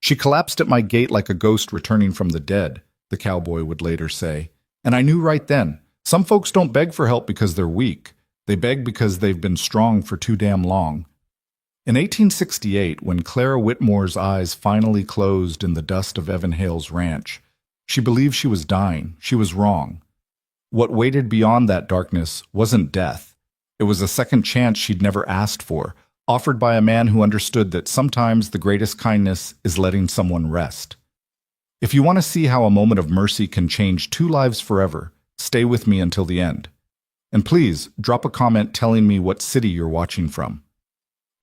She collapsed at my gate like a ghost returning from the dead, the cowboy would later say. And I knew right then, some folks don't beg for help because they're weak. They beg because they've been strong for too damn long. In 1868, when Clara Whitmore's eyes finally closed in the dust of Evan Hale's ranch, she believed she was dying. She was wrong. What waited beyond that darkness wasn't death. It was a second chance she'd never asked for, offered by a man who understood that sometimes the greatest kindness is letting someone rest. If you want to see how a moment of mercy can change two lives forever, stay with me until the end. And please, drop a comment telling me what city you're watching from.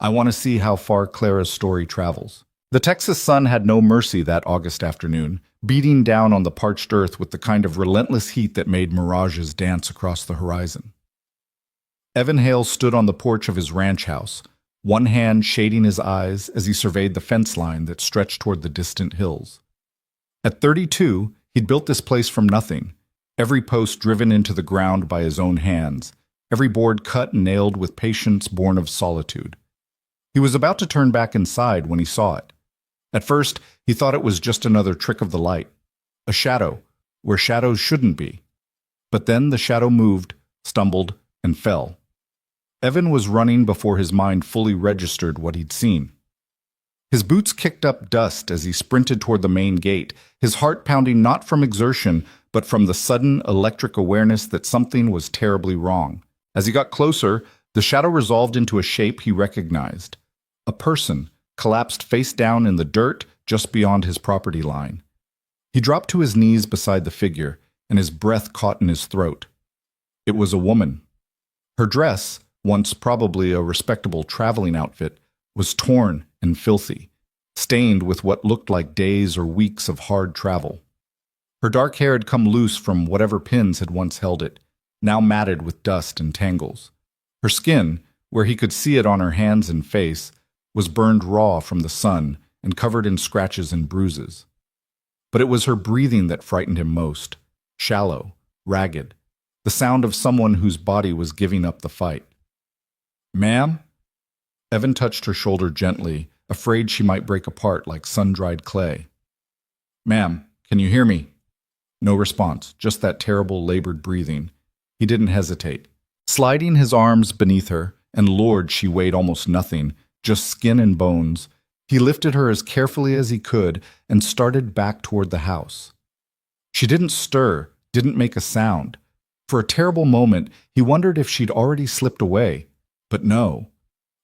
I want to see how far Clara's story travels. The Texas sun had no mercy that August afternoon, beating down on the parched earth with the kind of relentless heat that made mirages dance across the horizon. Evan Hale stood on the porch of his ranch house, one hand shading his eyes as he surveyed the fence line that stretched toward the distant hills. At 32, he'd built this place from nothing, every post driven into the ground by his own hands, every board cut and nailed with patience born of solitude. He was about to turn back inside when he saw it. At first, he thought it was just another trick of the light, a shadow, where shadows shouldn't be. But then the shadow moved, stumbled, and fell. Evan was running before his mind fully registered what he'd seen. His boots kicked up dust as he sprinted toward the main gate, his heart pounding not from exertion, but from the sudden electric awareness that something was terribly wrong. As he got closer, the shadow resolved into a shape he recognized. A person, collapsed face down in the dirt just beyond his property line. He dropped to his knees beside the figure, and his breath caught in his throat. It was a woman. Her dress, once probably a respectable traveling outfit, was torn and filthy, stained with what looked like days or weeks of hard travel. Her dark hair had come loose from whatever pins had once held it, now matted with dust and tangles. Her skin, where he could see it on her hands and face, was burned raw from the sun and covered in scratches and bruises. But it was her breathing that frightened him most, shallow, ragged, the sound of someone whose body was giving up the fight. "Ma'am?" Evan touched her shoulder gently, afraid she might break apart like sun-dried clay. "Ma'am, can you hear me?" No response, just that terrible labored breathing. He didn't hesitate. Sliding his arms beneath her, and Lord, she weighed almost nothing, just skin and bones, he lifted her as carefully as he could and started back toward the house. She didn't stir, didn't make a sound. For a terrible moment, he wondered if she'd already slipped away. But no.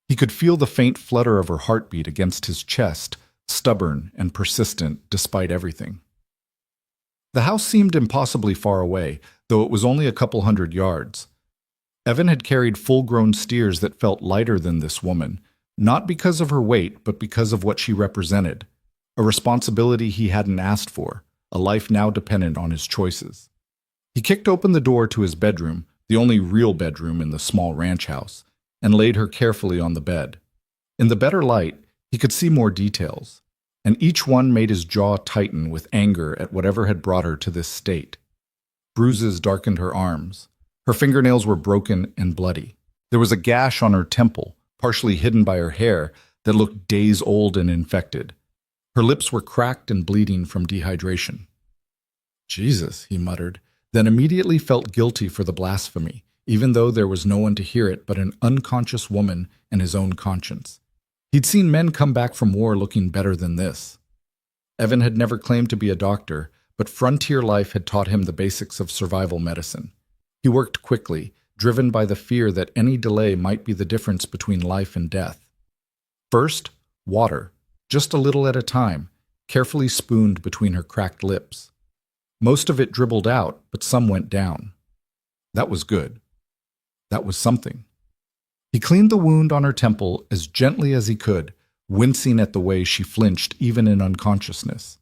He could feel the faint flutter of her heartbeat against his chest, stubborn and persistent despite everything. The house seemed impossibly far away, though it was only a couple hundred yards. Evan had carried full-grown steers that felt lighter than this woman, not because of her weight, but because of what she represented, a responsibility he hadn't asked for, a life now dependent on his choices. He kicked open the door to his bedroom, the only real bedroom in the small ranch house, and laid her carefully on the bed. In the better light, he could see more details, and each one made his jaw tighten with anger at whatever had brought her to this state. Bruises darkened her arms. Her fingernails were broken and bloody. There was a gash on her temple, partially hidden by her hair, that looked days old and infected. Her lips were cracked and bleeding from dehydration. "Jesus," he muttered, then immediately felt guilty for the blasphemy, even though there was no one to hear it but an unconscious woman and his own conscience. He'd seen men come back from war looking better than this. Evan had never claimed to be a doctor, but frontier life had taught him the basics of survival medicine. He worked quickly, driven by the fear that any delay might be the difference between life and death. First, water, just a little at a time, carefully spooned between her cracked lips. Most of it dribbled out, but some went down. That was good. That was something. He cleaned the wound on her temple as gently as he could, wincing at the way she flinched even in unconsciousness.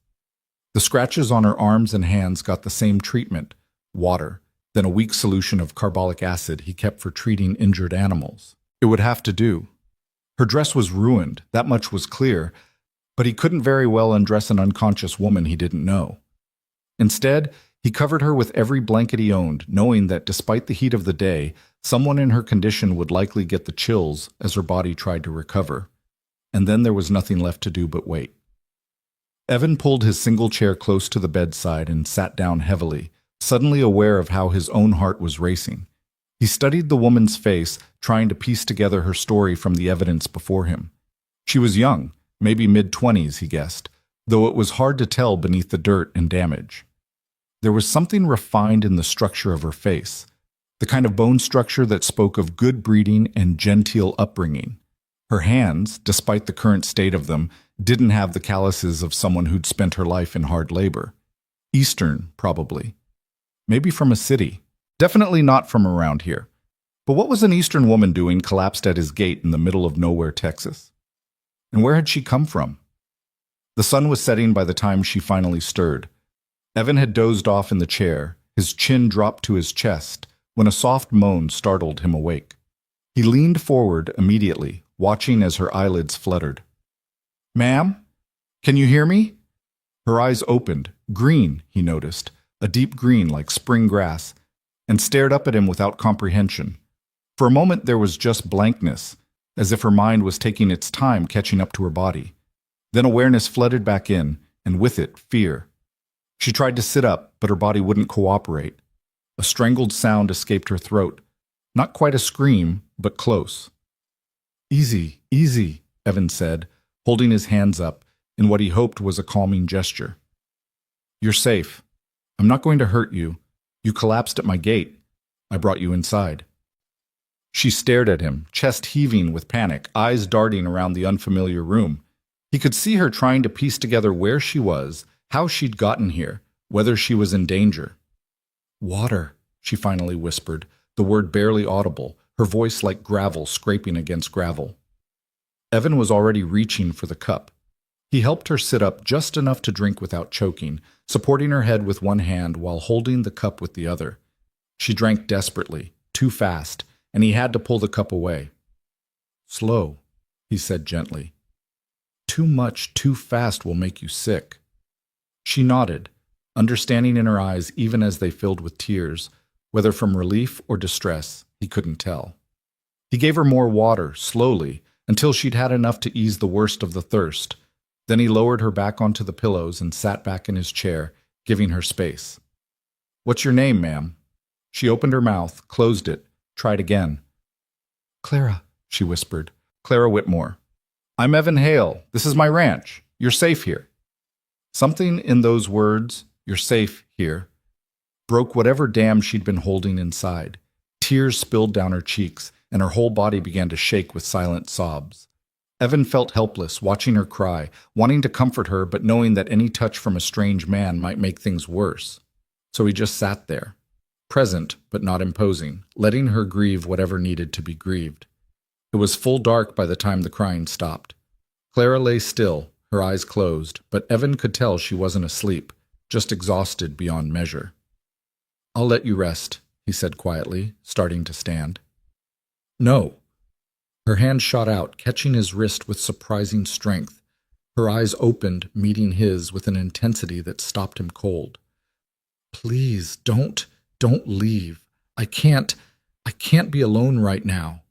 The scratches on her arms and hands got the same treatment, water, then a weak solution of carbolic acid he kept for treating injured animals. It would have to do. Her dress was ruined, that much was clear, but he couldn't very well undress an unconscious woman he didn't know. Instead, he covered her with every blanket he owned, knowing that despite the heat of the day, someone in her condition would likely get the chills as her body tried to recover. And then there was nothing left to do but wait. Evan pulled his single chair close to the bedside and sat down heavily, suddenly aware of how his own heart was racing. He studied the woman's face, trying to piece together her story from the evidence before him. She was young, maybe mid-20s, he guessed, though it was hard to tell beneath the dirt and damage. There was something refined in the structure of her face, the kind of bone structure that spoke of good breeding and genteel upbringing. Her hands, despite the current state of them, didn't have the calluses of someone who'd spent her life in hard labor. Eastern, probably. Maybe from a city. Definitely not from around here. But what was an Eastern woman doing collapsed at his gate in the middle of nowhere, Texas? And where had she come from? The sun was setting by the time she finally stirred. Evan had dozed off in the chair, his chin dropped to his chest, when a soft moan startled him awake. He leaned forward immediately, watching as her eyelids fluttered. "Ma'am? Can you hear me?" Her eyes opened, green, he noticed, a deep green like spring grass, and stared up at him without comprehension. For a moment there was just blankness, as if her mind was taking its time catching up to her body. Then awareness flooded back in, and with it, fear. She tried to sit up, but her body wouldn't cooperate. A strangled sound escaped her throat. Not quite a scream, but close. "Easy, easy," Evan said, holding his hands up in what he hoped was a calming gesture. "You're safe. I'm not going to hurt you. You collapsed at my gate. I brought you inside." She stared at him, chest heaving with panic, eyes darting around the unfamiliar room. He could see her trying to piece together where she was, how she'd gotten here, whether she was in danger. "Water," she finally whispered, the word barely audible, her voice like gravel scraping against gravel. Evan was already reaching for the cup. He helped her sit up just enough to drink without choking, supporting her head with one hand while holding the cup with the other. She drank desperately, too fast, and he had to pull the cup away. "Slow," he said gently. "Too much too fast will make you sick." She nodded, understanding in her eyes even as they filled with tears, whether from relief or distress, he couldn't tell. He gave her more water, slowly, until she'd had enough to ease the worst of the thirst. Then he lowered her back onto the pillows and sat back in his chair, giving her space. "What's your name, ma'am?" She opened her mouth, closed it, tried again. "Clara," she whispered. "Clara Whitmore. I'm Evan Hale. This is my ranch. You're safe here." Something in those words, "you're safe here," broke whatever dam she'd been holding inside. Tears spilled down her cheeks, and her whole body began to shake with silent sobs. Evan felt helpless, watching her cry, wanting to comfort her but knowing that any touch from a strange man might make things worse. So he just sat there, present but not imposing, letting her grieve whatever needed to be grieved. It was full dark by the time the crying stopped. Clara lay still, her eyes closed, but Evan could tell she wasn't asleep, just exhausted beyond measure. "I'll let you rest," he said quietly, starting to stand. "No." Her hand shot out, catching his wrist with surprising strength. Her eyes opened, meeting his with an intensity that stopped him cold. "Please, don't leave. I can't be alone right now."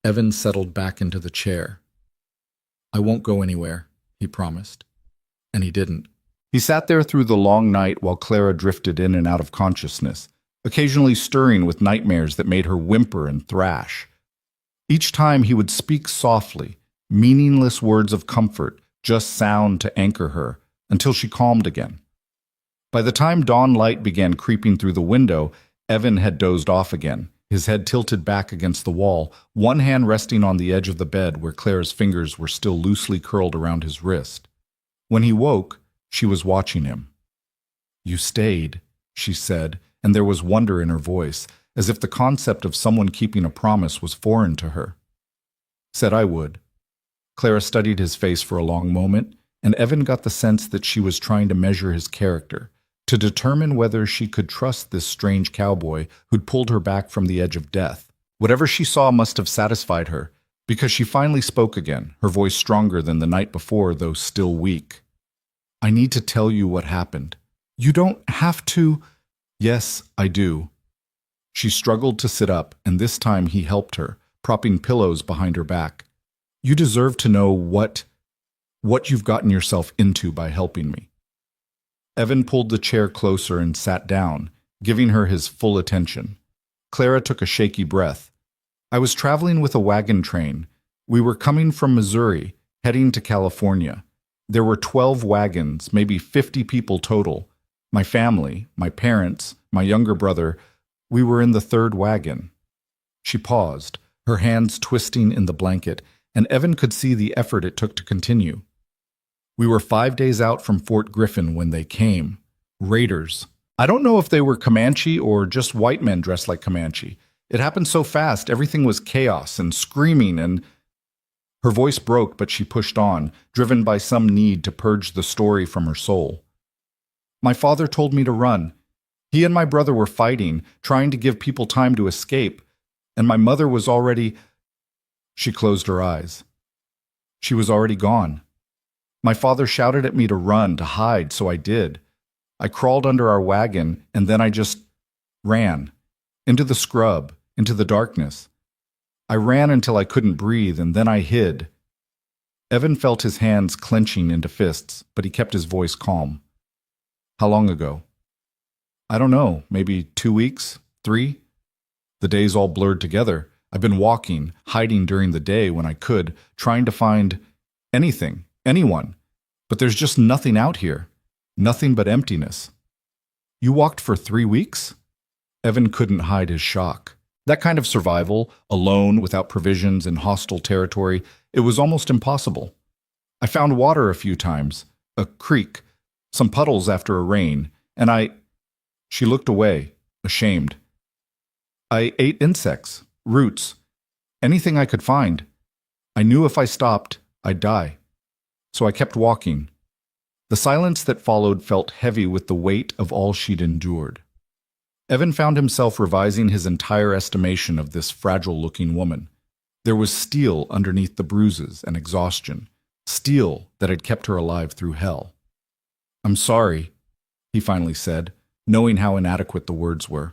Evan settled back into the chair. "I won't go anywhere," he promised. And he didn't. He sat there through the long night while Clara drifted in and out of consciousness, occasionally stirring with nightmares that made her whimper and thrash. Each time he would speak softly, meaningless words of comfort, just sound to anchor her, until she calmed again. By the time dawn light began creeping through the window, Evan had dozed off again, his head tilted back against the wall, one hand resting on the edge of the bed where Clara's fingers were still loosely curled around his wrist. When he woke, she was watching him. "You stayed," she said, and there was wonder in her voice, as if the concept of someone keeping a promise was foreign to her. "Said I would." Clara studied his face for a long moment, and Evan got the sense that she was trying to measure his character, to determine whether she could trust this strange cowboy who'd pulled her back from the edge of death. Whatever she saw must have satisfied her, because she finally spoke again, her voice stronger than the night before, though still weak. "I need to tell you what happened. You don't have to—" "Yes, I do." She struggled to sit up, and this time he helped her, propping pillows behind her back. "You deserve to know what—" what you've gotten yourself into by helping me." Evan pulled the chair closer and sat down, giving her his full attention. Clara took a shaky breath. "I was traveling with a wagon train. We were coming from Missouri, heading to California. There were 12 wagons, maybe 50 people total. My family, my parents, my younger brother, we were in the third wagon." She paused, her hands twisting in the blanket, and Evan could see the effort it took to continue. "We were 5 days out from Fort Griffin when they came. Raiders. I don't know if they were Comanche or just white men dressed like Comanche. It happened so fast, everything was chaos and screaming and—" Her voice broke, but she pushed on, driven by some need to purge the story from her soul. "My father told me to run. He and my brother were fighting, trying to give people time to escape, and my mother was already—" She closed her eyes. She was already gone. My father shouted at me to run, to hide, so I did. I crawled under our wagon, and then I just ran. Into the scrub, into the darkness. I ran until I couldn't breathe, and then I hid." Evan felt his hands clenching into fists, but he kept his voice calm. "How long ago?" "I don't know, maybe 2 weeks, 3? The days all blurred together. I've been walking, hiding during the day when I could, trying to find anything, anyone. But there's just nothing out here. Nothing but emptiness." "You walked for 3 weeks?" Evan couldn't hide his shock. That kind of survival, alone, without provisions, in hostile territory, it was almost impossible. "I found water a few times, a creek, some puddles after a rain, and I—" She looked away, ashamed. "I ate insects, roots, anything I could find. I knew if I stopped, I'd die. So I kept walking." The silence that followed felt heavy with the weight of all she'd endured. Evan found himself revising his entire estimation of this fragile-looking woman. There was steel underneath the bruises and exhaustion, steel that had kept her alive through hell. "I'm sorry," he finally said, knowing how inadequate the words were.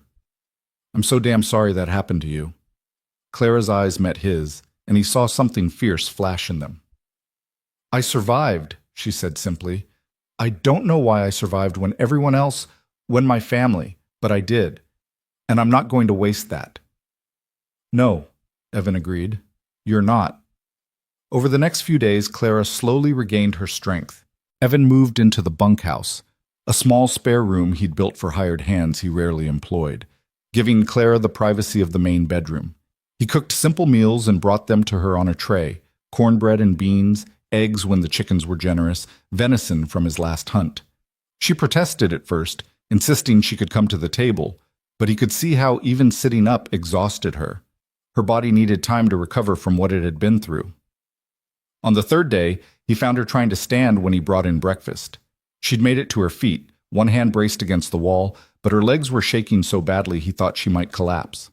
"I'm so damn sorry that happened to you." Clara's eyes met his, and he saw something fierce flash in them. "I survived," she said simply. "I don't know why I survived when everyone else, when my family, but I did. And I'm not going to waste that." "No," Evan agreed. "You're not." Over the next few days, Clara slowly regained her strength. Evan moved into the bunkhouse, a small spare room he'd built for hired hands he rarely employed, giving Clara the privacy of the main bedroom. He cooked simple meals and brought them to her on a tray, cornbread and beans, eggs when the chickens were generous, venison from his last hunt. She protested at first, insisting she could come to the table, but he could see how even sitting up exhausted her. Her body needed time to recover from what it had been through. On the third day, he found her trying to stand when he brought in breakfast. She'd made it to her feet, one hand braced against the wall, but her legs were shaking so badly he thought she might collapse.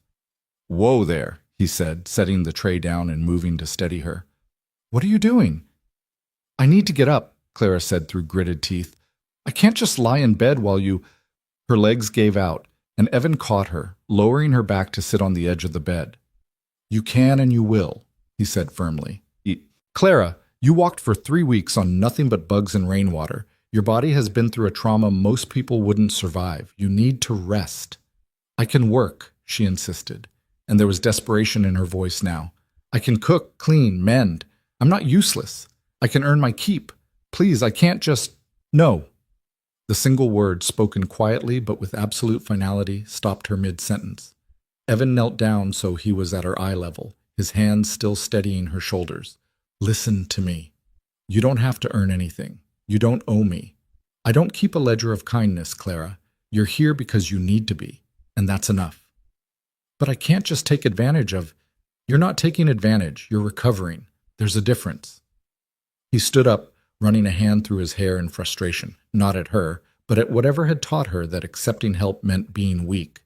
"Whoa there," he said, setting the tray down and moving to steady her. "What are you doing?" "I need to get up," Clara said through gritted teeth. "I can't just lie in bed while you—" Her legs gave out, and Evan caught her, lowering her back to sit on the edge of the bed. "You can and you will," he said firmly. "Clara, you walked for 3 weeks on nothing but bugs and rainwater. Your body has been through a trauma most people wouldn't survive. You need to rest." "I can work," she insisted, and there was desperation in her voice now. "I can cook, clean, mend. I'm not useless. I can earn my keep. Please, I can't just—" "No." The single word, spoken quietly but with absolute finality, stopped her mid-sentence. Evan knelt down so he was at her eye level, his hands still steadying her shoulders. "Listen to me. You don't have to earn anything. You don't owe me. I don't keep a ledger of kindness, Clara. You're here because you need to be, and that's enough." "But I can't just take advantage of—" "You're not taking advantage. You're recovering. There's a difference." He stood up, running a hand through his hair in frustration, not at her, but at whatever had taught her that accepting help meant being weak.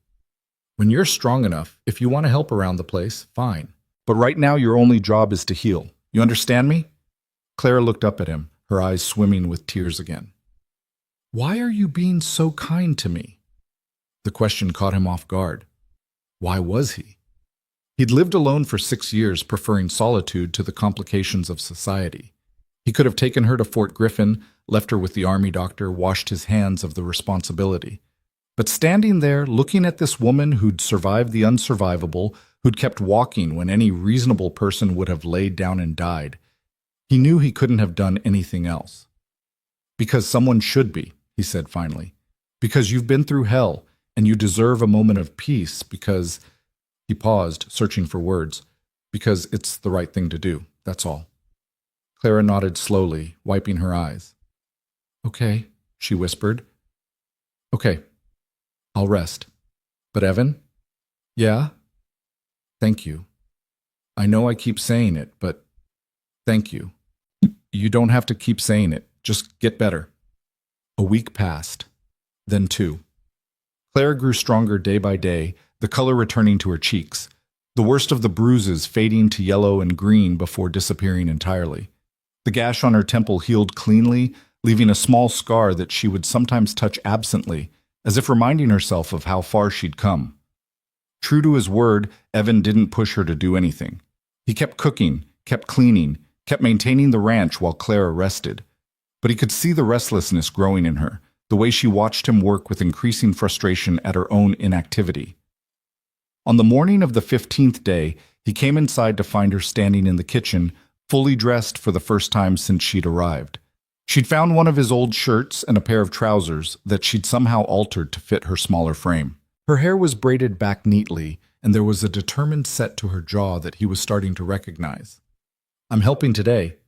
"When you're strong enough, if you want to help around the place, fine. But right now your only job is to heal. You understand me?" Clara looked up at him, her eyes swimming with tears again. "Why are you being so kind to me?" The question caught him off guard. Why was he? He'd lived alone for 6 years, preferring solitude to the complications of society. He could have taken her to Fort Griffin, left her with the army doctor, washed his hands of the responsibility. But standing there, looking at this woman who'd survived the unsurvivable, who'd kept walking when any reasonable person would have laid down and died, he knew he couldn't have done anything else. "Because someone should be," he said finally. "Because you've been through hell, and you deserve a moment of peace, because—" He paused, searching for words. "Because it's the right thing to do, that's all." Clara nodded slowly, wiping her eyes. "Okay," she whispered. "Okay, I'll rest. But Evan?" "Yeah?" "Thank you. I know I keep saying it, but thank you. You don't have to keep saying it. Just get better." A week passed, then 2. Clara grew stronger day by day, the color returning to her cheeks, the worst of the bruises fading to yellow and green before disappearing entirely. The gash on her temple healed cleanly, leaving a small scar that she would sometimes touch absently, as if reminding herself of how far she'd come. True to his word, Evan didn't push her to do anything. He kept cooking, kept cleaning, kept maintaining the ranch while Clara rested. But he could see the restlessness growing in her, the way she watched him work with increasing frustration at her own inactivity. On the morning of the 15th day, he came inside to find her standing in the kitchen, fully dressed for the first time since she'd arrived. She'd found one of his old shirts and a pair of trousers that she'd somehow altered to fit her smaller frame. Her hair was braided back neatly, and there was a determined set to her jaw that he was starting to recognize. "I'm helping today,"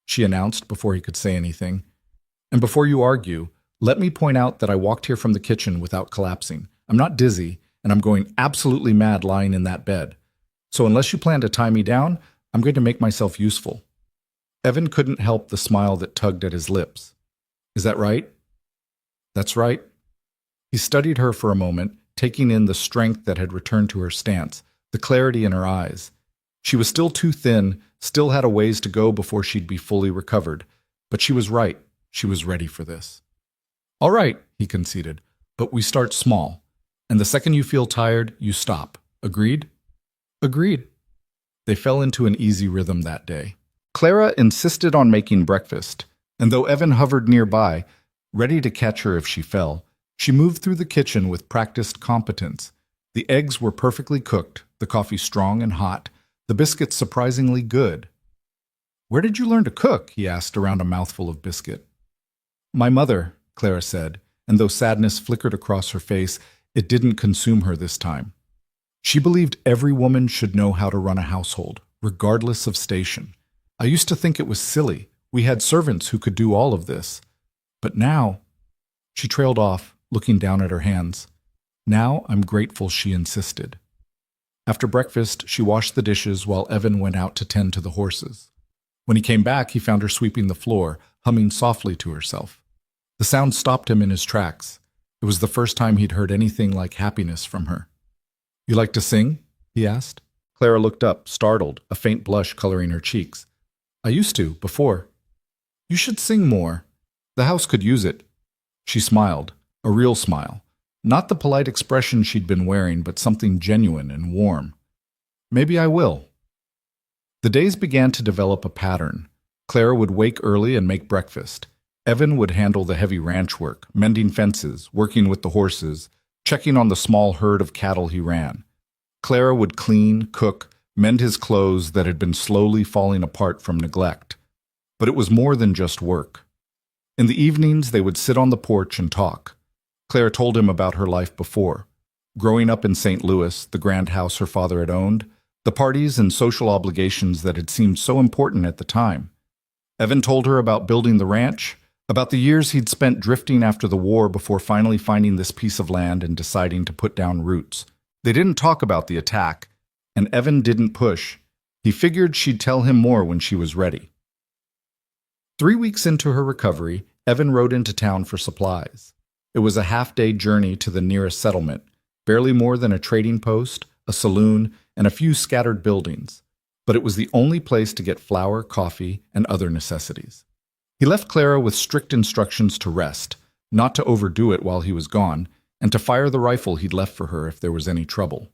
she announced before he could say anything. "And before you argue, let me point out that I walked here from the kitchen without collapsing. I'm not dizzy, and I'm going absolutely mad lying in that bed. So unless you plan to tie me down, I'm going to make myself useful." Evan couldn't help the smile that tugged at his lips. "Is that right?" "That's right." He studied her for a moment, taking in the strength that had returned to her stance, the clarity in her eyes. She was still too thin, still had a ways to go before she'd be fully recovered. But she was right. She was ready for this. "All right," he conceded, "but we start small. And the second you feel tired, you stop. Agreed?" "Agreed." They fell into an easy rhythm that day. Clara insisted on making breakfast, and though Evan hovered nearby, ready to catch her if she fell, she moved through the kitchen with practiced competence. The eggs were perfectly cooked, the coffee strong and hot, the biscuits surprisingly good. "Where did you learn to cook?" he asked around a mouthful of biscuit. "My mother," Clara said, and though sadness flickered across her face, it didn't consume her this time. She believed every woman should know how to run a household, regardless of station. "I used to think it was silly. We had servants who could do all of this. But now—" She trailed off, looking down at her hands. "Now I'm grateful she insisted." After breakfast, she washed the dishes while Evan went out to tend to the horses. When he came back, he found her sweeping the floor, humming softly to herself. The sound stopped him in his tracks. It was the first time he'd heard anything like happiness from her. "You like to sing?" he asked. Clara looked up, startled, a faint blush coloring her cheeks. "I used to, before." "You should sing more. The house could use it." She smiled, a real smile. Not the polite expression she'd been wearing, but something genuine and warm. "Maybe I will." The days began to develop a pattern. Clara would wake early and make breakfast. Evan would handle the heavy ranch work, mending fences, working with the horses, checking on the small herd of cattle he ran. Clara would clean, cook, mend his clothes that had been slowly falling apart from neglect. But it was more than just work. In the evenings, they would sit on the porch and talk. Clara told him about her life before. Growing up in St. Louis, the grand house her father had owned, the parties and social obligations that had seemed so important at the time. Evan told her about building the ranch, about the years he'd spent drifting after the war before finally finding this piece of land and deciding to put down roots. They didn't talk about the attack, and Evan didn't push. He figured she'd tell him more when she was ready. 3 weeks into her recovery, Evan rode into town for supplies. It was a half-day journey to the nearest settlement, barely more than a trading post, a saloon, and a few scattered buildings. But it was the only place to get flour, coffee, and other necessities. He left Clara with strict instructions to rest, not to overdo it while he was gone, and to fire the rifle he'd left for her if there was any trouble.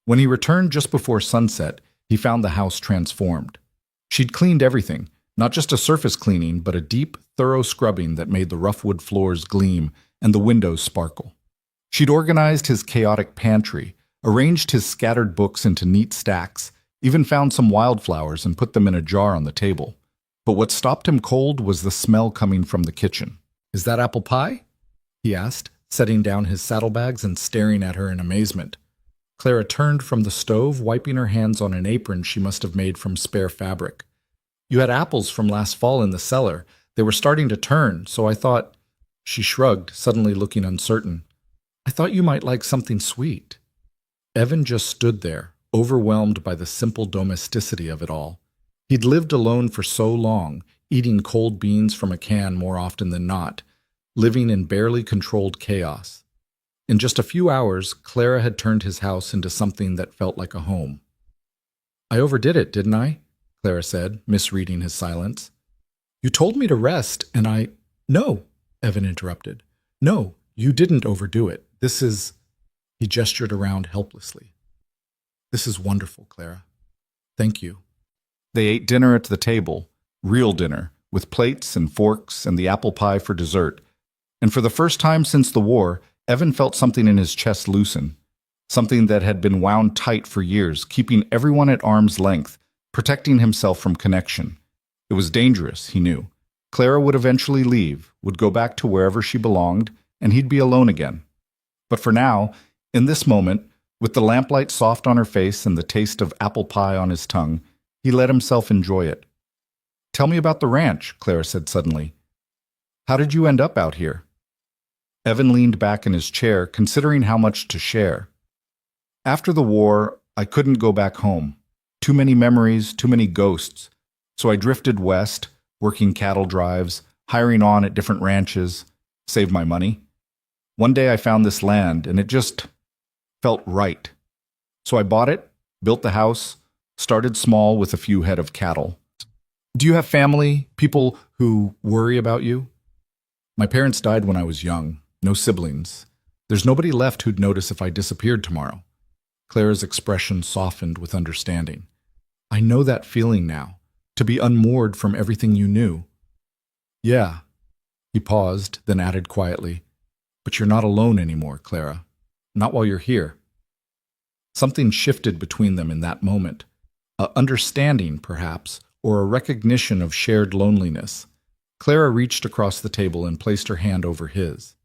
When he returned just before sunset, he found the house transformed. She'd cleaned everything, Not just a surface cleaning, but a deep, thorough scrubbing that made the rough wood floors gleam and the windows sparkle. She'd organized his chaotic pantry, arranged his scattered books into neat stacks, even found some wildflowers and put them in a jar on the table. But what stopped him cold was the smell coming from the kitchen. "Is that apple pie?" he asked, setting down his saddlebags and staring at her in amazement. Clara turned from the stove, wiping her hands on an apron she must have made from spare fabric. "You had apples from last fall in the cellar. They were starting to turn, so I thought—" She shrugged, suddenly looking uncertain. "I thought you might like something sweet." Evan just stood there, overwhelmed by the simple domesticity of it all. He'd lived alone for so long, eating cold beans from a can more often than not, living in barely controlled chaos. In just a few hours, Clara had turned his house into something that felt like a home. "I overdid it, didn't I?" Clara said, misreading his silence. "You told me to rest, and I—" "No," Evan interrupted. "No, you didn't overdo it. This is—" He gestured around helplessly. "This is wonderful, Clara. Thank you." They ate dinner at the table, real dinner, with plates and forks and the apple pie for dessert. And for the first time since the war, Evan felt something in his chest loosen, something that had been wound tight for years, keeping everyone at arm's length, protecting himself from connection. It was dangerous, he knew. Clara would eventually leave, would go back to wherever she belonged, and he'd be alone again. But for now, in this moment, with the lamplight soft on her face and the taste of apple pie on his tongue, he let himself enjoy it. "Tell me about the ranch," Clara said suddenly. "How did you end up out here?" Evan leaned back in his chair, considering how much to share. "After the war, I couldn't go back home. Too many memories, too many ghosts. So I drifted west, working cattle drives, hiring on at different ranches, saved my money. One day I found this land, and it just felt right. So I bought it, built the house, started small with a few head of cattle." "Do you have family, people who worry about you?" "My parents died when I was young. No siblings. There's nobody left who'd notice if I disappeared tomorrow." Clara's expression softened with understanding. "I know that feeling now, to be unmoored from everything you knew." "Yeah." He paused, then added quietly, "But you're not alone anymore, Clara. Not while you're here." Something shifted between them in that moment. A understanding, perhaps, or a recognition of shared loneliness. Clara reached across the table and placed her hand over his.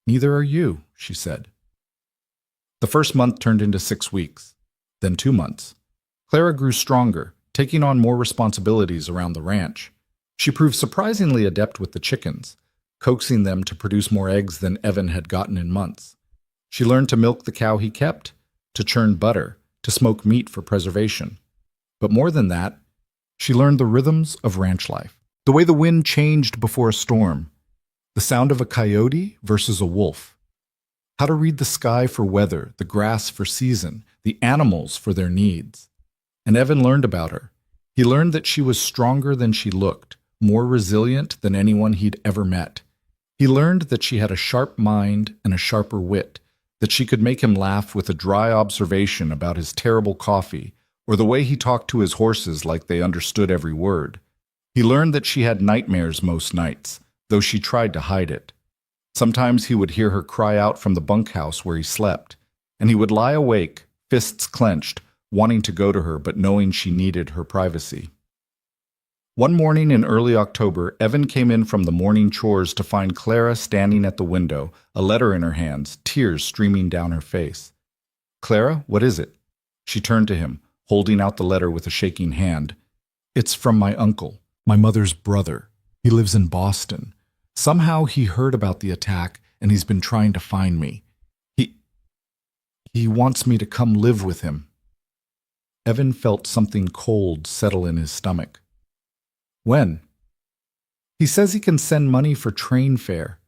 "Neither are you," she said. The first month turned into 6 weeks, then 2 months. Clara grew stronger, taking on more responsibilities around the ranch. She proved surprisingly adept with the chickens, coaxing them to produce more eggs than Evan had gotten in months. She learned to milk the cow he kept, to churn butter, to smoke meat for preservation. But more than that, she learned the rhythms of ranch life. The way the wind changed before a storm, the sound of a coyote versus a wolf, how to read the sky for weather, the grass for season, the animals for their needs. And Evan learned about her. He learned that she was stronger than she looked, more resilient than anyone he'd ever met. He learned that she had a sharp mind and a sharper wit, that she could make him laugh with a dry observation about his terrible coffee, or the way he talked to his horses like they understood every word. He learned that she had nightmares most nights, though she tried to hide it. Sometimes he would hear her cry out from the bunkhouse where he slept, and he would lie awake, fists clenched, wanting to go to her but knowing she needed her privacy. One morning in early October, Evan came in from the morning chores to find Clara standing at the window, a letter in her hands, tears streaming down her face. "Clara, what is it?" She turned to him, holding out the letter with a shaking hand. "It's from my uncle, my mother's brother. He lives in Boston. Somehow he heard about the attack, and he's been trying to find me. He wants me to come live with him." Evan felt something cold settle in his stomach. "When?" "He says he can send money for train fare.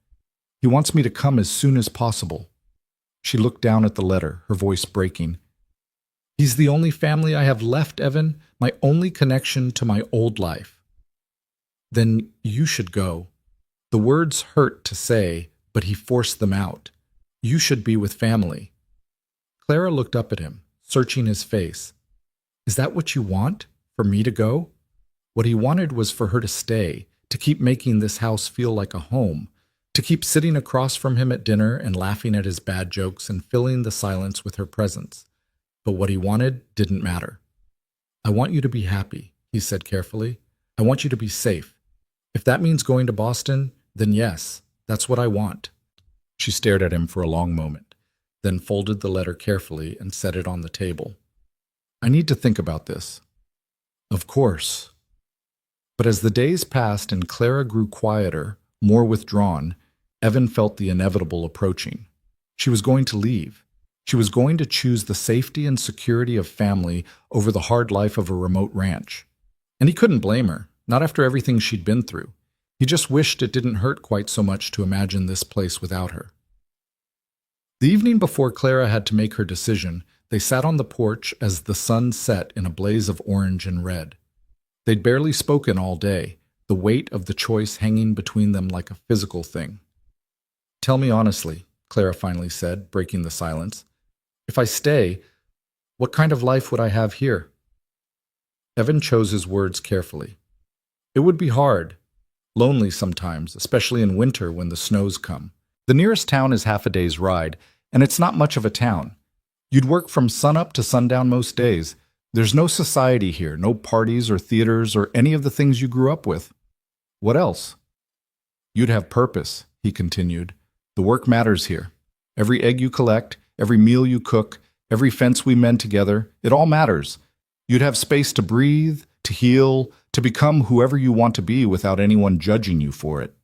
He wants me to come as soon as possible." She looked down at the letter, her voice breaking. "He's the only family I have left, Evan, my only connection to my old life." "Then you should go." The words hurt to say, but he forced them out. "You should be with family." Clara looked up at him, searching his face. "Is that what you want? For me to go?" What he wanted was for her to stay, to keep making this house feel like a home, to keep sitting across from him at dinner and laughing at his bad jokes and filling the silence with her presence. But what he wanted didn't matter. "I want you to be happy," he said carefully. "I want you to be safe. If that means going to Boston, then yes, that's what I want." She stared at him for a long moment, then folded the letter carefully and set it on the table. "I need to think about this." "Of course." But as the days passed and Clara grew quieter, more withdrawn, Evan felt the inevitable approaching. She was going to leave. She was going to choose the safety and security of family over the hard life of a remote ranch. And he couldn't blame her, not after everything she'd been through. He just wished it didn't hurt quite so much to imagine this place without her. The evening before Clara had to make her decision, they sat on the porch as the sun set in a blaze of orange and red. They'd barely spoken all day, the weight of the choice hanging between them like a physical thing. "Tell me honestly," Clara finally said, breaking the silence. "If I stay, what kind of life would I have here?" Evan chose his words carefully. "It would be hard. Lonely sometimes, especially in winter when the snows come. The nearest town is half a day's ride, and it's not much of a town. You'd work from sunup to sundown most days. There's no society here, no parties or theaters or any of the things you grew up with. What else?" "You'd have purpose," he continued. "The work matters here. Every egg you collect, every meal you cook, every fence we mend together, it all matters. You'd have space to breathe, to heal, to become whoever you want to be without anyone judging you for it."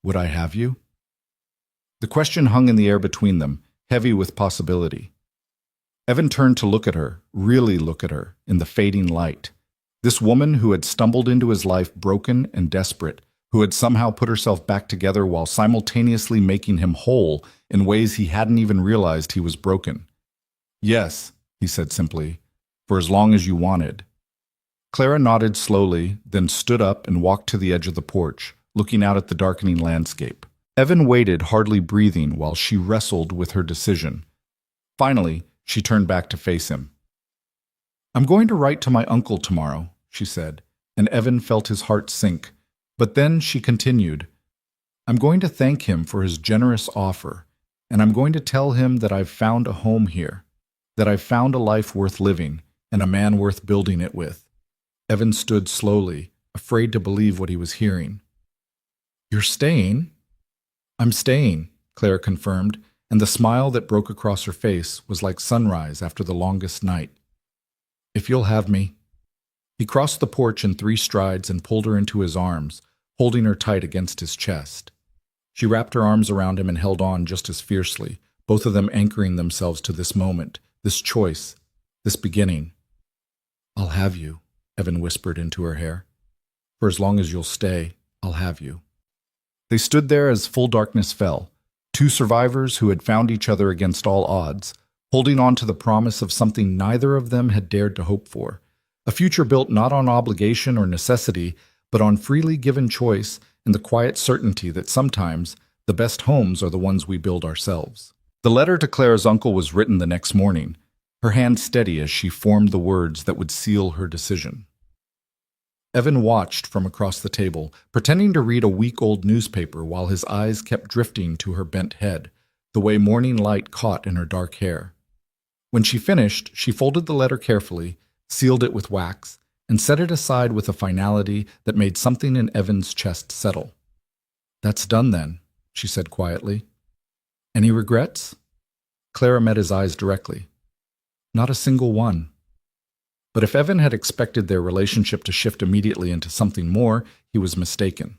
"Would I have you?" The question hung in the air between them, heavy with possibility. Evan turned to look at her, really look at her, in the fading light. This woman who had stumbled into his life broken and desperate, who had somehow put herself back together while simultaneously making him whole in ways he hadn't even realized he was broken. "Yes," he said simply, "for as long as you wanted." Clara nodded slowly, then stood up and walked to the edge of the porch, looking out at the darkening landscape. Evan waited, hardly breathing, while she wrestled with her decision. Finally, she turned back to face him. "I'm going to write to my uncle tomorrow," she said, and Evan felt his heart sink. But then she continued, "I'm going to thank him for his generous offer, and I'm going to tell him that I've found a home here, that I've found a life worth living, and a man worth building it with." Evan stood slowly, afraid to believe what he was hearing. "You're staying?" "I'm staying," Clara confirmed, and the smile that broke across her face was like sunrise after the longest night. "If you'll have me." He crossed the porch in 3 strides and pulled her into his arms, holding her tight against his chest. She wrapped her arms around him and held on just as fiercely, both of them anchoring themselves to this moment, this choice, this beginning. "I'll have you," Evan whispered into her hair. "For as long as you'll stay, I'll have you." They stood there as full darkness fell, 2 survivors who had found each other against all odds, holding on to the promise of something neither of them had dared to hope for, a future built not on obligation or necessity, but on freely given choice and the quiet certainty that sometimes the best homes are the ones we build ourselves. The letter to Clara's uncle was written the next morning, her hand steady as she formed the words that would seal her decision. Evan watched from across the table, pretending to read a week-old newspaper while his eyes kept drifting to her bent head, the way morning light caught in her dark hair. When she finished, she folded the letter carefully, sealed it with wax, and set it aside with a finality that made something in Evan's chest settle. "That's done then," she said quietly. "Any regrets?" Clara met his eyes directly. "Not a single one." But if Evan had expected their relationship to shift immediately into something more, he was mistaken.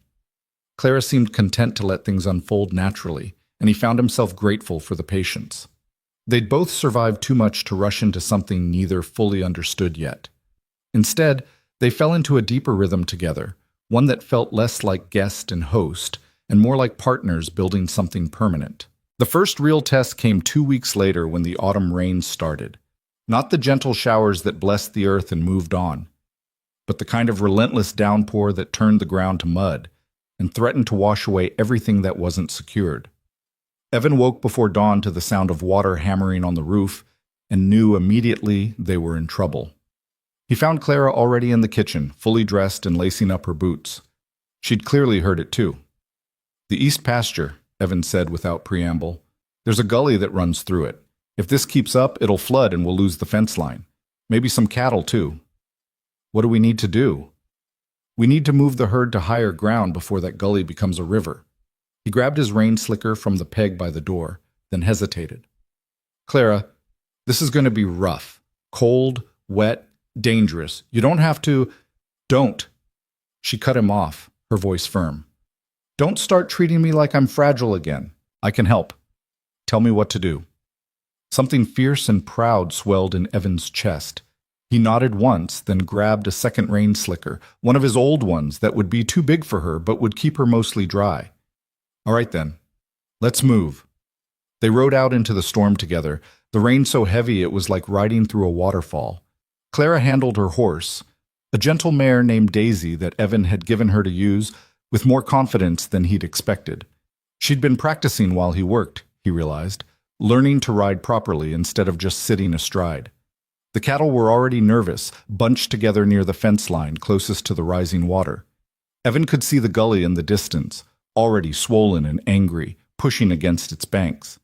Clara seemed content to let things unfold naturally, and he found himself grateful for the patience. They'd both survived too much to rush into something neither fully understood yet. Instead, they fell into a deeper rhythm together, one that felt less like guest and host, and more like partners building something permanent. The first real test came 2 weeks later when the autumn rains started. Not the gentle showers that blessed the earth and moved on, but the kind of relentless downpour that turned the ground to mud and threatened to wash away everything that wasn't secured. Evan woke before dawn to the sound of water hammering on the roof and knew immediately they were in trouble. He found Clara already in the kitchen, fully dressed and lacing up her boots. She'd clearly heard it too. The east pasture, Evan said without preamble. There's a gully that runs through it. If this keeps up, it'll flood and we'll lose the fence line. Maybe some cattle too. What do we need to do? We need to move the herd to higher ground before that gully becomes a river. He grabbed his rain slicker from the peg by the door, then hesitated. Clara, this is going to be rough. Cold, wet, dangerous. You don't have to... Don't. She cut him off, her voice firm. Don't start treating me like I'm fragile again. I can help. Tell me what to do. Something fierce and proud swelled in Evan's chest. He nodded once, then grabbed a second rain slicker, one of his old ones that would be too big for her but would keep her mostly dry. All right then, let's move. They rode out into the storm together, the rain so heavy it was like riding through a waterfall. Clara handled her horse, a gentle mare named Daisy that Evan had given her to use, with more confidence than he'd expected. She'd been practicing while he worked, he realized, learning to ride properly instead of just sitting astride. The cattle were already nervous, bunched together near the fence line closest to the rising water. Evan could see the gully in the distance, already swollen and angry, pushing against its banks.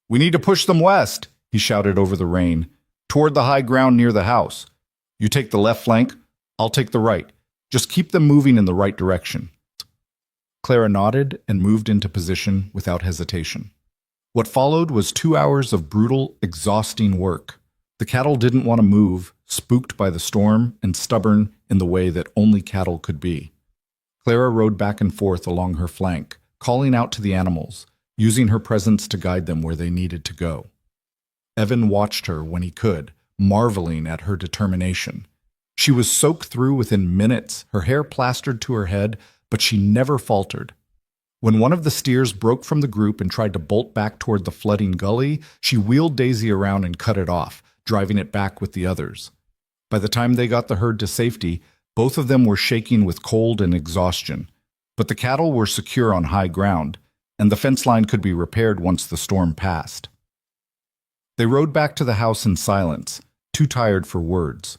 We need to push them west, he shouted over the rain, toward the high ground near the house. You take the left flank, I'll take the right. Just keep them moving in the right direction. Clara nodded and moved into position without hesitation. What followed was 2 hours of brutal, exhausting work. The cattle didn't want to move, spooked by the storm and stubborn in the way that only cattle could be. Clara rode back and forth along her flank, calling out to the animals, using her presence to guide them where they needed to go. Evan watched her when he could, marveling at her determination. She was soaked through within minutes, her hair plastered to her head, but she never faltered. When one of the steers broke from the group and tried to bolt back toward the flooding gully, she wheeled Daisy around and cut it off, driving it back with the others. By the time they got the herd to safety, both of them were shaking with cold and exhaustion. But the cattle were secure on high ground, and the fence line could be repaired once the storm passed. They rode back to the house in silence, too tired for words.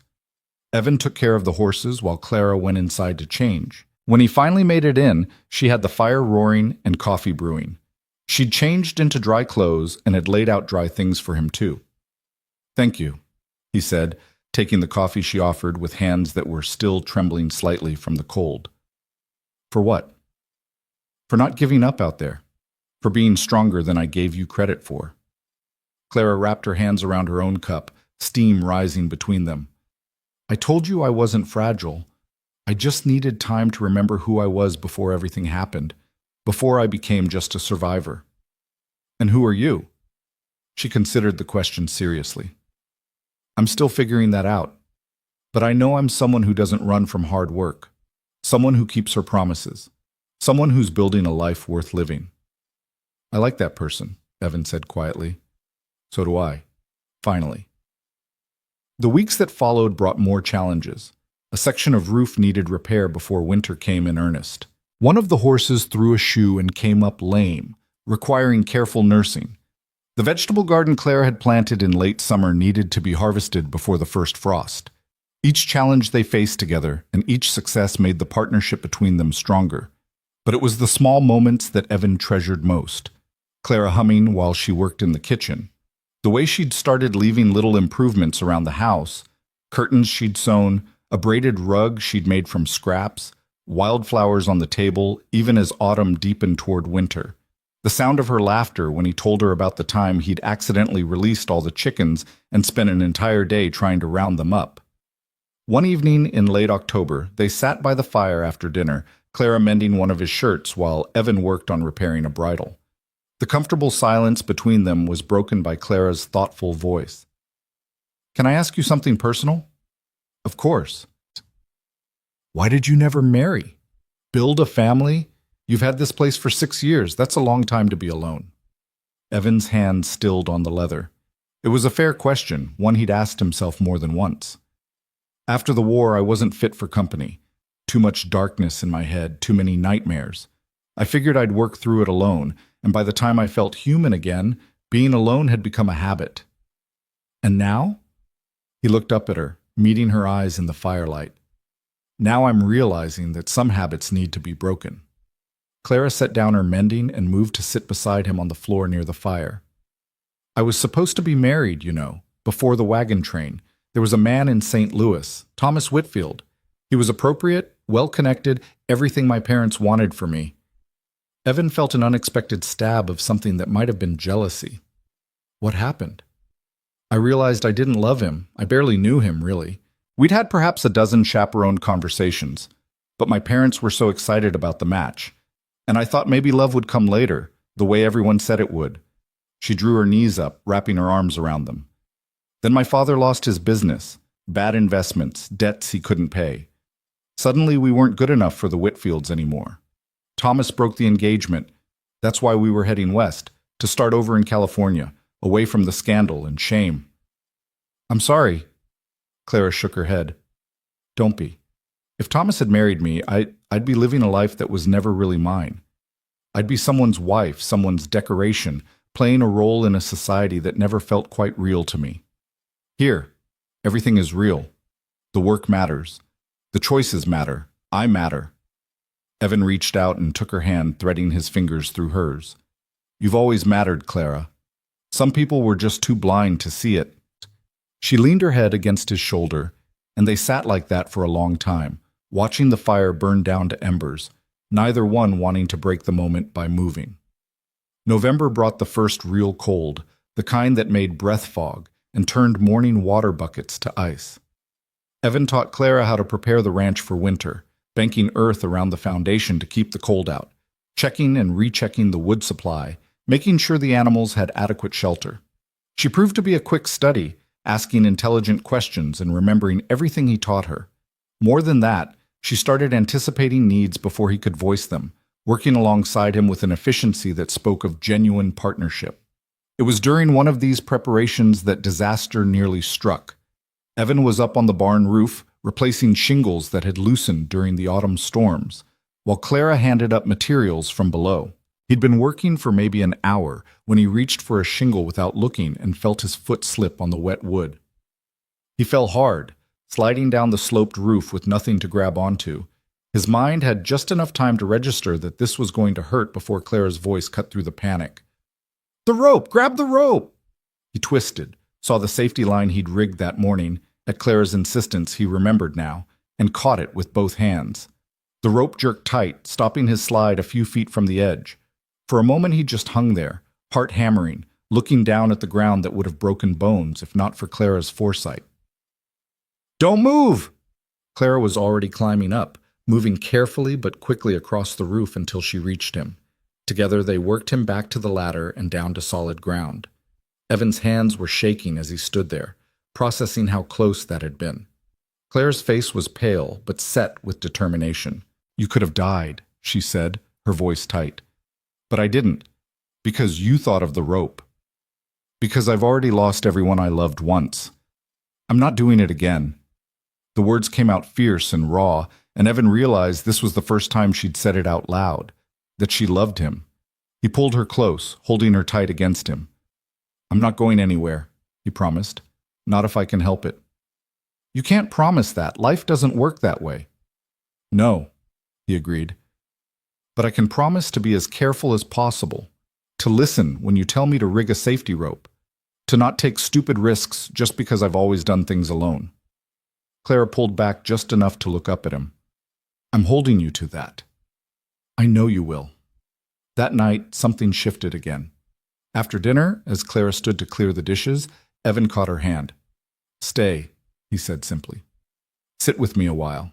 Evan took care of the horses while Clara went inside to change. When he finally made it in, she had the fire roaring and coffee brewing. She'd changed into dry clothes and had laid out dry things for him too. Thank you, he said, taking the coffee she offered with hands that were still trembling slightly from the cold. For what? For not giving up out there. For being stronger than I gave you credit for. Clara wrapped her hands around her own cup, steam rising between them. I told you I wasn't fragile. I just needed time to remember who I was before everything happened, before I became just a survivor. And who are you? She considered the question seriously. I'm still figuring that out, but I know I'm someone who doesn't run from hard work, someone who keeps her promises, someone who's building a life worth living. I like that person, Evan said quietly. So do I, finally. The weeks that followed brought more challenges. A section of roof needed repair before winter came in earnest. One of the horses threw a shoe and came up lame, requiring careful nursing. The vegetable garden Clara had planted in late summer needed to be harvested before the first frost. Each challenge they faced together, and each success made the partnership between them stronger. But it was the small moments that Evan treasured most. Clara humming while she worked in the kitchen. The way she'd started leaving little improvements around the house, curtains she'd sewn, a braided rug she'd made from scraps, wildflowers on the table, even as autumn deepened toward winter. The sound of her laughter when he told her about the time he'd accidentally released all the chickens and spent an entire day trying to round them up. One evening in late October, they sat by the fire after dinner, Clara mending one of his shirts while Evan worked on repairing a bridle. The comfortable silence between them was broken by Clara's thoughtful voice. Can I ask you something personal? Of course. Why did you never marry? Build a family? You've had this place for 6 years. That's a long time to be alone. Evan's hand stilled on the leather. It was a fair question, one he'd asked himself more than once. After the war, I wasn't fit for company. Too much darkness in my head, too many nightmares. I figured I'd work through it alone, and by the time I felt human again, being alone had become a habit. And now? He looked up at her, meeting her eyes in the firelight. Now I'm realizing that some habits need to be broken. Clara set down her mending and moved to sit beside him on the floor near the fire. I was supposed to be married, before the wagon train. There was a man in St. Louis, Thomas Whitfield. He was appropriate, well-connected, everything my parents wanted for me. Evan felt an unexpected stab of something that might have been jealousy. What happened? I realized I didn't love him. I barely knew him, really. We'd had perhaps a dozen chaperoned conversations, but my parents were so excited about the match. And I thought maybe love would come later, the way everyone said it would. She drew her knees up, wrapping her arms around them. Then my father lost his business, bad investments, debts he couldn't pay. Suddenly we weren't good enough for the Whitfields anymore. Thomas broke the engagement. That's why we were heading west, to start over in California, away from the scandal and shame. I'm sorry. Clara shook her head. Don't be. If Thomas had married me, I'd be living a life that was never really mine. I'd be someone's wife, someone's decoration, playing a role in a society that never felt quite real to me. Here, everything is real. The work matters. The choices matter. I matter. Evan reached out and took her hand, threading his fingers through hers. You've always mattered, Clara. Some people were just too blind to see it. She leaned her head against his shoulder, and they sat like that for a long time, watching the fire burn down to embers, neither one wanting to break the moment by moving. November brought the first real cold, the kind that made breath fog and turned morning water buckets to ice. Evan taught Clara how to prepare the ranch for winter, banking earth around the foundation to keep the cold out, checking and rechecking the wood supply, making sure the animals had adequate shelter. She proved to be a quick study, asking intelligent questions and remembering everything he taught her. More than that, she started anticipating needs before he could voice them, working alongside him with an efficiency that spoke of genuine partnership. It was during one of these preparations that disaster nearly struck. Evan was up on the barn roof, replacing shingles that had loosened during the autumn storms, while Clara handed up materials from below. He'd been working for maybe an hour when he reached for a shingle without looking and felt his foot slip on the wet wood. He fell hard, sliding down the sloped roof with nothing to grab onto. His mind had just enough time to register that this was going to hurt before Clara's voice cut through the panic. The rope! Grab the rope! He twisted, saw the safety line he'd rigged that morning. At Clara's insistence, he remembered now, and caught it with both hands. The rope jerked tight, stopping his slide a few feet from the edge. For a moment he just hung there, heart hammering, looking down at the ground that would have broken bones if not for Clara's foresight. Don't move! Clara was already climbing up, moving carefully but quickly across the roof until she reached him. Together they worked him back to the ladder and down to solid ground. Evan's hands were shaking as he stood there, processing how close that had been. Clara's face was pale but set with determination. You could have died, she said, her voice tight. But I didn't, because you thought of the rope. Because I've already lost everyone I loved once. I'm not doing it again. The words came out fierce and raw, and Evan realized this was the first time she'd said it out loud, that she loved him. He pulled her close, holding her tight against him. I'm not going anywhere, he promised. Not if I can help it. You can't promise that. Life doesn't work that way. No, he agreed. But I can promise to be as careful as possible, to listen when you tell me to rig a safety rope, to not take stupid risks just because I've always done things alone. Clara pulled back just enough to look up at him. I'm holding you to that. I know you will. That night, something shifted again. After dinner, as Clara stood to clear the dishes, Evan caught her hand. Stay, he said simply. Sit with me a while.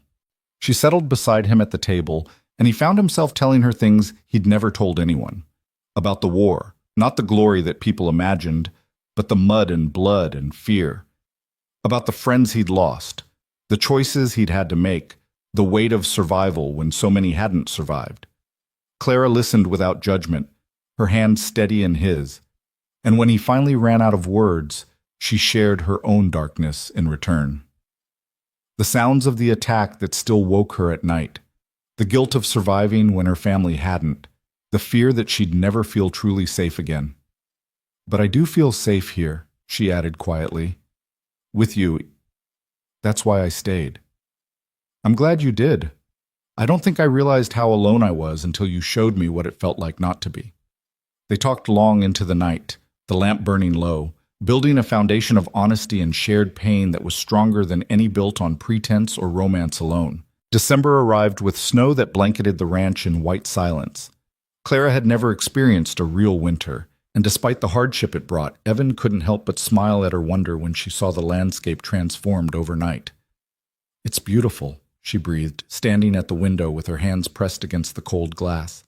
She settled beside him at the table, and he found himself telling her things he'd never told anyone. About the war, not the glory that people imagined, but the mud and blood and fear. About the friends he'd lost, the choices he'd had to make, the weight of survival when so many hadn't survived. Clara listened without judgment, her hand steady in his, and when he finally ran out of words, she shared her own darkness in return. The sounds of the attack that still woke her at night, the guilt of surviving when her family hadn't, the fear that she'd never feel truly safe again. But I do feel safe here, she added quietly. With you, That's why I stayed. I'm glad you did. I don't think I realized how alone I was until you showed me what it felt like not to be. They talked long into the night, the lamp burning low, building a foundation of honesty and shared pain that was stronger than any built on pretense or romance alone. December arrived with snow that blanketed the ranch in white silence. Clara had never experienced a real winter, and despite the hardship it brought, Evan couldn't help but smile at her wonder when she saw the landscape transformed overnight. "It's beautiful," she breathed, standing at the window with her hands pressed against the cold glass.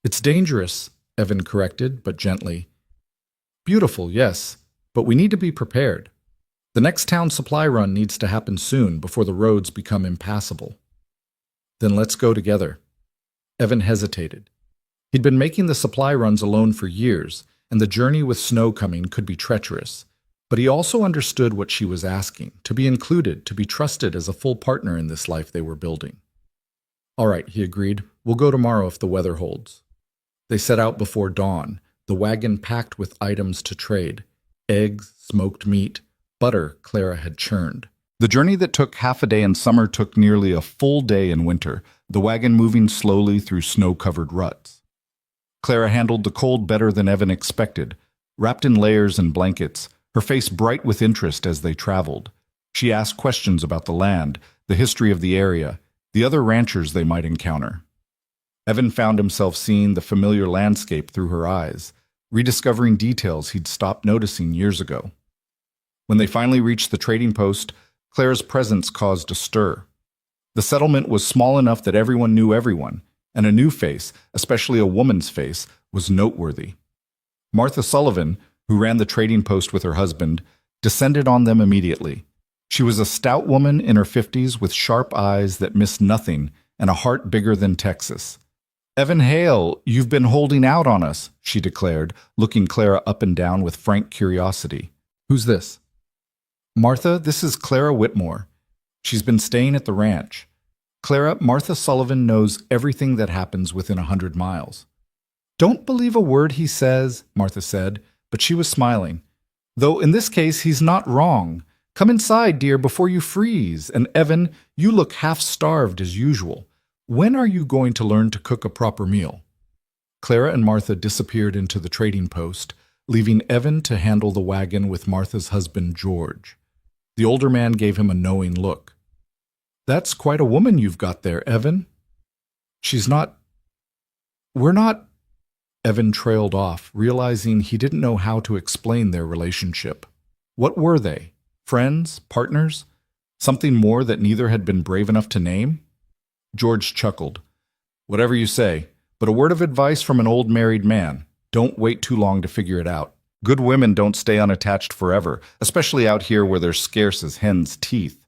"It's dangerous," Evan corrected, but gently. "Beautiful, yes, but we need to be prepared. The next town supply run needs to happen soon before the roads become impassable." "Then let's go together." Evan hesitated. He'd been making the supply runs alone for years, and the journey with snow coming could be treacherous. But he also understood what she was asking, to be included, to be trusted as a full partner in this life they were building. "All right," he agreed. "We'll go tomorrow if the weather holds." They set out before dawn, the wagon packed with items to trade: eggs, smoked meat, butter Clara had churned. The journey that took half a day in summer took nearly a full day in winter, the wagon moving slowly through snow-covered ruts. Clara handled the cold better than Evan expected, wrapped in layers and blankets, her face bright with interest as they traveled. She asked questions about the land, the history of the area, the other ranchers they might encounter. Evan found himself seeing the familiar landscape through her eyes, rediscovering details he'd stopped noticing years ago. When they finally reached the trading post, Clara's presence caused a stir. The settlement was small enough that everyone knew everyone, and a new face, especially a woman's face, was noteworthy. Martha Sullivan, who ran the trading post with her husband, descended on them immediately. She was a stout woman in her 50s with sharp eyes that missed nothing and a heart bigger than Texas. "Evan Hale, you've been holding out on us," she declared, looking Clara up and down with frank curiosity. "Who's this?" "Martha, this is Clara Whitmore. She's been staying at the ranch. Clara, Martha Sullivan knows everything that happens within 100 miles. "Don't believe a word he says," Martha said, but she was smiling. "Though in this case he's not wrong. Come inside, dear, before you freeze. And Evan, you look half-starved as usual. When are you going to learn to cook a proper meal?" Clara and Martha disappeared into the trading post, leaving Evan to handle the wagon with Martha's husband, George. The older man gave him a knowing look. "That's quite a woman you've got there, Evan." "She's not... We're not..." Evan trailed off, realizing he didn't know how to explain their relationship. What were they? Friends? Partners? Something more that neither had been brave enough to name? George chuckled. "Whatever you say, but a word of advice from an old married man. Don't wait too long to figure it out. Good women don't stay unattached forever, especially out here where they're scarce as hen's teeth."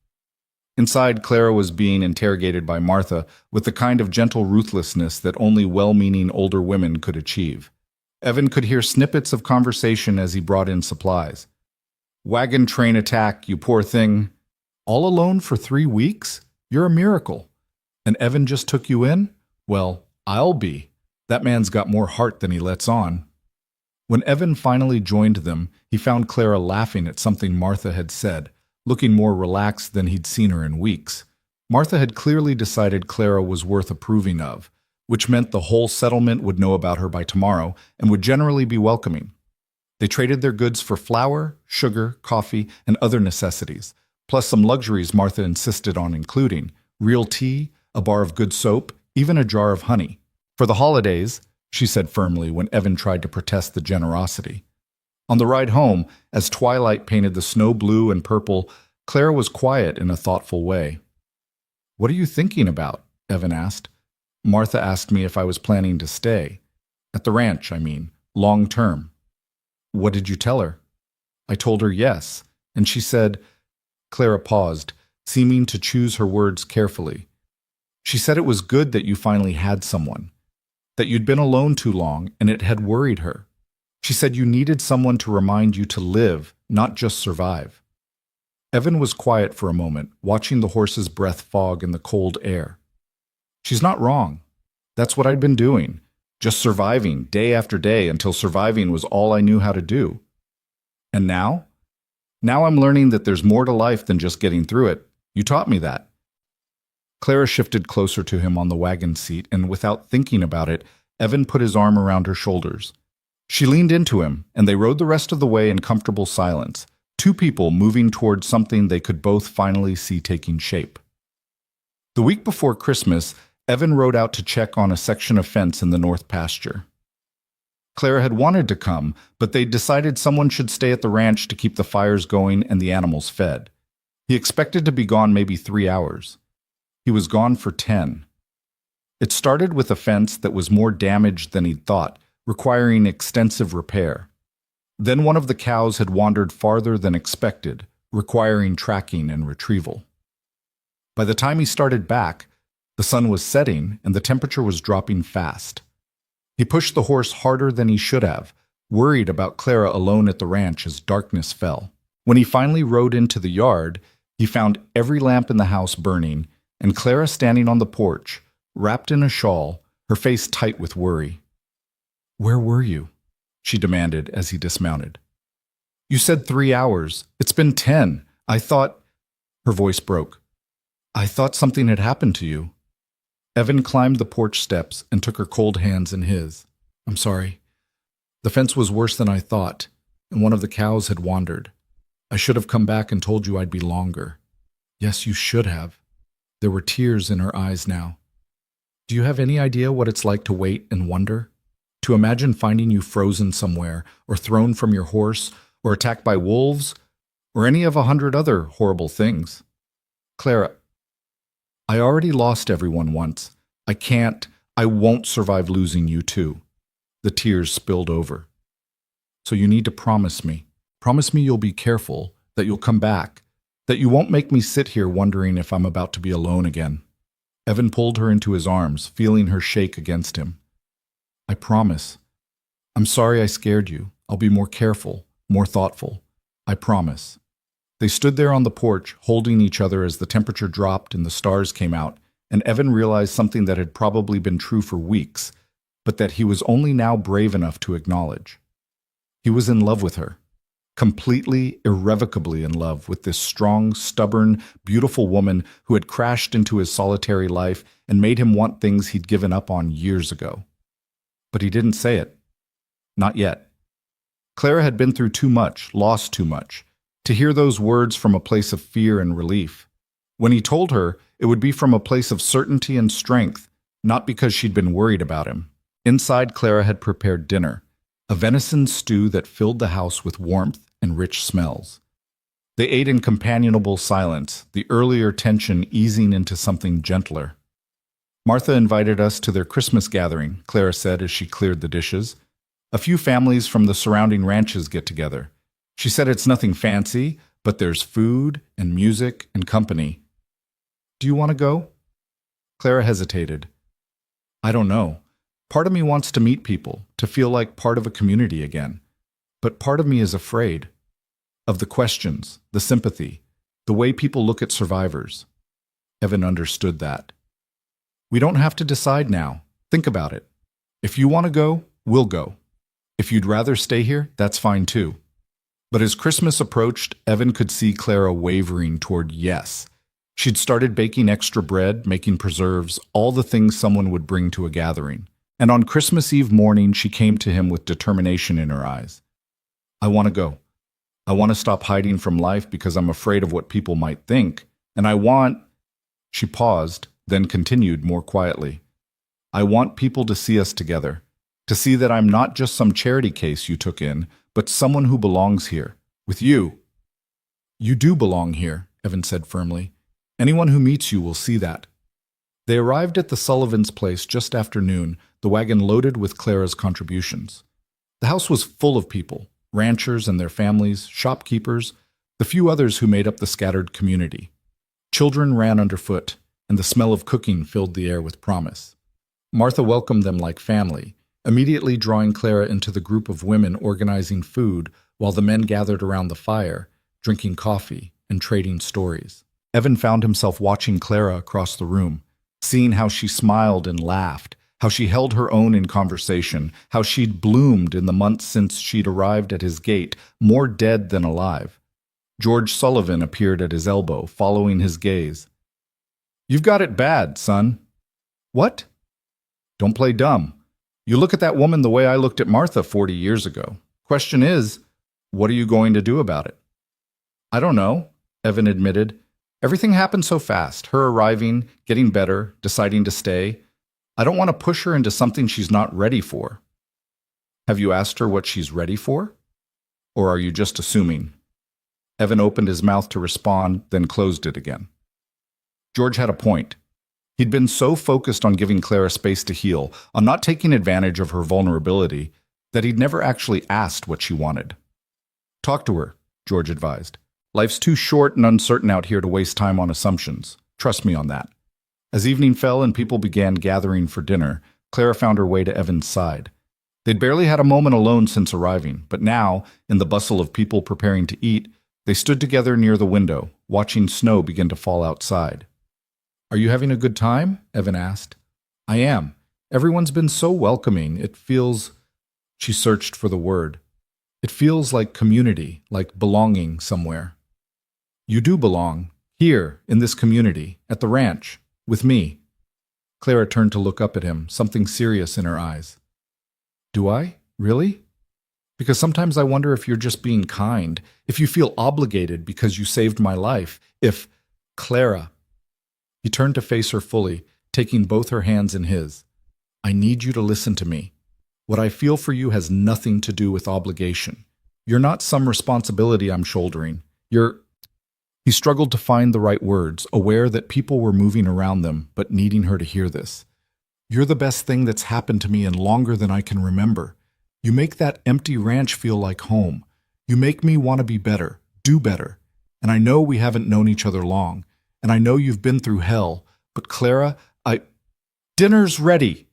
Inside, Clara was being interrogated by Martha with the kind of gentle ruthlessness that only well-meaning older women could achieve. Evan could hear snippets of conversation as he brought in supplies. "Wagon train attack, you poor thing. All alone for 3 weeks? You're a miracle. And Evan just took you in? Well, I'll be. That man's got more heart than he lets on." When Evan finally joined them, he found Clara laughing at something Martha had said, looking more relaxed than he'd seen her in weeks. Martha had clearly decided Clara was worth approving of, which meant the whole settlement would know about her by tomorrow and would generally be welcoming. They traded their goods for flour, sugar, coffee, and other necessities, plus some luxuries Martha insisted on including: real tea, a bar of good soap, even a jar of honey. "For the holidays," she said firmly when Evan tried to protest the generosity. On the ride home, as twilight painted the snow blue and purple, Clara was quiet in a thoughtful way. "What are you thinking about?" Evan asked. "Martha asked me if I was planning to stay. At the ranch, I mean, long term." "What did you tell her?" "I told her yes, and she said..." Clara paused, seeming to choose her words carefully. "She said it was good that you finally had someone, that you'd been alone too long and it had worried her. She said you needed someone to remind you to live, not just survive." Evan was quiet for a moment, watching the horse's breath fog in the cold air. "She's not wrong. That's what I'd been doing, just surviving day after day until surviving was all I knew how to do. And now? Now I'm learning that there's more to life than just getting through it. You taught me that. Clara shifted closer to him on the wagon seat, and without thinking about it, Evan put his arm around her shoulders. She leaned into him, and they rode the rest of the way in comfortable silence, two people moving towards something they could both finally see taking shape. The week before Christmas, Evan rode out to check on a section of fence in the north pasture. Clara had wanted to come, but they'd decided someone should stay at the ranch to keep the fires going and the animals fed. He expected to be gone maybe 3 hours. He was gone for 10. It started with a fence that was more damaged than he'd thought, requiring extensive repair. Then one of the cows had wandered farther than expected, requiring tracking and retrieval. By the time he started back, the sun was setting and the temperature was dropping fast. He pushed the horse harder than he should have, worried about Clara alone at the ranch as darkness fell. When he finally rode into the yard, he found every lamp in the house burning, and Clara standing on the porch, wrapped in a shawl, her face tight with worry. "Where were you?" she demanded as he dismounted. "You said 3 hours. It's been 10. I thought—" Her voice broke. "I thought something had happened to you." Evan climbed the porch steps and took her cold hands in his. "I'm sorry. The fence was worse than I thought, and one of the cows had wandered. I should have come back and told you I'd be longer." "Yes, you should have." There were tears in her eyes now. "Do you have any idea what it's like to wait and wonder? To imagine finding you frozen somewhere, or thrown from your horse, or attacked by wolves, or any of 100 other horrible things?" "Clara, I already lost everyone once. I won't survive losing you too." The tears spilled over. "So you need to promise me. Promise me you'll be careful, that you'll come back, that you won't make me sit here wondering if I'm about to be alone again." Evan pulled her into his arms, feeling her shake against him. "I promise. I'm sorry I scared you. I'll be more careful, more thoughtful. I promise." They stood there on the porch, holding each other as the temperature dropped and the stars came out, and Evan realized something that had probably been true for weeks, but that he was only now brave enough to acknowledge. He was in love with her. Completely, irrevocably in love with this strong, stubborn, beautiful woman who had crashed into his solitary life and made him want things he'd given up on years ago. But he didn't say it. Not yet. Clara had been through too much, lost too much, to hear those words from a place of fear and relief. When he told her, it would be from a place of certainty and strength, not because she'd been worried about him. Inside, Clara had prepared dinner, a venison stew that filled the house with warmth and rich smells. They ate in companionable silence, the earlier tension easing into something gentler. "Martha invited us to their Christmas gathering," Clara said as she cleared the dishes. "A few families from the surrounding ranches get together. She said it's nothing fancy, but there's food and music and company. Do you want to go?" Clara hesitated. "I don't know. Part of me wants to meet people, to feel like part of a community again. But part of me is afraid. Of the questions, the sympathy, the way people look at survivors." Evan understood that. "We don't have to decide now. Think about it. If you want to go, we'll go. If you'd rather stay here, that's fine too." But as Christmas approached, Evan could see Clara wavering toward yes. She'd started baking extra bread, making preserves, all the things someone would bring to a gathering. And on Christmas Eve morning, she came to him with determination in her eyes. "I want to go. I want to stop hiding from life because I'm afraid of what people might think. And I want—" She paused, then continued more quietly. "I want people to see us together, to see that I'm not just some charity case you took in, but someone who belongs here, with you." "You do belong here," Evan said firmly. "Anyone who meets you will see that." They arrived at the Sullivans' place just after noon, the wagon loaded with Clara's contributions. The house was full of people, ranchers and their families, shopkeepers, the few others who made up the scattered community. Children ran underfoot, and the smell of cooking filled the air with promise. Martha welcomed them like family, immediately drawing Clara into the group of women organizing food while the men gathered around the fire, drinking coffee and trading stories. Evan found himself watching Clara across the room, seeing how she smiled and laughed, how she held her own in conversation, how she'd bloomed in the months since she'd arrived at his gate, more dead than alive. George Sullivan appeared at his elbow, following his gaze. "You've got it bad, son." "What?" "Don't play dumb. You look at that woman the way I looked at Martha 40 years ago. Question is, what are you going to do about it?" "I don't know," Evan admitted. "Everything happened so fast. Her arriving, getting better, deciding to stay. I don't want to push her into something she's not ready for." "Have you asked her what she's ready for? Or are you just assuming?" Evan opened his mouth to respond, then closed it again. George had a point. He'd been so focused on giving Clara space to heal, on not taking advantage of her vulnerability, that he'd never actually asked what she wanted. "Talk to her," George advised. "Life's too short and uncertain out here to waste time on assumptions. Trust me on that." As evening fell and people began gathering for dinner, Clara found her way to Evan's side. They'd barely had a moment alone since arriving, but now, in the bustle of people preparing to eat, they stood together near the window, watching snow begin to fall outside. "Are you having a good time?" Evan asked. "I am. Everyone's been so welcoming. It feels—" She searched for the word. "It feels like community, like belonging somewhere." "You do belong, here, in this community, at the ranch, with me." Clara turned to look up at him, something serious in her eyes. "Do I? Really? Because sometimes I wonder if you're just being kind, if you feel obligated because you saved my life, if—" "Clara." He turned to face her fully, taking both her hands in his. "I need you to listen to me. What I feel for you has nothing to do with obligation. You're not some responsibility I'm shouldering. You're—" He struggled to find the right words, aware that people were moving around them, but needing her to hear this. "You're the best thing that's happened to me in longer than I can remember. You make that empty ranch feel like home. You make me want to be better, do better. And I know we haven't known each other long, and I know you've been through hell, but Clara, Dinner's ready!"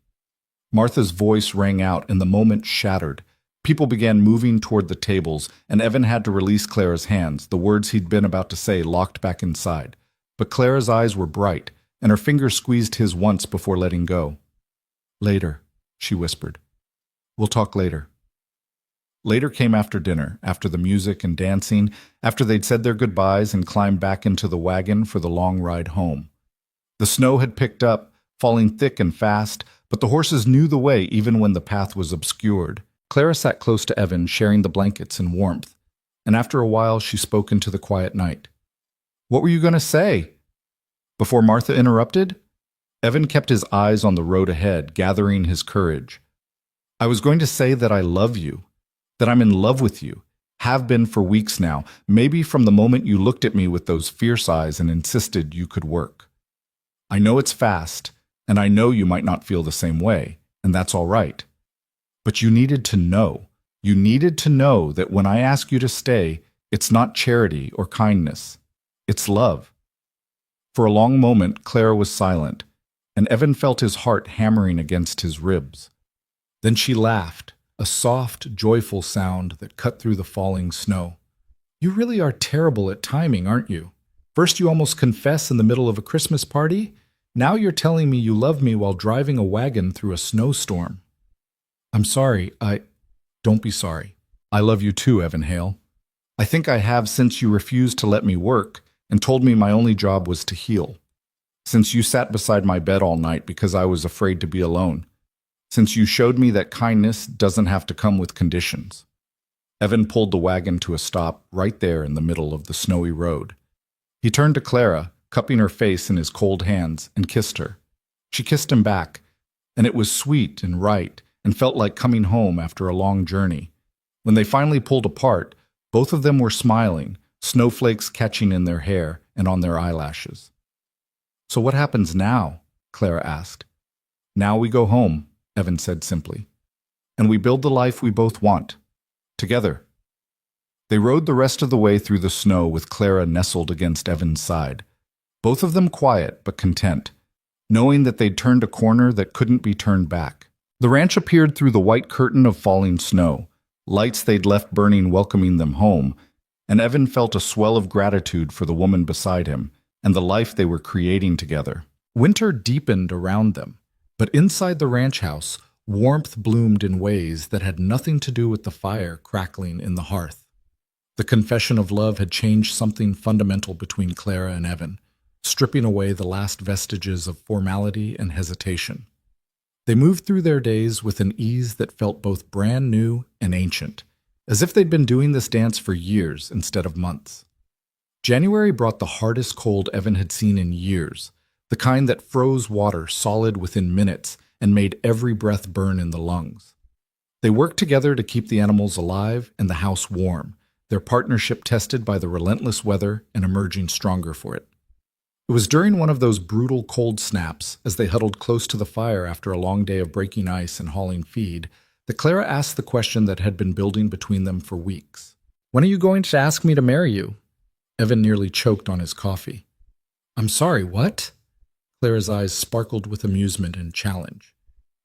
Martha's voice rang out and the moment shattered. People began moving toward the tables, and Evan had to release Clara's hands, the words he'd been about to say locked back inside. But Clara's eyes were bright, and her fingers squeezed his once before letting go. "Later," she whispered. "We'll talk later." Later came after dinner, after the music and dancing, after they'd said their goodbyes and climbed back into the wagon for the long ride home. The snow had picked up, falling thick and fast, but the horses knew the way even when the path was obscured. Clara sat close to Evan, sharing the blankets and warmth, and after a while she spoke into the quiet night. "What were you going to say?" Before Martha interrupted, Evan kept his eyes on the road ahead, gathering his courage. "I was going to say that I love you, that I'm in love with you, have been for weeks now, maybe from the moment you looked at me with those fierce eyes and insisted you could work. I know it's fast, and I know you might not feel the same way, and that's all right. But you needed to know. You needed to know that when I ask you to stay, it's not charity or kindness. It's love." For a long moment, Clara was silent, and Evan felt his heart hammering against his ribs. Then she laughed, a soft, joyful sound that cut through the falling snow. "You really are terrible at timing, aren't you? First you almost confess in the middle of a Christmas party. Now you're telling me you love me while driving a wagon through a snowstorm." "I'm sorry, Don't be sorry. I love you too, Evan Hale. I think I have since you refused to let me work and told me my only job was to heal. Since you sat beside my bed all night because I was afraid to be alone. Since you showed me that kindness doesn't have to come with conditions." Evan pulled the wagon to a stop right there in the middle of the snowy road. He turned to Clara, cupping her face in his cold hands, and kissed her. She kissed him back, and it was sweet and right, and felt like coming home after a long journey. When they finally pulled apart, both of them were smiling, snowflakes catching in their hair and on their eyelashes. "So what happens now?" Clara asked. "Now we go home," Evan said simply. "And we build the life we both want. Together." They rode the rest of the way through the snow with Clara nestled against Evan's side. Both of them quiet but content, knowing that they'd turned a corner that couldn't be turned back. The ranch appeared through the white curtain of falling snow, lights they'd left burning welcoming them home, and Evan felt a swell of gratitude for the woman beside him and the life they were creating together. Winter deepened around them, but inside the ranch house, warmth bloomed in ways that had nothing to do with the fire crackling in the hearth. The The confession of love had changed something fundamental between Clara and Evan, stripping away the last vestiges of formality and hesitation. They moved through their days with an ease that felt both brand new and ancient, as if they'd been doing this dance for years instead of months. January brought the hardest cold Evan had seen in years, the kind that froze water solid within minutes and made every breath burn in the lungs. They worked together to keep the animals alive and the house warm, their partnership tested by the relentless weather and emerging stronger for it. It was during one of those brutal cold snaps, as they huddled close to the fire after a long day of breaking ice and hauling feed, that Clara asked the question that had been building between them for weeks. "When are you going to ask me to marry you?" Evan nearly choked on his coffee. "I'm sorry, what?" Clara's eyes sparkled with amusement and challenge.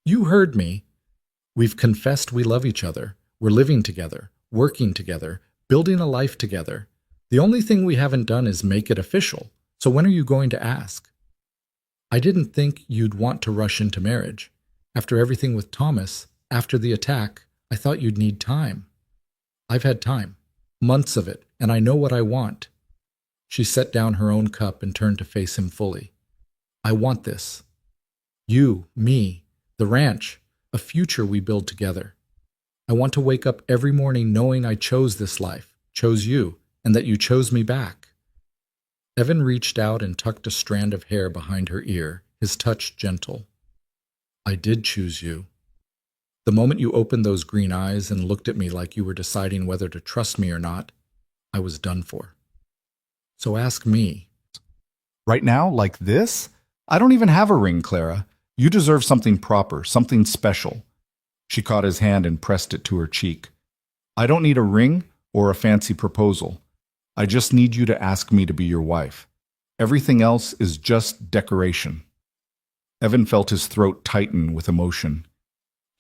"You heard me. We've confessed we love each other. We're living together, working together, building a life together. The only thing we haven't done is make it official. So when are you going to ask?" "I didn't think you'd want to rush into marriage. After everything with Thomas, after the attack, I thought you'd need time." "I've had time. Months of it, and I know what I want." She set down her own cup and turned to face him fully. "I want this. You, me, the ranch, a future we build together. I want to wake up every morning knowing I chose this life, chose you, and that you chose me back." Evan reached out and tucked a strand of hair behind her ear, his touch gentle. "I did choose you. The moment you opened those green eyes and looked at me like you were deciding whether to trust me or not, I was done for. So ask me." "Right now, like this? I don't even have a ring, Clara. You deserve something proper, something special." She caught his hand and pressed it to her cheek. "I don't need a ring or a fancy proposal. I just need you to ask me to be your wife. Everything else is just decoration." Evan felt his throat tighten with emotion.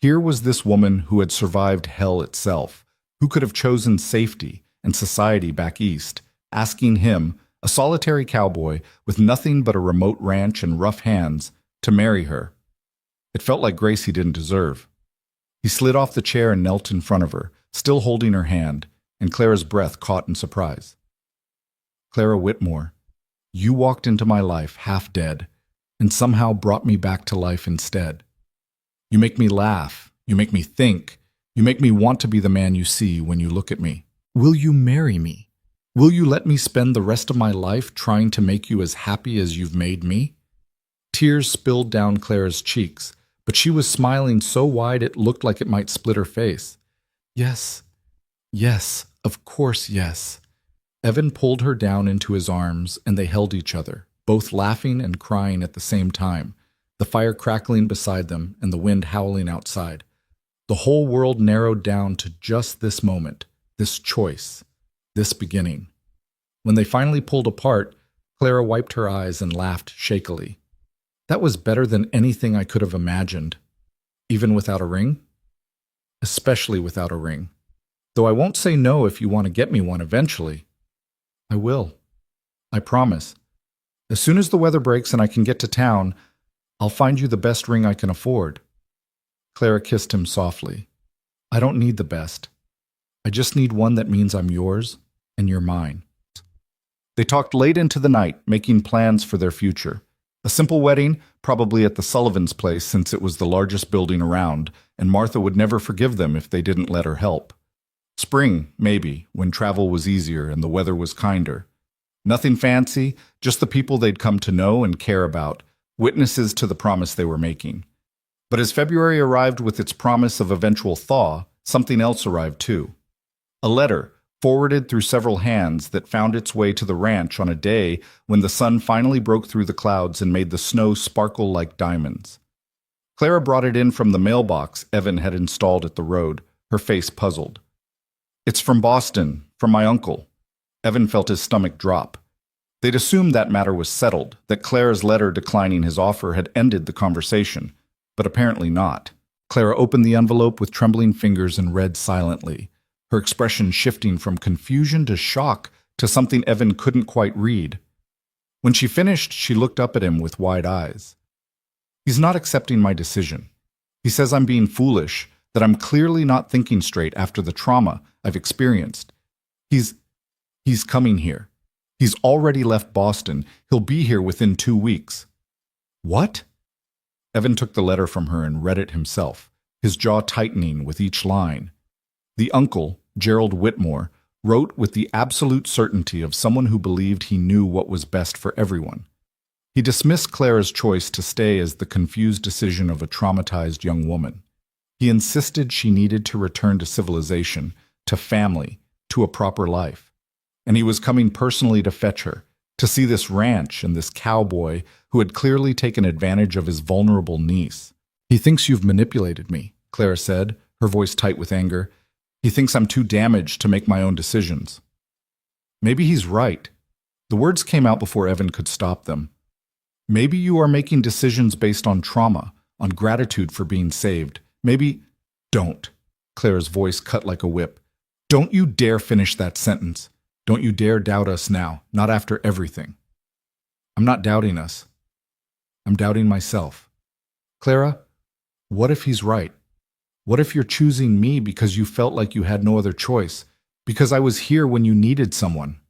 Here was this woman who had survived hell itself, who could have chosen safety and society back east, asking him, a solitary cowboy with nothing but a remote ranch and rough hands, to marry her. It felt like grace he didn't deserve. He slid off the chair and knelt in front of her, still holding her hand, and Clara's breath caught in surprise. "Clara Whitmore, you walked into my life half dead, and somehow brought me back to life instead. You make me laugh, you make me think, you make me want to be the man you see when you look at me. Will you marry me? Will you let me spend the rest of my life trying to make you as happy as you've made me?" Tears spilled down Clara's cheeks, but she was smiling so wide it looked like it might split her face. "Yes, yes, of course yes." Evan pulled her down into his arms, and they held each other, both laughing and crying at the same time, the fire crackling beside them and the wind howling outside. The whole world narrowed down to just this moment, this choice, this beginning. When they finally pulled apart, Clara wiped her eyes and laughed shakily. "That was better than anything I could have imagined. Even without a ring?" "Especially without a ring. Though I won't say no if you want to get me one eventually." "I will. I promise. As soon as the weather breaks and I can get to town, I'll find you the best ring I can afford." Clara kissed him softly. "I don't need the best. I just need one that means I'm yours and you're mine." They talked late into the night, making plans for their future. A simple wedding, probably at the Sullivans' place since it was the largest building around, and Martha would never forgive them if they didn't let her help. Spring, maybe, when travel was easier and the weather was kinder. Nothing fancy, just the people they'd come to know and care about, witnesses to the promise they were making. But as February arrived with its promise of eventual thaw, something else arrived too. A letter, forwarded through several hands, that found its way to the ranch on a day when the sun finally broke through the clouds and made the snow sparkle like diamonds. Clara brought it in from the mailbox Evan had installed at the road, her face puzzled. "It's from Boston, from my uncle." Evan felt his stomach drop. They'd assumed that matter was settled, that Clara's letter declining his offer had ended the conversation, but apparently not. Clara opened the envelope with trembling fingers and read silently, her expression shifting from confusion to shock to something Evan couldn't quite read. When she finished, she looked up at him with wide eyes. "He's not accepting my decision. He says I'm being foolish, that I'm clearly not thinking straight after the trauma I've experienced. He's He's coming here. He's already left Boston. He'll be here within 2 weeks. What? Evan took the letter from her and read it himself, his jaw tightening with each line. The uncle, Gerald Whitmore, wrote with the absolute certainty of someone who believed he knew what was best for everyone. He dismissed Clara's choice to stay as the confused decision of a traumatized young woman. He insisted she needed to return to civilization, to family, to a proper life. And he was coming personally to fetch her, to see this ranch and this cowboy who had clearly taken advantage of his vulnerable niece. "He thinks you've manipulated me," Clara said, her voice tight with anger. "He thinks I'm too damaged to make my own decisions." Maybe he's right. The words came out before Evan could stop them. Maybe you are making decisions based on trauma, on gratitude for being saved. Maybe... Don't. Clara's voice cut like a whip. Don't you dare finish that sentence. Don't you dare doubt us now, not after everything. I'm not doubting us. I'm doubting myself. Clara, what if he's right? What if you're choosing me because you felt like you had no other choice? Because I was here when you needed someone?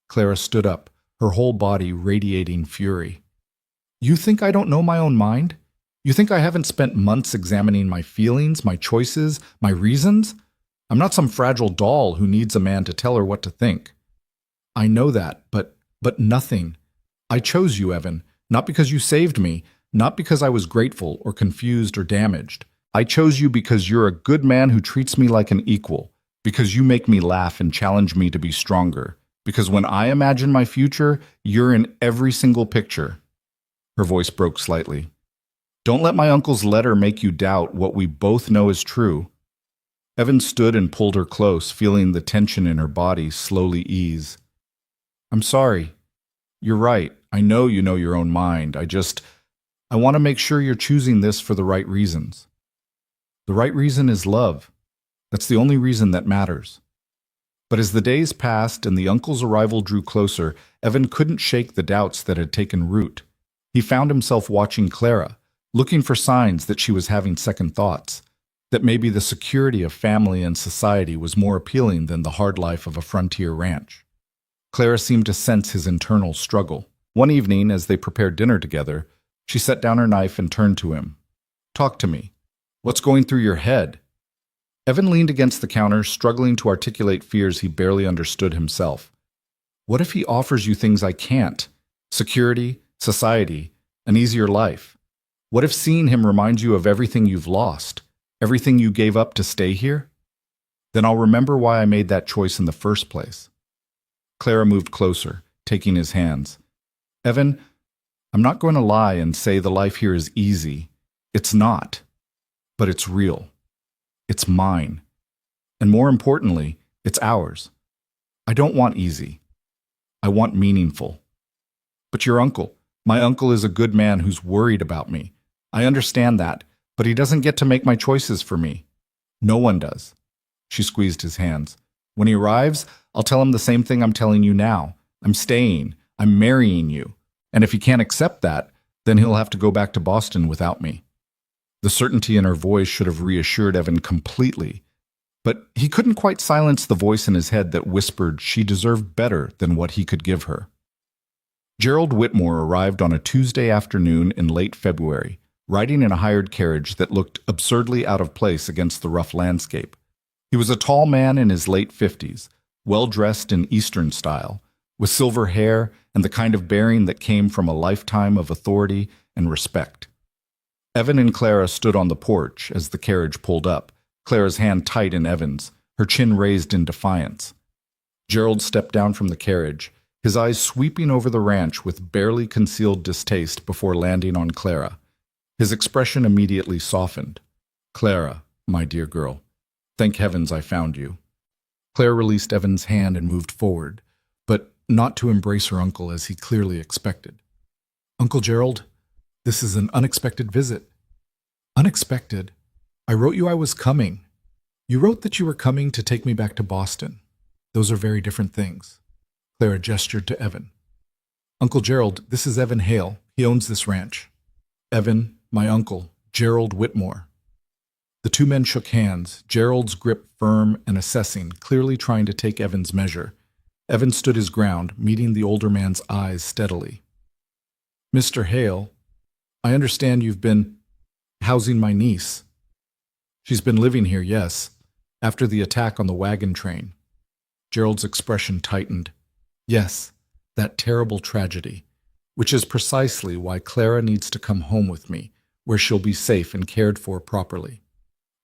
Clara stood up, her whole body radiating fury. You think I don't know my own mind? You think I haven't spent months examining my feelings, my choices, my reasons? I'm not some fragile doll who needs a man to tell her what to think. I know that, but nothing. I chose you, Evan, not because you saved me, not because I was grateful or confused or damaged. I chose you because you're a good man who treats me like an equal, because you make me laugh and challenge me to be stronger, because when I imagine my future, you're in every single picture. Her voice broke slightly. Don't let my uncle's letter make you doubt what we both know is true. Evan stood and pulled her close, feeling the tension in her body slowly ease. I'm sorry. You're right. I know you know your own mind. I want to make sure you're choosing this for the right reasons. The right reason is love. That's the only reason that matters. But as the days passed and the uncle's arrival drew closer, Evan couldn't shake the doubts that had taken root. He found himself watching Clara, looking for signs that she was having second thoughts, that maybe the security of family and society was more appealing than the hard life of a frontier ranch. Clara seemed to sense his internal struggle. One evening, as they prepared dinner together, she set down her knife and turned to him. Talk to me. What's going through your head? Evan leaned against the counter, struggling to articulate fears he barely understood himself. What if he offers you things I can't? Security, society, an easier life. What if seeing him reminds you of everything you've lost, everything you gave up to stay here? Then I'll remember why I made that choice in the first place. Clara moved closer, taking his hands. Evan, I'm not going to lie and say the life here is easy. It's not. But it's real. It's mine. And more importantly, it's ours. I don't want easy. I want meaningful. But my uncle is a good man who's worried about me. I understand that, but he doesn't get to make my choices for me. No one does. She squeezed his hands. When he arrives, I'll tell him the same thing I'm telling you now. I'm staying. I'm marrying you. And if he can't accept that, then he'll have to go back to Boston without me. The certainty in her voice should have reassured Evan completely, but he couldn't quite silence the voice in his head that whispered she deserved better than what he could give her. Gerald Whitmore arrived on a Tuesday afternoon in late February, riding in a hired carriage that looked absurdly out of place against the rough landscape. He was a tall man in his late 50s, well-dressed in Eastern style, with silver hair and the kind of bearing that came from a lifetime of authority and respect. Evan and Clara stood on the porch as the carriage pulled up, Clara's hand tight in Evan's, her chin raised in defiance. Gerald stepped down from the carriage, his eyes sweeping over the ranch with barely concealed distaste before landing on Clara. His expression immediately softened. Clara, my dear girl, thank heavens I found you. Clara released Evan's hand and moved forward, but not to embrace her uncle as he clearly expected. Uncle Gerald, this is an unexpected visit. Unexpected? I wrote you I was coming. You wrote that you were coming to take me back to Boston. Those are very different things. Clara gestured to Evan. Uncle Gerald, this is Evan Hale. He owns this ranch. Evan, my uncle, Gerald Whitmore. The two men shook hands, Gerald's grip firm and assessing, clearly trying to take Evan's measure. Evan stood his ground, meeting the older man's eyes steadily. "Mr. Hale, I understand you've been housing my niece. She's been living here, yes, after the attack on the wagon train." Gerald's expression tightened. "Yes, that terrible tragedy, which is precisely why Clara needs to come home with me, where she'll be safe and cared for properly."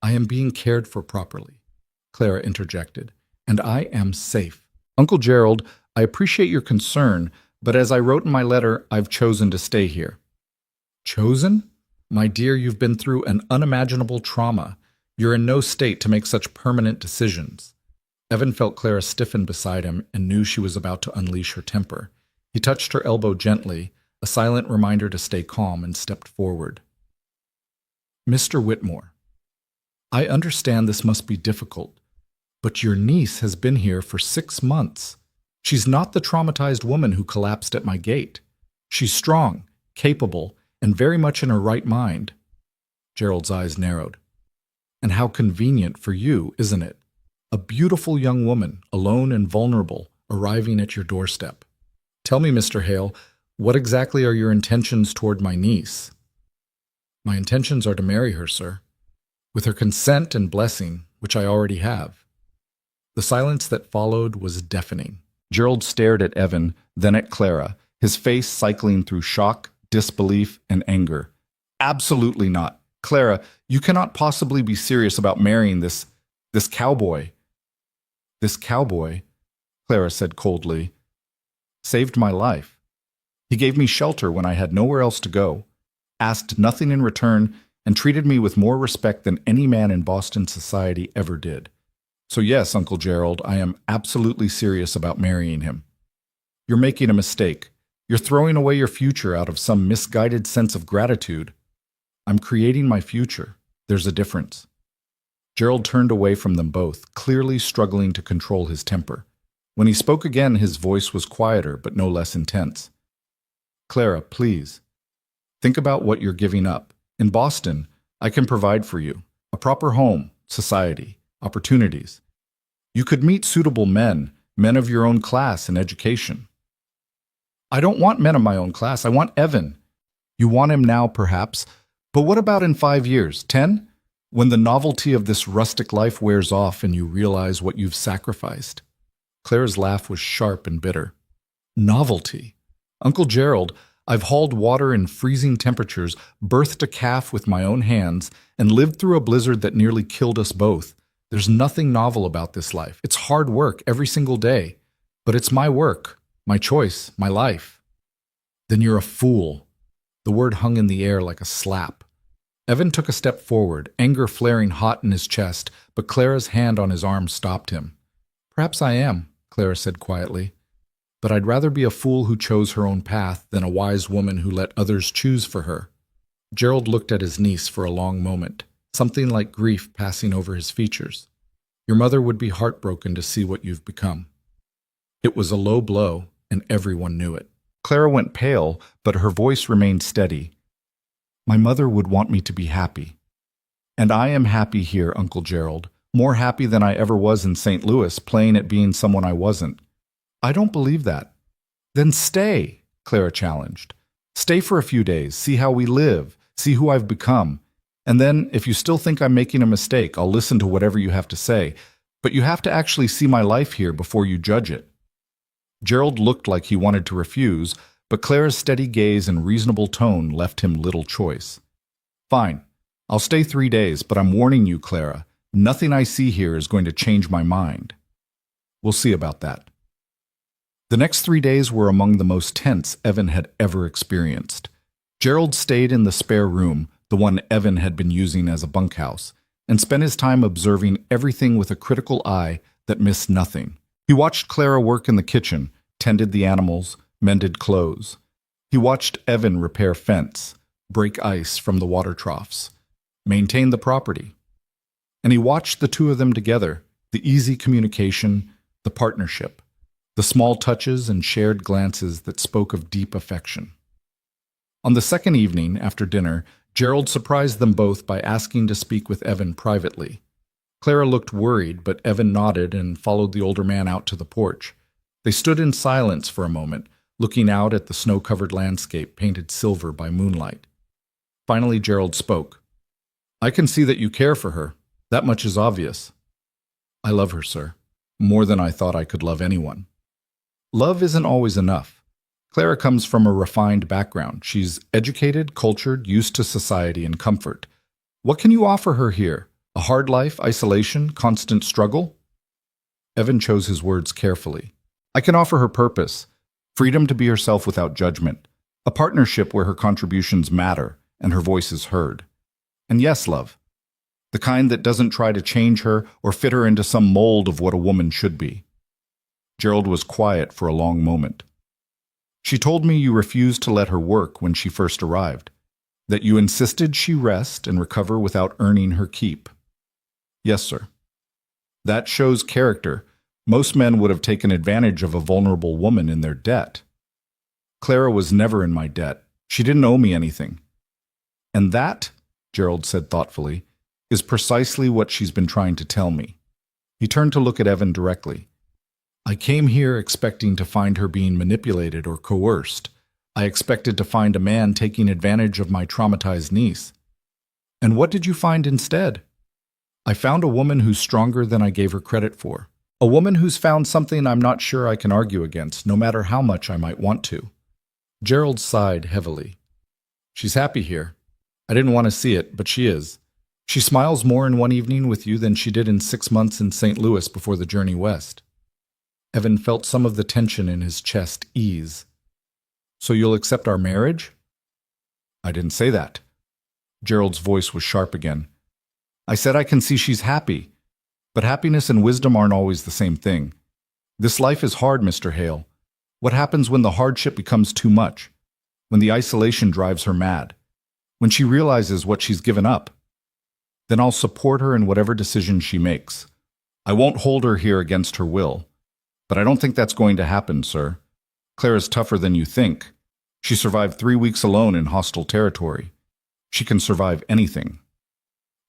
"I am being cared for properly," Clara interjected, "and I am safe. Uncle Gerald, I appreciate your concern, but as I wrote in my letter, I've chosen to stay here." "Chosen? My dear, you've been through an unimaginable trauma. You're in no state to make such permanent decisions." Evan felt Clara stiffen beside him and knew she was about to unleash her temper. He touched her elbow gently, a silent reminder to stay calm, and stepped forward. "Mr. Whitmore, I understand this must be difficult, but your niece has been here for 6 months. She's not the traumatized woman who collapsed at my gate. She's strong, capable, and very much in her right mind." Gerald's eyes narrowed. "And how convenient for you, isn't it? A beautiful young woman, alone and vulnerable, arriving at your doorstep. Tell me, Mr. Hale, what exactly are your intentions toward my niece?" "My intentions are to marry her, sir, with her consent and blessing, which I already have." The silence that followed was deafening. Gerald stared at Evan, then at Clara, his face cycling through shock, disbelief, and anger. "Absolutely not. Clara, you cannot possibly be serious about marrying this cowboy." "This cowboy," Clara said coldly, "saved my life. He gave me shelter when I had nowhere else to go, asked nothing in return, and treated me with more respect than any man in Boston society ever did. So yes, Uncle Gerald, I am absolutely serious about marrying him." "You're making a mistake. You're throwing away your future out of some misguided sense of gratitude." "I'm creating my future. There's a difference." Gerald turned away from them both, clearly struggling to control his temper. When he spoke again, his voice was quieter, but no less intense. "Clara, please. Think about what you're giving up. In Boston, I can provide for you. A proper home, society, opportunities. You could meet suitable men of your own class and education." "I don't want men of my own class. I want Evan." "You want him now, perhaps. But what about in 5 years, 10? When the novelty of this rustic life wears off and you realize what you've sacrificed?" Clara's laugh was sharp and bitter. "Novelty? Uncle Gerald, I've hauled water in freezing temperatures, birthed a calf with my own hands, and lived through a blizzard that nearly killed us both. There's nothing novel about this life. It's hard work every single day. But it's my work, my choice, my life." "Then you're a fool." The word hung in the air like a slap. Evan took a step forward, anger flaring hot in his chest, but Clara's hand on his arm stopped him. "Perhaps I am," Clara said quietly. "But I'd rather be a fool who chose her own path than a wise woman who let others choose for her." Gerald looked at his niece for a long moment, something like grief passing over his features. "Your mother would be heartbroken to see what you've become." It was a low blow, and everyone knew it. Clara went pale, but her voice remained steady. "My mother would want me to be happy. And I am happy here, Uncle Gerald, more happy than I ever was in St. Louis, playing at being someone I wasn't." "I don't believe that." "Then stay," Clara challenged. "Stay for a few days, see how we live, see who I've become. And then, if you still think I'm making a mistake, I'll listen to whatever you have to say. But you have to actually see my life here before you judge it." Gerald looked like he wanted to refuse, but Clara's steady gaze and reasonable tone left him little choice. "Fine. I'll stay 3 days, but I'm warning you, Clara, nothing I see here is going to change my mind." "We'll see about that." The next 3 days were among the most tense Evan had ever experienced. Gerald stayed in the spare room, the one Evan had been using as a bunkhouse, and spent his time observing everything with a critical eye that missed nothing. He watched Clara work in the kitchen, tended the animals, mended clothes. He watched Evan repair fence, break ice from the water troughs, maintain the property. And he watched the two of them together, the easy communication, the partnership, the small touches and shared glances that spoke of deep affection. On the second evening, after dinner, Gerald surprised them both by asking to speak with Evan privately. Clara looked worried, but Evan nodded and followed the older man out to the porch. They stood in silence for a moment, looking out at the snow-covered landscape painted silver by moonlight. Finally, Gerald spoke. I can see that you care for her. That much is obvious. I love her, sir. More than I thought I could love anyone. Love isn't always enough. Clara comes from a refined background. She's educated, cultured, used to society and comfort. What can you offer her here? A hard life, isolation, constant struggle? Evan chose his words carefully. I can offer her purpose, freedom to be herself without judgment, a partnership where her contributions matter and her voice is heard. And yes, love, the kind that doesn't try to change her or fit her into some mold of what a woman should be. Gerald was quiet for a long moment. She told me you refused to let her work when she first arrived, that you insisted she rest and recover without earning her keep. Yes, sir. That shows character. Most men would have taken advantage of a vulnerable woman in their debt. Clara was never in my debt. She didn't owe me anything. And that, Gerald said thoughtfully, is precisely what she's been trying to tell me. He turned to look at Evan directly. I came here expecting to find her being manipulated or coerced. I expected to find a man taking advantage of my traumatized niece. And what did you find instead? I found a woman who's stronger than I gave her credit for. A woman who's found something I'm not sure I can argue against, no matter how much I might want to. Gerald sighed heavily. She's happy here. I didn't want to see it, but she is. She smiles more in one evening with you than she did in 6 months in St. Louis before the journey west. Evan felt some of the tension in his chest ease. So you'll accept our marriage? I didn't say that. Gerald's voice was sharp again. I said I can see she's happy, but happiness and wisdom aren't always the same thing. This life is hard, Mr. Hale. What happens when the hardship becomes too much? When the isolation drives her mad? When she realizes what she's given up? Then I'll support her in whatever decision she makes. I won't hold her here against her will. But I don't think that's going to happen, sir. Clara's tougher than you think. She survived 3 weeks alone in hostile territory. She can survive anything.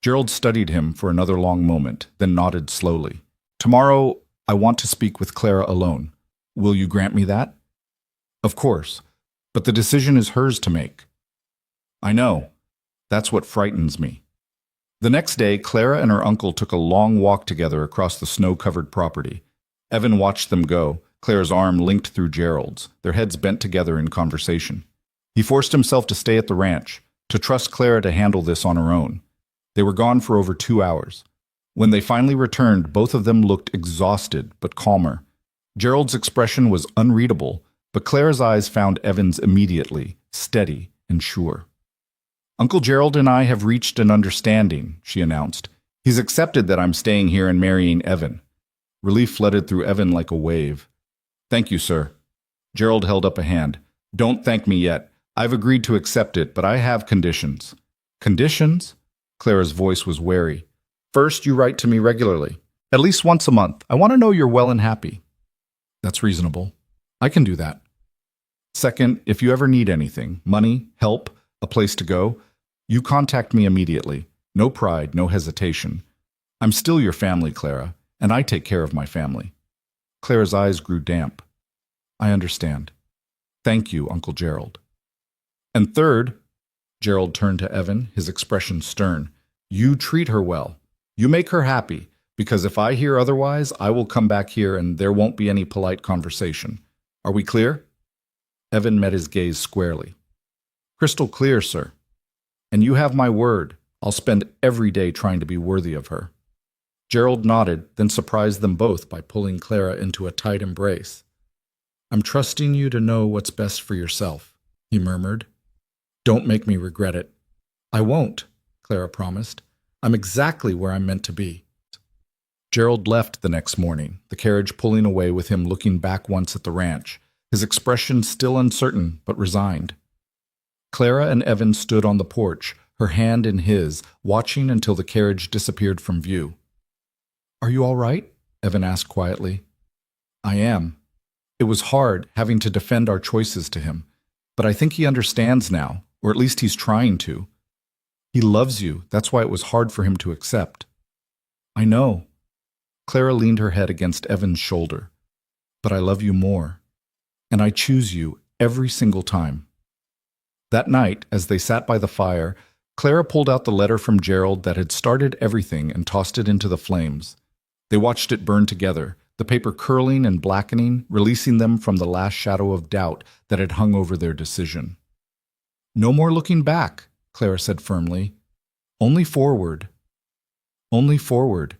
Gerald studied him for another long moment, then nodded slowly. Tomorrow, I want to speak with Clara alone. Will you grant me that? Of course, but the decision is hers to make. I know. That's what frightens me. The next day, Clara and her uncle took a long walk together across the snow-covered property. Evan watched them go, Clara's arm linked through Gerald's, their heads bent together in conversation. He forced himself to stay at the ranch, to trust Clara to handle this on her own. They were gone for over 2 hours. When they finally returned, both of them looked exhausted but calmer. Gerald's expression was unreadable, but Clara's eyes found Evan's immediately, steady and sure. Uncle Gerald and I have reached an understanding, she announced. He's accepted that I'm staying here and marrying Evan. Relief flooded through Evan like a wave. Thank you, sir. Gerald held up a hand. Don't thank me yet. I've agreed to accept it, but I have conditions. Conditions? Clara's voice was wary. First, you write to me regularly. At least once a month. I want to know you're well and happy. That's reasonable. I can do that. Second, if you ever need anything, money, help, a place to go, you contact me immediately. No pride, no hesitation. I'm still your family, Clara, and I take care of my family. Clara's eyes grew damp. I understand. Thank you, Uncle Gerald. And third, Gerald turned to Evan, his expression stern, you treat her well. You make her happy, because if I hear otherwise, I will come back here and there won't be any polite conversation. Are we clear? Evan met his gaze squarely. Crystal clear, sir. And you have my word. I'll spend every day trying to be worthy of her. Gerald nodded, then surprised them both by pulling Clara into a tight embrace. I'm trusting you to know what's best for yourself, he murmured. Don't make me regret it. I won't, Clara promised. I'm exactly where I'm meant to be. Gerald left the next morning, the carriage pulling away with him looking back once at the ranch, his expression still uncertain but resigned. Clara and Evan stood on the porch, her hand in his, watching until the carriage disappeared from view. Are you all right? Evan asked quietly. I am. It was hard, having to defend our choices to him, but I think he understands now, or at least he's trying to. He loves you, that's why it was hard for him to accept. I know. Clara leaned her head against Evan's shoulder. but I love you more, and I choose you every single time." That night, as they sat by the fire, Clara pulled out the letter from Gerald that had started everything and tossed it into the flames. They watched it burn together, the paper curling and blackening, releasing them from the last shadow of doubt that had hung over their decision. "No more looking back," Clara said firmly. "Only forward." "Only forward,"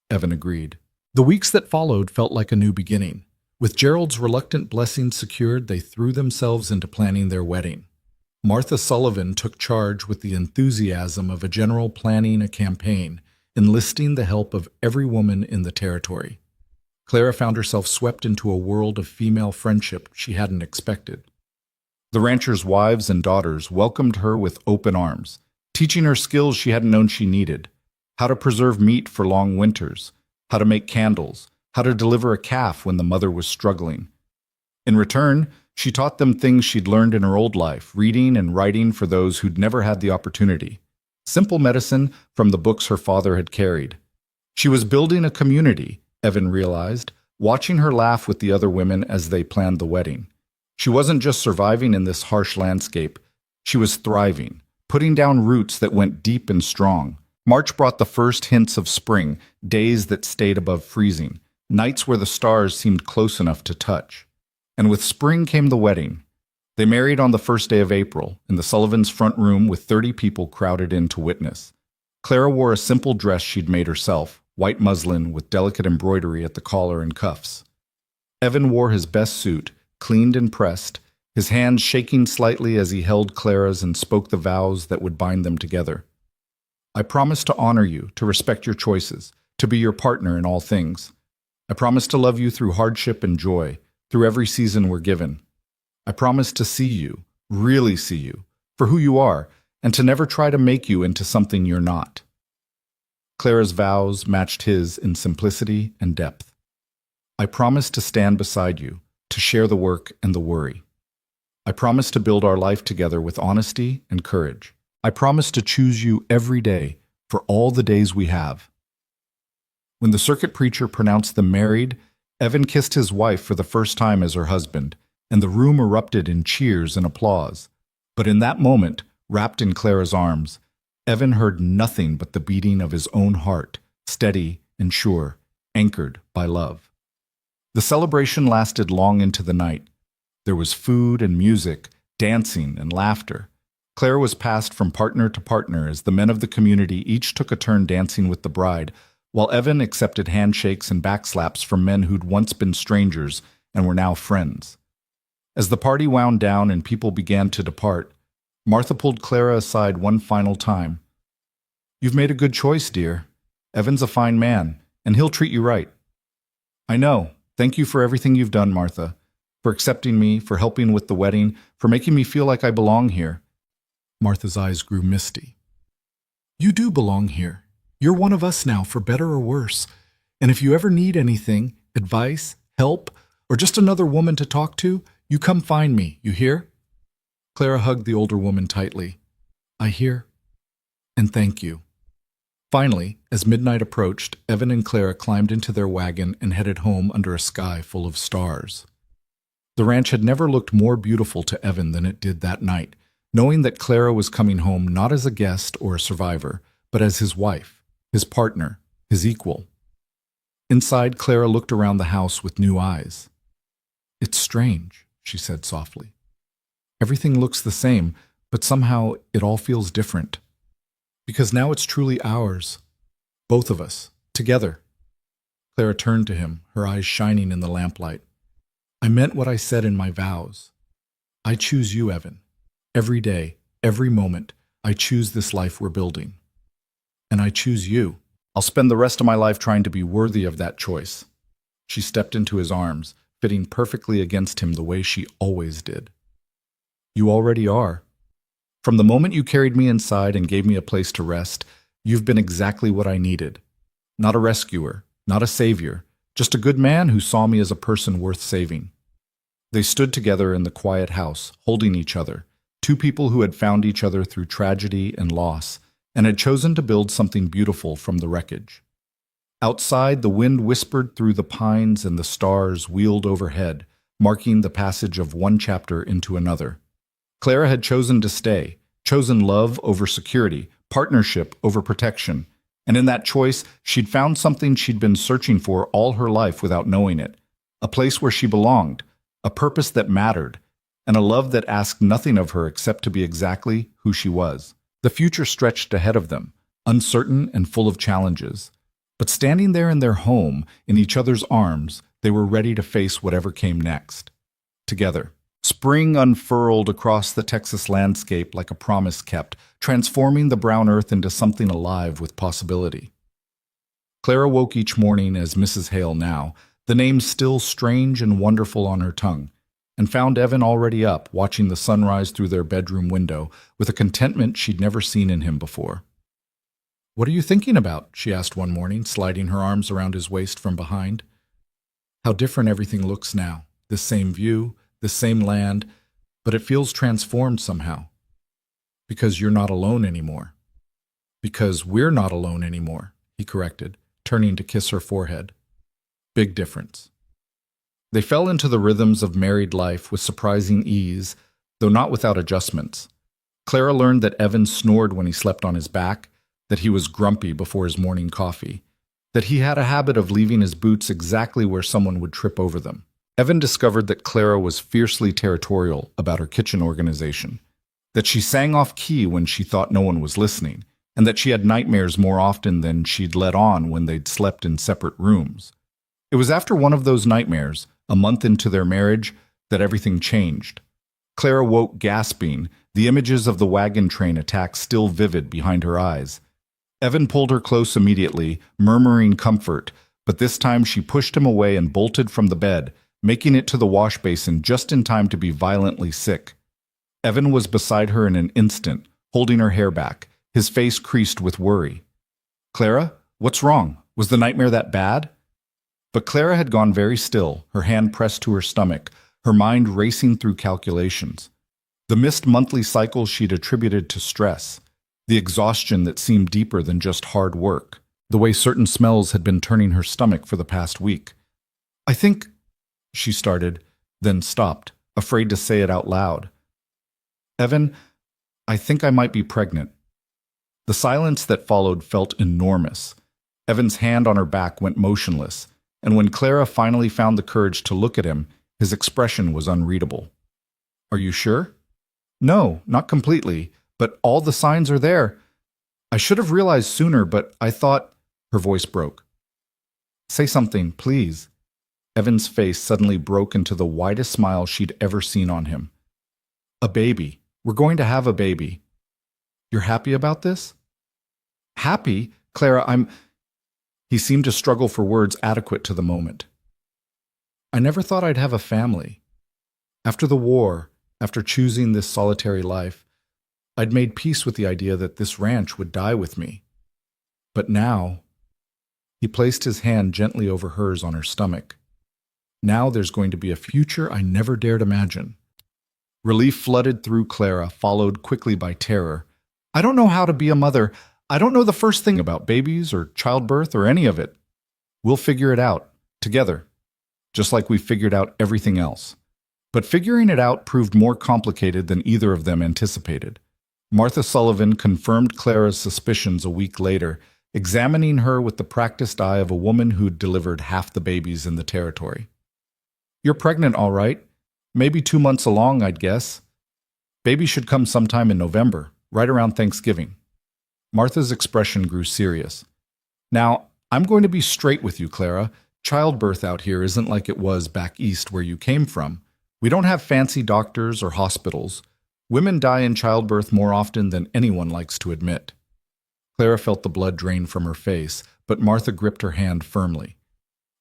Evan agreed. The weeks that followed felt like a new beginning. With Gerald's reluctant blessing secured, they threw themselves into planning their wedding. Martha Sullivan took charge with the enthusiasm of a general planning a campaign, enlisting the help of every woman in the territory. Clara found herself swept into a world of female friendship she hadn't expected. The ranchers' wives and daughters welcomed her with open arms, teaching her skills she hadn't known she needed: how to preserve meat for long winters, how to make candles, how to deliver a calf when the mother was struggling. In return, she taught them things she'd learned in her old life, reading and writing for those who'd never had the opportunity. Simple medicine from the books her father had carried. She was building a community, Evan realized, watching her laugh with the other women as they planned the wedding. She wasn't just surviving in this harsh landscape, she was thriving, putting down roots that went deep and strong. March brought the first hints of spring, days that stayed above freezing, nights where the stars seemed close enough to touch. And with spring came the wedding. They married on the first day of April, in the Sullivans' front room with 30 people crowded in to witness. Clara wore a simple dress she'd made herself, white muslin with delicate embroidery at the collar and cuffs. Evan wore his best suit, cleaned and pressed, his hands shaking slightly as he held Clara's and spoke the vows that would bind them together. "I promise to honor you, to respect your choices, to be your partner in all things. I promise to love you through hardship and joy, through every season we're given. I promise to see you, really see you, for who you are, and to never try to make you into something you're not." Clara's vows matched his in simplicity and depth. "I promise to stand beside you, to share the work and the worry. I promise to build our life together with honesty and courage. I promise to choose you every day for all the days we have." When the circuit preacher pronounced them married, Evan kissed his wife for the first time as her husband, and the room erupted in cheers and applause. But in that moment, wrapped in Clara's arms, Evan heard nothing but the beating of his own heart, steady and sure, anchored by love. The celebration lasted long into the night. There was food and music, dancing and laughter. Clara was passed from partner to partner as the men of the community each took a turn dancing with the bride, while Evan accepted handshakes and backslaps from men who'd once been strangers and were now friends. As the party wound down and people began to depart, Martha pulled Clara aside one final time. "You've made a good choice, dear. Evan's a fine man, and he'll treat you right." "I know. Thank you for everything you've done, Martha, for accepting me, for helping with the wedding, for making me feel like I belong here." Martha's eyes grew misty. "You do belong here. You're one of us now, for better or worse. And if you ever need anything, advice, help, or just another woman to talk to, you come find me, you hear?" Clara hugged the older woman tightly. "I hear. And thank you." Finally, as midnight approached, Evan and Clara climbed into their wagon and headed home under a sky full of stars. The ranch had never looked more beautiful to Evan than it did that night, knowing that Clara was coming home not as a guest or a survivor, but as his wife, his partner, his equal. Inside, Clara looked around the house with new eyes. "It's strange," she said softly. "Everything looks the same, but somehow it all feels different. Because now it's truly ours, both of us, together." Clara turned to him, her eyes shining in the lamplight. "I meant what I said in my vows. I choose you, Evan. Every day, every moment, I choose this life we're building. And I choose you. I'll spend the rest of my life trying to be worthy of that choice." She stepped into his arms, fitting perfectly against him the way she always did. "You already are. From the moment you carried me inside and gave me a place to rest, you've been exactly what I needed. Not a rescuer, not a savior, just a good man who saw me as a person worth saving." They stood together in the quiet house, holding each other, two people who had found each other through tragedy and loss, and had chosen to build something beautiful from the wreckage. Outside, the wind whispered through the pines and the stars wheeled overhead, marking the passage of one chapter into another. Clara had chosen to stay, chosen love over security, partnership over protection, and in that choice, she'd found something she'd been searching for all her life without knowing it, a place where she belonged, a purpose that mattered, and a love that asked nothing of her except to be exactly who she was. The future stretched ahead of them, uncertain and full of challenges. But standing there in their home, in each other's arms, they were ready to face whatever came next. Together. Spring unfurled across the Texas landscape like a promise kept, transforming the brown earth into something alive with possibility. Clara woke each morning as Mrs. Hale now, the name still strange and wonderful on her tongue, and found Evan already up, watching the sunrise through their bedroom window, with a contentment she'd never seen in him before. "What are you thinking about?" she asked one morning, sliding her arms around his waist from behind. "How different everything looks now. This same view, this same land, but it feels transformed somehow. Because you're not alone anymore." "Because we're not alone anymore," he corrected, turning to kiss her forehead. Big difference. They fell into the rhythms of married life with surprising ease, though not without adjustments. Clara learned that Evan snored when he slept on his back, that he was grumpy before his morning coffee, that he had a habit of leaving his boots exactly where someone would trip over them. Evan discovered that Clara was fiercely territorial about her kitchen organization, that she sang off key when she thought no one was listening, and that she had nightmares more often than she'd let on when they'd slept in separate rooms. It was after one of those nightmares, a month into their marriage, that everything changed. Clara woke gasping, the images of the wagon train attack still vivid behind her eyes. Evan pulled her close immediately, murmuring comfort, but this time she pushed him away and bolted from the bed, making it to the wash basin just in time to be violently sick. Evan was beside her in an instant, holding her hair back, his face creased with worry. "Clara, what's wrong? Was the nightmare that bad?" But Clara had gone very still, her hand pressed to her stomach, her mind racing through calculations. The missed monthly cycles she'd attributed to stress, the exhaustion that seemed deeper than just hard work, the way certain smells had been turning her stomach for the past week. "I think," she started, then stopped, afraid to say it out loud. "Evan, I think I might be pregnant." The silence that followed felt enormous. Evan's hand on her back went motionless, and when Clara finally found the courage to look at him, his expression was unreadable. "Are you sure?" "No, not completely, but all the signs are there. I should have realized sooner, but I thought—" Her voice broke. "Say something, please." Evan's face suddenly broke into the widest smile she'd ever seen on him. "A baby. We're going to have a baby." "You're happy about this?" "Happy? Clara, He seemed to struggle for words adequate to the moment. "I never thought I'd have a family. After the war, after choosing this solitary life, I'd made peace with the idea that this ranch would die with me. But now—" He placed his hand gently over hers on her stomach. "Now there's going to be a future I never dared imagine." Relief flooded through Clara, followed quickly by terror. "I don't know how to be a mother. I don't know the first thing about babies or childbirth or any of it. We'll figure it out, together, just like we figured out everything else." But figuring it out proved more complicated than either of them anticipated. Martha Sullivan confirmed Clara's suspicions a week later, examining her with the practiced eye of a woman who'd delivered half the babies in the territory. "You're pregnant, all right. Maybe 2 months along, I'd guess. Baby should come sometime in November, right around Thanksgiving." Martha's expression grew serious. "Now, I'm going to be straight with you, Clara. Childbirth out here isn't like it was back east where you came from. We don't have fancy doctors or hospitals. Women die in childbirth more often than anyone likes to admit." Clara felt the blood drain from her face, but Martha gripped her hand firmly.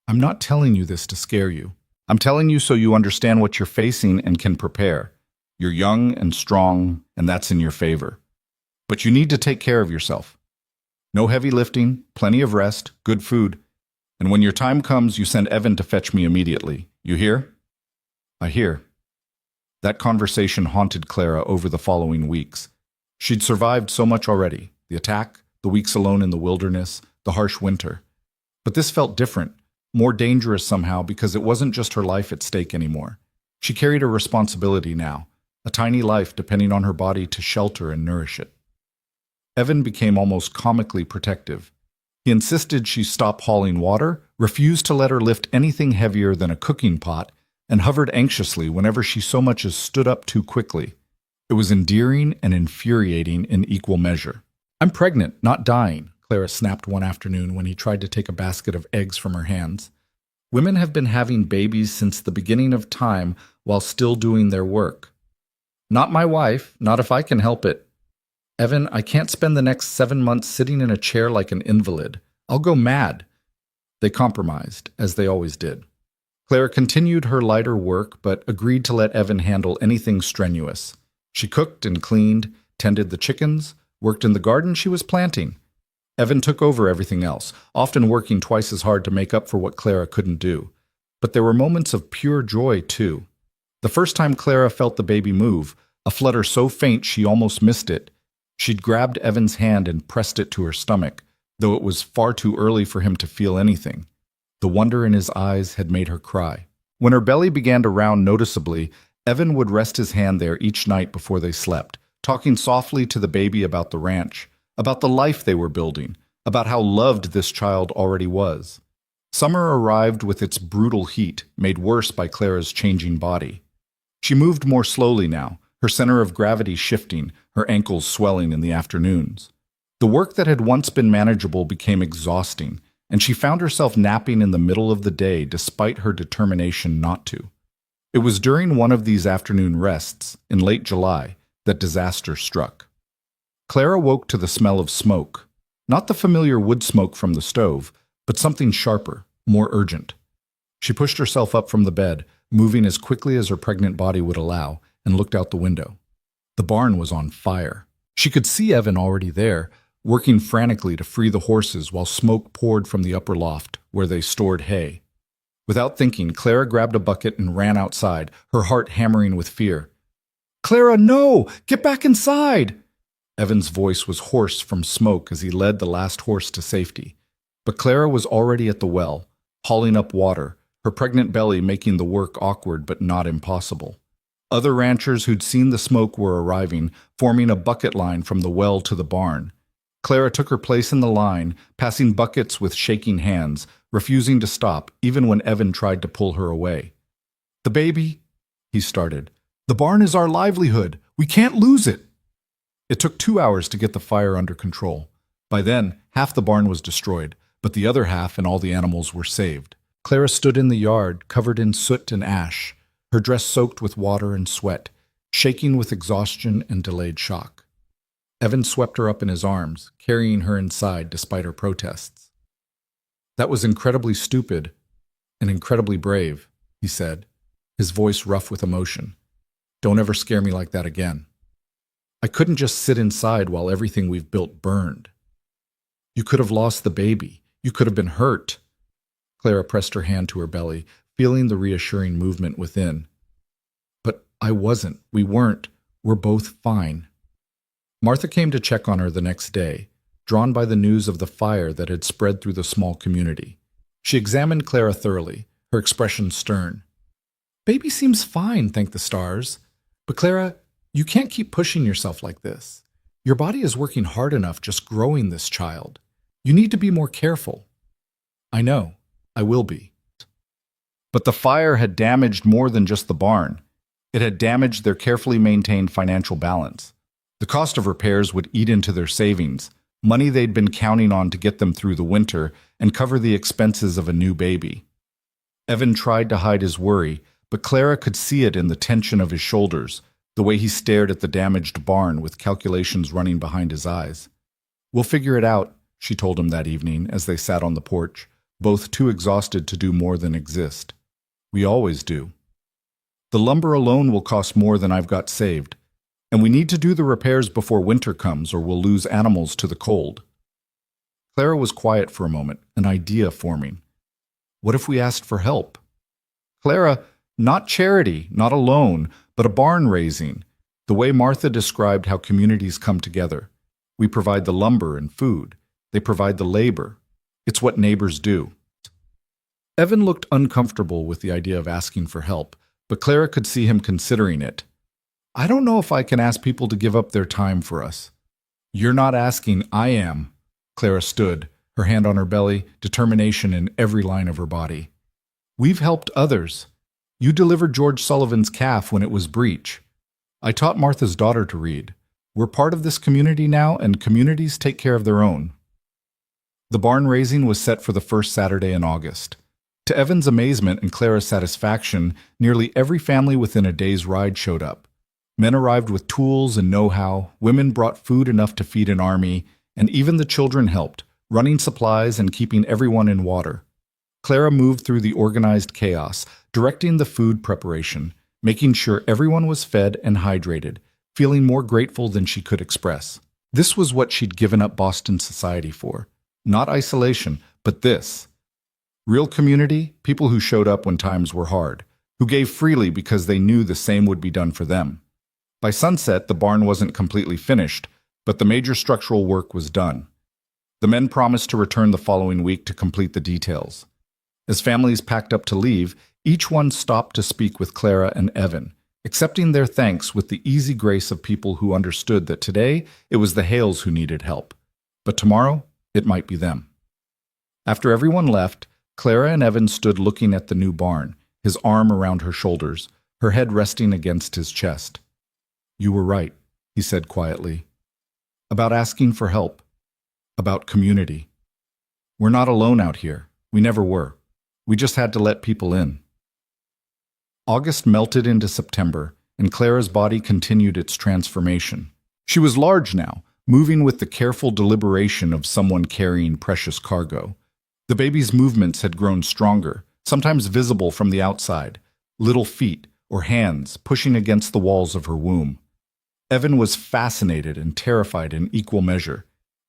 "I'm not telling you this to scare you. I'm telling you so you understand what you're facing and can prepare. You're young and strong, and that's in your favor. But you need to take care of yourself. No heavy lifting, plenty of rest, good food. And when your time comes, you send Evan to fetch me immediately. You hear?" "I hear." That conversation haunted Clara over the following weeks. She'd survived so much already: the attack, the weeks alone in the wilderness, the harsh winter. But this felt different, more dangerous somehow because it wasn't just her life at stake anymore. She carried a responsibility now, a tiny life depending on her body to shelter and nourish it. Evan became almost comically protective. He insisted she stop hauling water, refused to let her lift anything heavier than a cooking pot, and hovered anxiously whenever she so much as stood up too quickly. It was endearing and infuriating in equal measure. "I'm pregnant, not dying," Clara snapped one afternoon when he tried to take a basket of eggs from her hands. "Women have been having babies since the beginning of time while still doing their work." "Not my wife, not if I can help it." "Evan, I can't spend the next 7 months sitting in a chair like an invalid. I'll go mad." They compromised, as they always did. Clara continued her lighter work, but agreed to let Evan handle anything strenuous. She cooked and cleaned, tended the chickens, worked in the garden she was planting. Evan took over everything else, often working twice as hard to make up for what Clara couldn't do. But there were moments of pure joy, too. The first time Clara felt the baby move, a flutter so faint she almost missed it, she'd grabbed Evan's hand and pressed it to her stomach, though it was far too early for him to feel anything. The wonder in his eyes had made her cry. When her belly began to round noticeably, Evan would rest his hand there each night before they slept, talking softly to the baby about the ranch, about the life they were building, about how loved this child already was. Summer arrived with its brutal heat, made worse by Clara's changing body. She moved more slowly now, her center of gravity shifting, her ankles swelling in the afternoons. The work that had once been manageable became exhausting, and she found herself napping in the middle of the day despite her determination not to. It was during one of these afternoon rests, in late July, that disaster struck. Clara woke to the smell of smoke, not the familiar wood smoke from the stove, but something sharper, more urgent. She pushed herself up from the bed, moving as quickly as her pregnant body would allow, and looked out the window. The barn was on fire. She could see Evan already there, working frantically to free the horses while smoke poured from the upper loft, where they stored hay. Without thinking, Clara grabbed a bucket and ran outside, her heart hammering with fear. "Clara, no! Get back inside!" Evan's voice was hoarse from smoke as he led the last horse to safety. But Clara was already at the well, hauling up water, her pregnant belly making the work awkward but not impossible. Other ranchers who'd seen the smoke were arriving, forming a bucket line from the well to the barn. Clara took her place in the line, passing buckets with shaking hands, refusing to stop even when Evan tried to pull her away. "The baby," he started. "The barn is our livelihood. We can't lose it." It took 2 hours to get the fire under control. By then, half the barn was destroyed, but the other half and all the animals were saved. Clara stood in the yard, covered in soot and ash, her dress soaked with water and sweat, shaking with exhaustion and delayed shock. Evan swept her up in his arms, carrying her inside despite her protests. "That was incredibly stupid and incredibly brave," he said, his voice rough with emotion. "Don't ever scare me like that again. I couldn't just sit inside while everything we've built burned. You could have lost the baby. You could have been hurt." Clara pressed her hand to her belly, feeling the reassuring movement within. "But I wasn't. We weren't. We're both fine." Martha came to check on her the next day, drawn by the news of the fire that had spread through the small community. She examined Clara thoroughly, her expression stern. "Baby seems fine, thank the stars. But Clara, you can't keep pushing yourself like this. Your body is working hard enough just growing this child. You need to be more careful." "I know. I will be." But the fire had damaged more than just the barn. It had damaged their carefully maintained financial balance. The cost of repairs would eat into their savings, money they'd been counting on to get them through the winter and cover the expenses of a new baby. Evan tried to hide his worry, but Clara could see it in the tension of his shoulders, the way he stared at the damaged barn with calculations running behind his eyes. "We'll figure it out," she told him that evening as they sat on the porch, both too exhausted to do more than exist. "We always do. The lumber alone will cost more than I've got saved. And we need to do the repairs before winter comes or we'll lose animals to the cold." Clara was quiet for a moment, an idea forming. What if we asked for help? Clara, not charity, not a loan, but a barn raising, the way Martha described how communities come together. We provide the lumber and food. They provide the labor. It's what neighbors do. Evan looked uncomfortable with the idea of asking for help, but Clara could see him considering it. I don't know if I can ask people to give up their time for us. You're not asking, I am. Clara stood, her hand on her belly, determination in every line of her body. We've helped others. You delivered George Sullivan's calf when it was breech. I taught Martha's daughter to read. We're part of this community now, and communities take care of their own. The barn raising was set for the first Saturday in August. To Evan's amazement and Clara's satisfaction, nearly every family within a day's ride showed up. Men arrived with tools and know-how, women brought food enough to feed an army, and even the children helped, running supplies and keeping everyone in water. Clara moved through the organized chaos, directing the food preparation, making sure everyone was fed and hydrated, feeling more grateful than she could express. This was what she'd given up Boston society for. Not isolation, but this. Real community, people who showed up when times were hard, who gave freely because they knew the same would be done for them. By sunset, the barn wasn't completely finished, but the major structural work was done. The men promised to return the following week to complete the details. As families packed up to leave, each one stopped to speak with Clara and Evan, accepting their thanks with the easy grace of people who understood that today it was the Hales who needed help, but tomorrow it might be them. After everyone left, Clara and Evan stood looking at the new barn, his arm around her shoulders, her head resting against his chest. You were right, he said quietly. About asking for help. About community. We're not alone out here. We never were. We just had to let people in. August melted into September, and Clara's body continued its transformation. She was large now, moving with the careful deliberation of someone carrying precious cargo. The baby's movements had grown stronger, sometimes visible from the outside, little feet or hands pushing against the walls of her womb. Evan was fascinated and terrified in equal measure.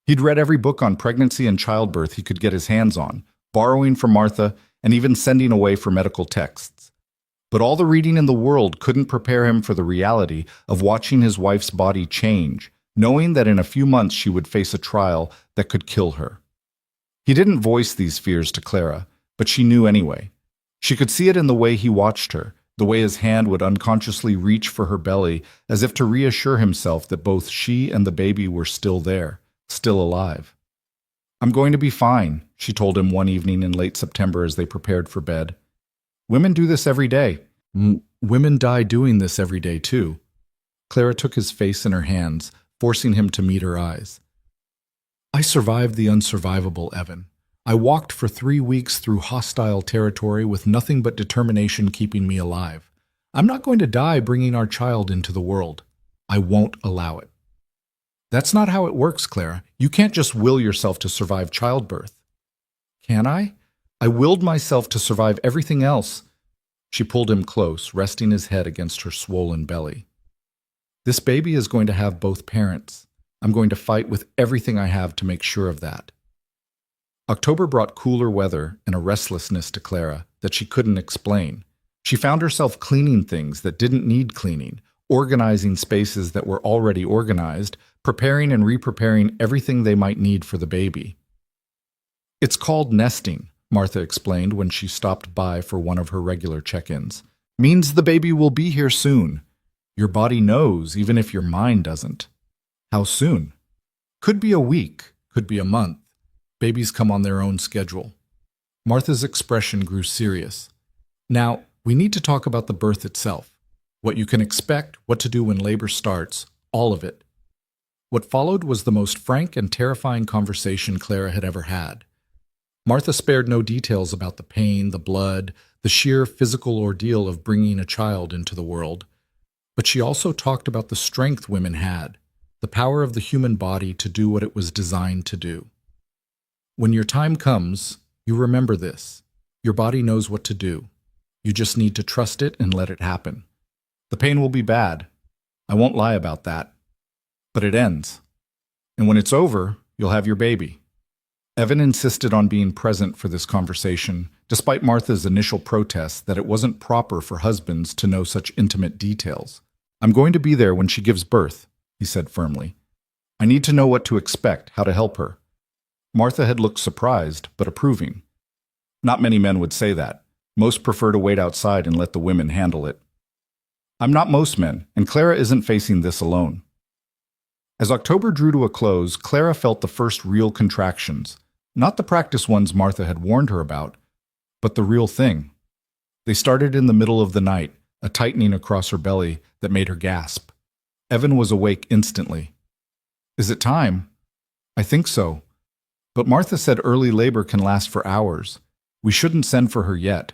He'd read every book on pregnancy and childbirth he could get his hands on, borrowing from Martha and even sending away for medical texts. But all the reading in the world couldn't prepare him for the reality of watching his wife's body change, knowing that in a few months she would face a trial that could kill her. He didn't voice these fears to Clara, but she knew anyway. She could see it in the way he watched her, the way his hand would unconsciously reach for her belly as if to reassure himself that both she and the baby were still there, still alive. I'm going to be fine, she told him one evening in late September as they prepared for bed. Women do this every day. Women die doing this every day, too. Clara took his face in her hands, forcing him to meet her eyes. I survived the unsurvivable, Evan. I walked for 3 weeks through hostile territory with nothing but determination keeping me alive. I'm not going to die bringing our child into the world. I won't allow it. That's not how it works, Clara. You can't just will yourself to survive childbirth. Can I? I willed myself to survive everything else. She pulled him close, resting his head against her swollen belly. This baby is going to have both parents. I'm going to fight with everything I have to make sure of that. October brought cooler weather and a restlessness to Clara that she couldn't explain. She found herself cleaning things that didn't need cleaning, organizing spaces that were already organized, preparing and re-preparing everything they might need for the baby. It's called nesting, Martha explained when she stopped by for one of her regular check-ins. Means the baby will be here soon. Your body knows, even if your mind doesn't. How soon? Could be a week, could be a month. Babies come on their own schedule. Martha's expression grew serious. Now, we need to talk about the birth itself. What you can expect, what to do when labor starts, all of it. What followed was the most frank and terrifying conversation Clara had ever had. Martha spared no details about the pain, the blood, the sheer physical ordeal of bringing a child into the world. But she also talked about the strength women had, the power of the human body to do what it was designed to do. When your time comes, you remember this. Your body knows what to do. You just need to trust it and let it happen. The pain will be bad. I won't lie about that. But it ends. And when it's over, you'll have your baby. Evan insisted on being present for this conversation, despite Martha's initial protest that it wasn't proper for husbands to know such intimate details. I'm going to be there when she gives birth, he said firmly. I need to know what to expect, how to help her. Martha had looked surprised, but approving. Not many men would say that. Most prefer to wait outside and let the women handle it. I'm not most men, and Clara isn't facing this alone. As October drew to a close, Clara felt the first real contractions, not the practice ones Martha had warned her about, but the real thing. They started in the middle of the night, a tightening across her belly that made her gasp. Evan was awake instantly. Is it time? I think so. But Martha said early labor can last for hours. We shouldn't send for her yet.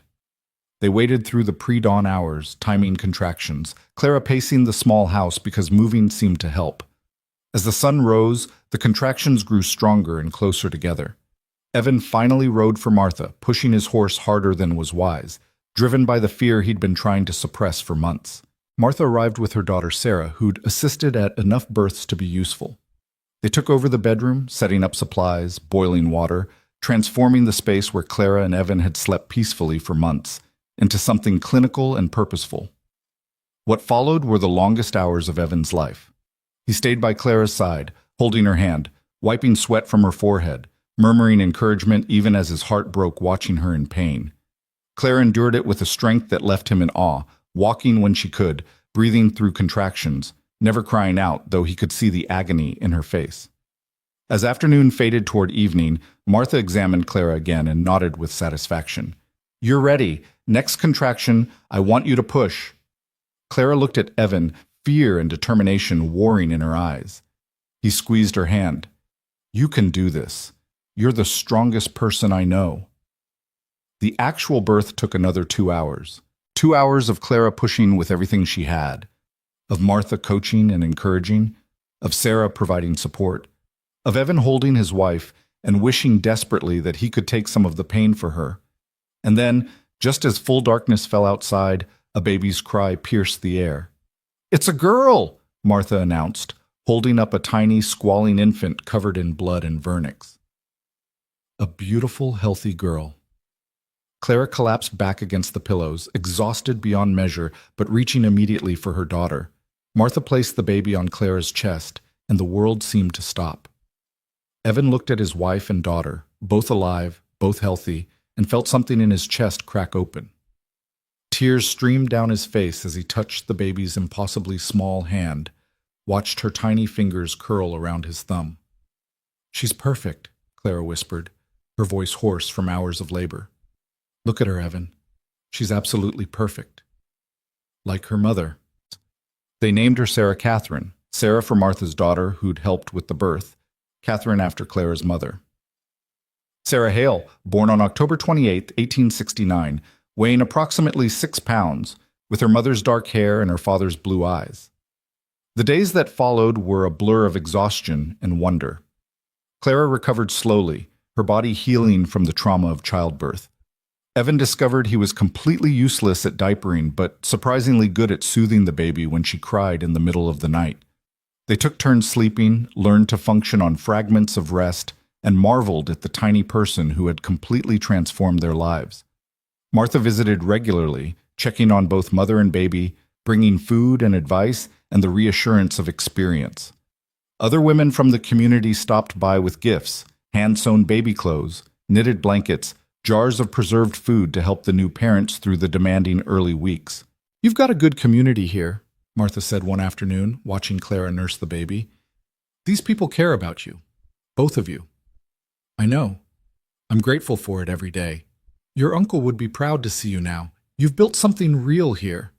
They waited through the pre-dawn hours, timing contractions, Clara pacing the small house because moving seemed to help. As the sun rose, the contractions grew stronger and closer together. Evan finally rode for Martha, pushing his horse harder than was wise, driven by the fear he'd been trying to suppress for months. Martha arrived with her daughter Sarah, who'd assisted at enough births to be useful. They took over the bedroom, setting up supplies, boiling water, transforming the space where Clara and Evan had slept peacefully for months into something clinical and purposeful. What followed were the longest hours of Evan's life. He stayed by Clara's side, holding her hand, wiping sweat from her forehead, murmuring encouragement even as his heart broke watching her in pain. Clara endured it with a strength that left him in awe, walking when she could, breathing through contractions, never crying out, though he could see the agony in her face. As afternoon faded toward evening, Martha examined Clara again and nodded with satisfaction. You're ready. Next contraction, I want you to push. Clara looked at Evan, fear and determination warring in her eyes. He squeezed her hand. You can do this. You're the strongest person I know. The actual birth took another 2 hours. 2 hours of Clara pushing with everything she had, of Martha coaching and encouraging, of Sarah providing support, of Evan holding his wife and wishing desperately that he could take some of the pain for her. And then, just as full darkness fell outside, a baby's cry pierced the air. It's a girl, Martha announced, holding up a tiny, squalling infant covered in blood and vernix. A beautiful, healthy girl. Clara collapsed back against the pillows, exhausted beyond measure, but reaching immediately for her daughter. Martha placed the baby on Clara's chest, and the world seemed to stop. Evan looked at his wife and daughter, both alive, both healthy, and felt something in his chest crack open. Tears streamed down his face as he touched the baby's impossibly small hand, watched her tiny fingers curl around his thumb. She's perfect, Clara whispered, her voice hoarse from hours of labor. Look at her, Evan. She's absolutely perfect. Like her mother. They named her Sarah Catherine, Sarah for Martha's daughter who'd helped with the birth, Catherine after Clara's mother. Sarah Hale, born on October 28, 1869, weighing approximately 6 pounds, with her mother's dark hair and her father's blue eyes. The days that followed were a blur of exhaustion and wonder. Clara recovered slowly, her body healing from the trauma of childbirth. Evan discovered he was completely useless at diapering, but surprisingly good at soothing the baby when she cried in the middle of the night. They took turns sleeping, learned to function on fragments of rest, and marveled at the tiny person who had completely transformed their lives. Martha visited regularly, checking on both mother and baby, bringing food and advice and the reassurance of experience. Other women from the community stopped by with gifts, hand-sewn baby clothes, knitted blankets, jars of preserved food to help the new parents through the demanding early weeks. You've got a good community here, Martha said one afternoon, watching Clara nurse the baby. These people care about you, both of you. I know. I'm grateful for it every day. Your uncle would be proud to see you now. You've built something real here.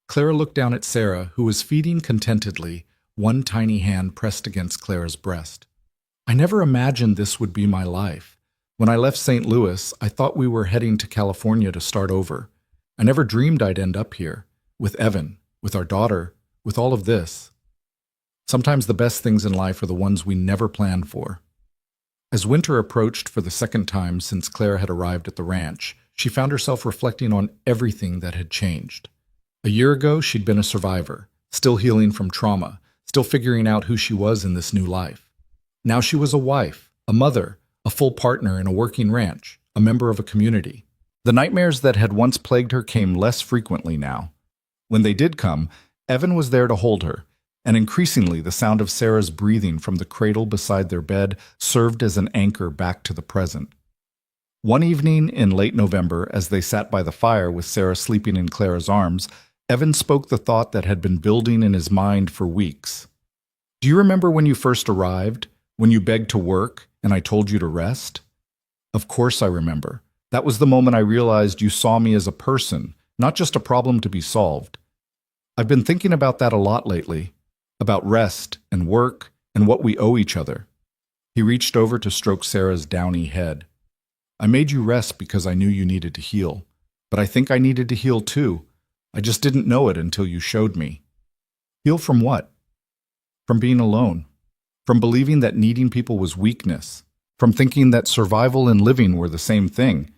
Clara looked down at Sarah, who was feeding contentedly, one tiny hand pressed against Clara's breast. I never imagined this would be my life. When I left St. Louis, I thought we were heading to California to start over. I never dreamed I'd end up here, with Evan, with our daughter, with all of this. Sometimes the best things in life are the ones we never planned for. As winter approached for the second time since Clara had arrived at the ranch, she found herself reflecting on everything that had changed. A year ago, she'd been a survivor, still healing from trauma, still figuring out who she was in this new life. Now she was a wife, a mother, a full partner in a working ranch, a member of a community. The nightmares that had once plagued her came less frequently now. When they did come, Evan was there to hold her, and increasingly the sound of Sarah's breathing from the cradle beside their bed served as an anchor back to the present. One evening in late November, as they sat by the fire with Sarah sleeping in Clara's arms, Evan spoke the thought that had been building in his mind for weeks. "Do you remember when you first arrived, when you begged to work, and I told you to rest?" "Of course I remember. That was the moment I realized you saw me as a person, not just a problem to be solved. I've been thinking about that a lot lately, about rest and work and what we owe each other." He reached over to stroke Sarah's downy head. "I made you rest because I knew you needed to heal, but I think I needed to heal too. I just didn't know it until you showed me." "Heal from what?" "From being alone, from believing that needing people was weakness, from thinking that survival and living were the same thing."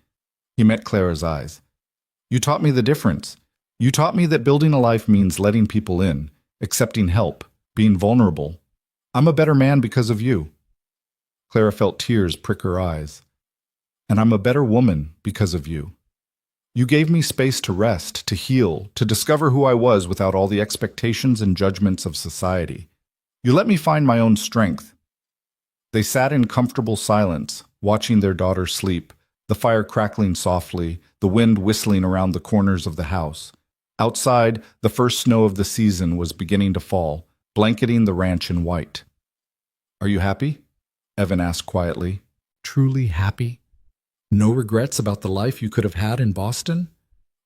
He met Clara's eyes. "You taught me the difference. You taught me that building a life means letting people in, accepting help, being vulnerable. I'm a better man because of you." Clara felt tears prick her eyes. "And I'm a better woman because of you. You gave me space to rest, to heal, to discover who I was without all the expectations and judgments of society. You let me find my own strength." They sat in comfortable silence, watching their daughter sleep, the fire crackling softly, the wind whistling around the corners of the house. Outside, the first snow of the season was beginning to fall, blanketing the ranch in white. "Are you happy?" Evan asked quietly. "Truly happy? No regrets about the life you could have had in Boston?"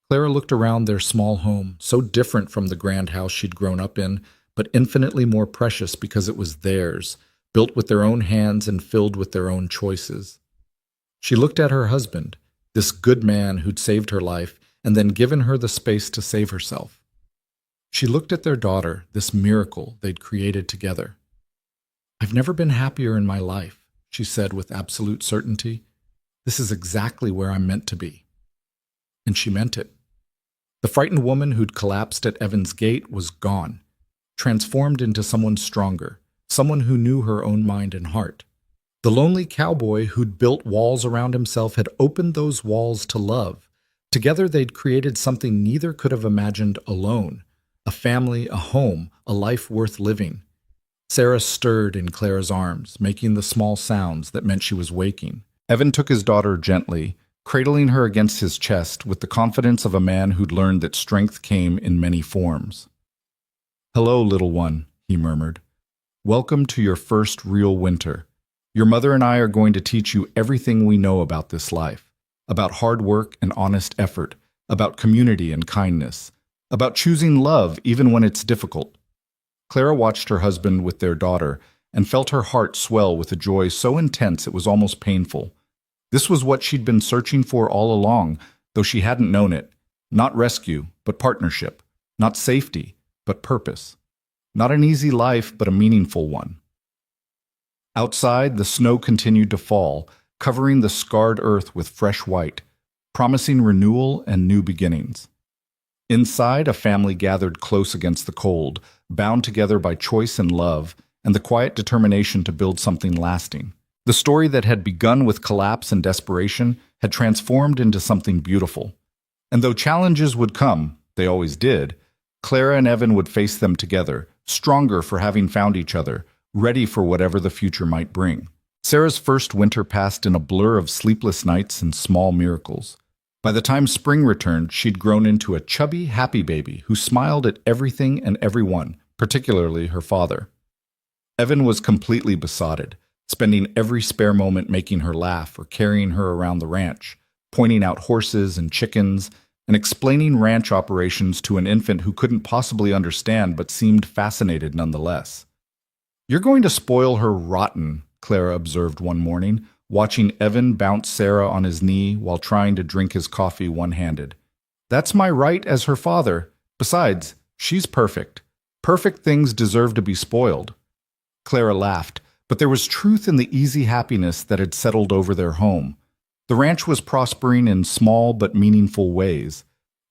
Clara looked around their small home, so different from the grand house she'd grown up in, but infinitely more precious because it was theirs, built with their own hands and filled with their own choices. She looked at her husband, this good man who'd saved her life and then given her the space to save herself. She looked at their daughter, this miracle they'd created together. "I've never been happier in my life," she said with absolute certainty. "This is exactly where I'm meant to be." And she meant it. The frightened woman who'd collapsed at Evan's gate was gone, transformed into someone stronger, someone who knew her own mind and heart. The lonely cowboy who'd built walls around himself had opened those walls to love. Together they'd created something neither could have imagined alone: a family, a home, a life worth living. Sarah stirred in Clara's arms, making the small sounds that meant she was waking. Evan took his daughter gently, cradling her against his chest with the confidence of a man who'd learned that strength came in many forms. "Hello, little one," he murmured. "Welcome to your first real winter. Your mother and I are going to teach you everything we know about this life, about hard work and honest effort, about community and kindness, about choosing love even when it's difficult." Clara watched her husband with their daughter and felt her heart swell with a joy so intense it was almost painful. This was what she'd been searching for all along, though she hadn't known it. Not rescue, but partnership. Not safety, but purpose. Not an easy life, but a meaningful one. Outside, the snow continued to fall, covering the scarred earth with fresh white, promising renewal and new beginnings. Inside, a family gathered close against the cold, bound together by choice and love, and the quiet determination to build something lasting. The story that had begun with collapse and desperation had transformed into something beautiful. And though challenges would come, they always did, Clara and Evan would face them together, stronger for having found each other, ready for whatever the future might bring. Sarah's first winter passed in a blur of sleepless nights and small miracles. By the time spring returned, she'd grown into a chubby, happy baby who smiled at everything and everyone, particularly her father. Evan was completely besotted, spending every spare moment making her laugh or carrying her around the ranch, pointing out horses and chickens, and explaining ranch operations to an infant who couldn't possibly understand but seemed fascinated nonetheless. "You're going to spoil her rotten," Clara observed one morning, watching Evan bounce Sarah on his knee while trying to drink his coffee one-handed. "That's my right as her father. Besides, she's perfect. Perfect things deserve to be spoiled." Clara laughed, but there was truth in the easy happiness that had settled over their home. The ranch was prospering in small but meaningful ways.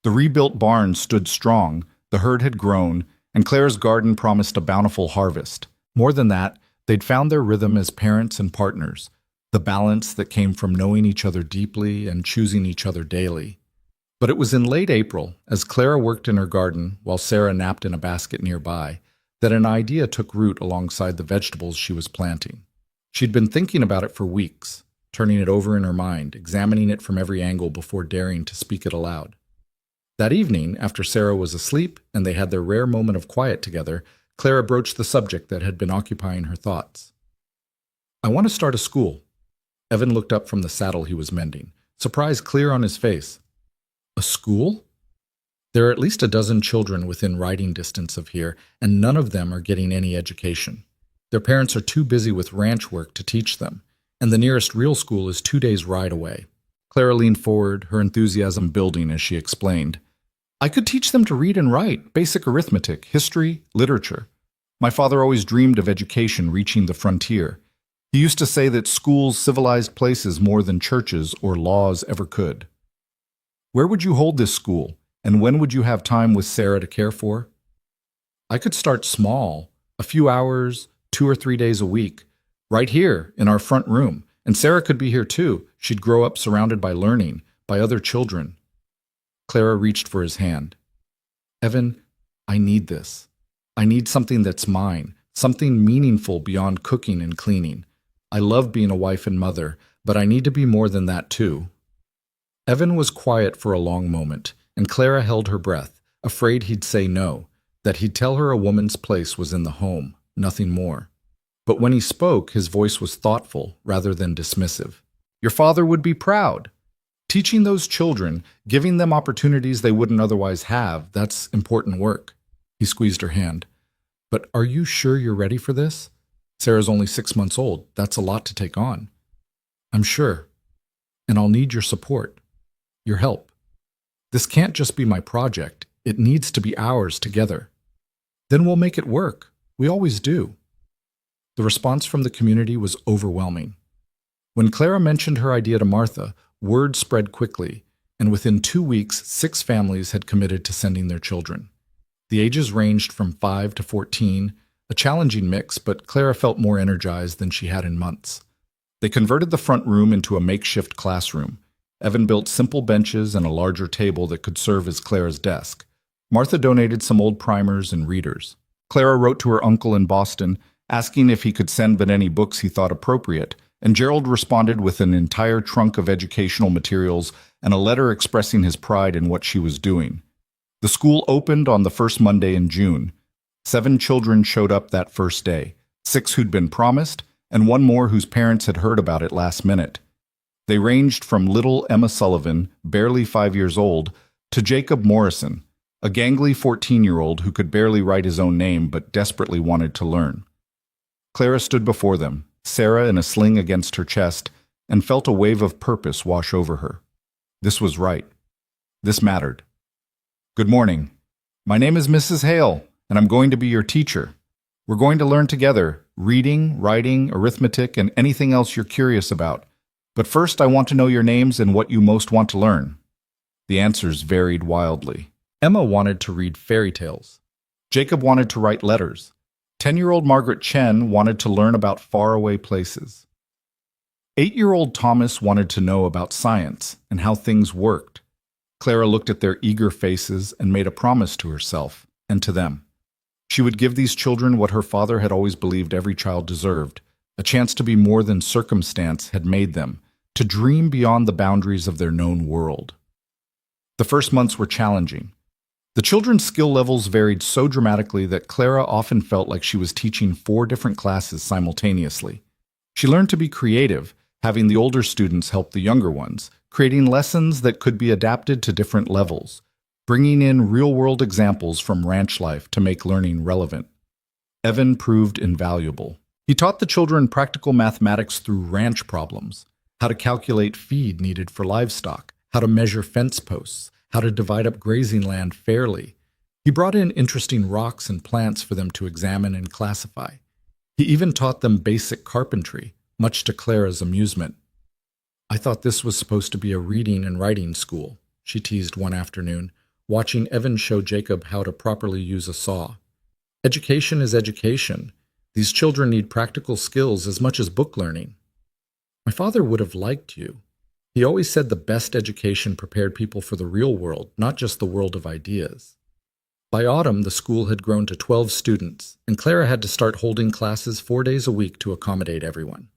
The rebuilt barn stood strong, the herd had grown, and Clara's garden promised a bountiful harvest. More than that, they'd found their rhythm as parents and partners, the balance that came from knowing each other deeply and choosing each other daily. But it was in late April, as Clara worked in her garden while Sarah napped in a basket nearby, that an idea took root alongside the vegetables she was planting. She'd been thinking about it for weeks, turning it over in her mind, examining it from every angle before daring to speak it aloud. That evening, after Sarah was asleep and they had their rare moment of quiet together, Clara broached the subject that had been occupying her thoughts. "I want to start a school." Evan looked up from the saddle he was mending, surprise clear on his face. "A school?" "There are at least a dozen children within riding distance of here, and none of them are getting any education. Their parents are too busy with ranch work to teach them, and the nearest real school is 2 days' ride away." Clara leaned forward, her enthusiasm building as she explained. "I could teach them to read and write, basic arithmetic, history, literature. My father always dreamed of education reaching the frontier. He used to say that schools civilized places more than churches or laws ever could." "Where would you hold this school, and when would you have time with Sarah to care for?" "I could start small, a few hours, 2 or 3 days a week, right here in our front room, and Sarah could be here too. She'd grow up surrounded by learning, by other children." Clara reached for his hand. "Evan, I need this. I need something that's mine, something meaningful beyond cooking and cleaning. I love being a wife and mother, but I need to be more than that too." Evan was quiet for a long moment, and Clara held her breath, afraid he'd say no, that he'd tell her a woman's place was in the home, nothing more. But when he spoke, his voice was thoughtful rather than dismissive. "Your father would be proud. Teaching those children, giving them opportunities they wouldn't otherwise have, that's important work." He squeezed her hand. "But are you sure you're ready for this? Sarah's only 6 months old. That's a lot to take on." "I'm sure. And I'll need your support. Your help. This can't just be my project. It needs to be ours together." "Then we'll make it work. We always do." The response from the community was overwhelming. When Clara mentioned her idea to Martha, word spread quickly, and within 2 weeks, 6 families had committed to sending their children. The ages ranged from 5 to 14, a challenging mix, but Clara felt more energized than she had in months. They converted the front room into a makeshift classroom. Evan built simple benches and a larger table that could serve as Clara's desk. Martha donated some old primers and readers. Clara wrote to her uncle in Boston, asking if he could send but any books he thought appropriate, and Gerald responded with an entire trunk of educational materials and a letter expressing his pride in what she was doing. The school opened on the first Monday in June. 7 children showed up that first day, 6 who'd been promised, and 1 more whose parents had heard about it last minute. They ranged from little Emma Sullivan, barely 5 years old, to Jacob Morrison, a gangly 14-year-old who could barely write his own name but desperately wanted to learn. Clara stood before them, Sarah in a sling against her chest, and felt a wave of purpose wash over her. This was right. This mattered. "Good morning. My name is Mrs. Hale, and I'm going to be your teacher. We're going to learn together, reading, writing, arithmetic, and anything else you're curious about. But first, I want to know your names and what you most want to learn." The answers varied wildly. Emma wanted to read fairy tales. Jacob wanted to write letters. 10-year-old Margaret Chen wanted to learn about faraway places. 8-year-old Thomas wanted to know about science and how things worked. Clara looked at their eager faces and made a promise to herself and to them. She would give these children what her father had always believed every child deserved, a chance to be more than circumstance had made them, to dream beyond the boundaries of their known world. The first months were challenging. The children's skill levels varied so dramatically that Clara often felt like she was teaching 4 different classes simultaneously. She learned to be creative, having the older students help the younger ones, creating lessons that could be adapted to different levels, bringing in real-world examples from ranch life to make learning relevant. Evan proved invaluable. He taught the children practical mathematics through ranch problems, how to calculate feed needed for livestock, how to measure fence posts, how to divide up grazing land fairly. He brought in interesting rocks and plants for them to examine and classify. He even taught them basic carpentry, much to Clara's amusement. "I thought this was supposed to be a reading and writing school," she teased one afternoon, watching Evan show Jacob how to properly use a saw. "Education is education. These children need practical skills as much as book learning." "My father would have liked you. He always said the best education prepared people for the real world, not just the world of ideas." By autumn, the school had grown to 12 students, and Clara had to start holding classes 4 days a week to accommodate everyone.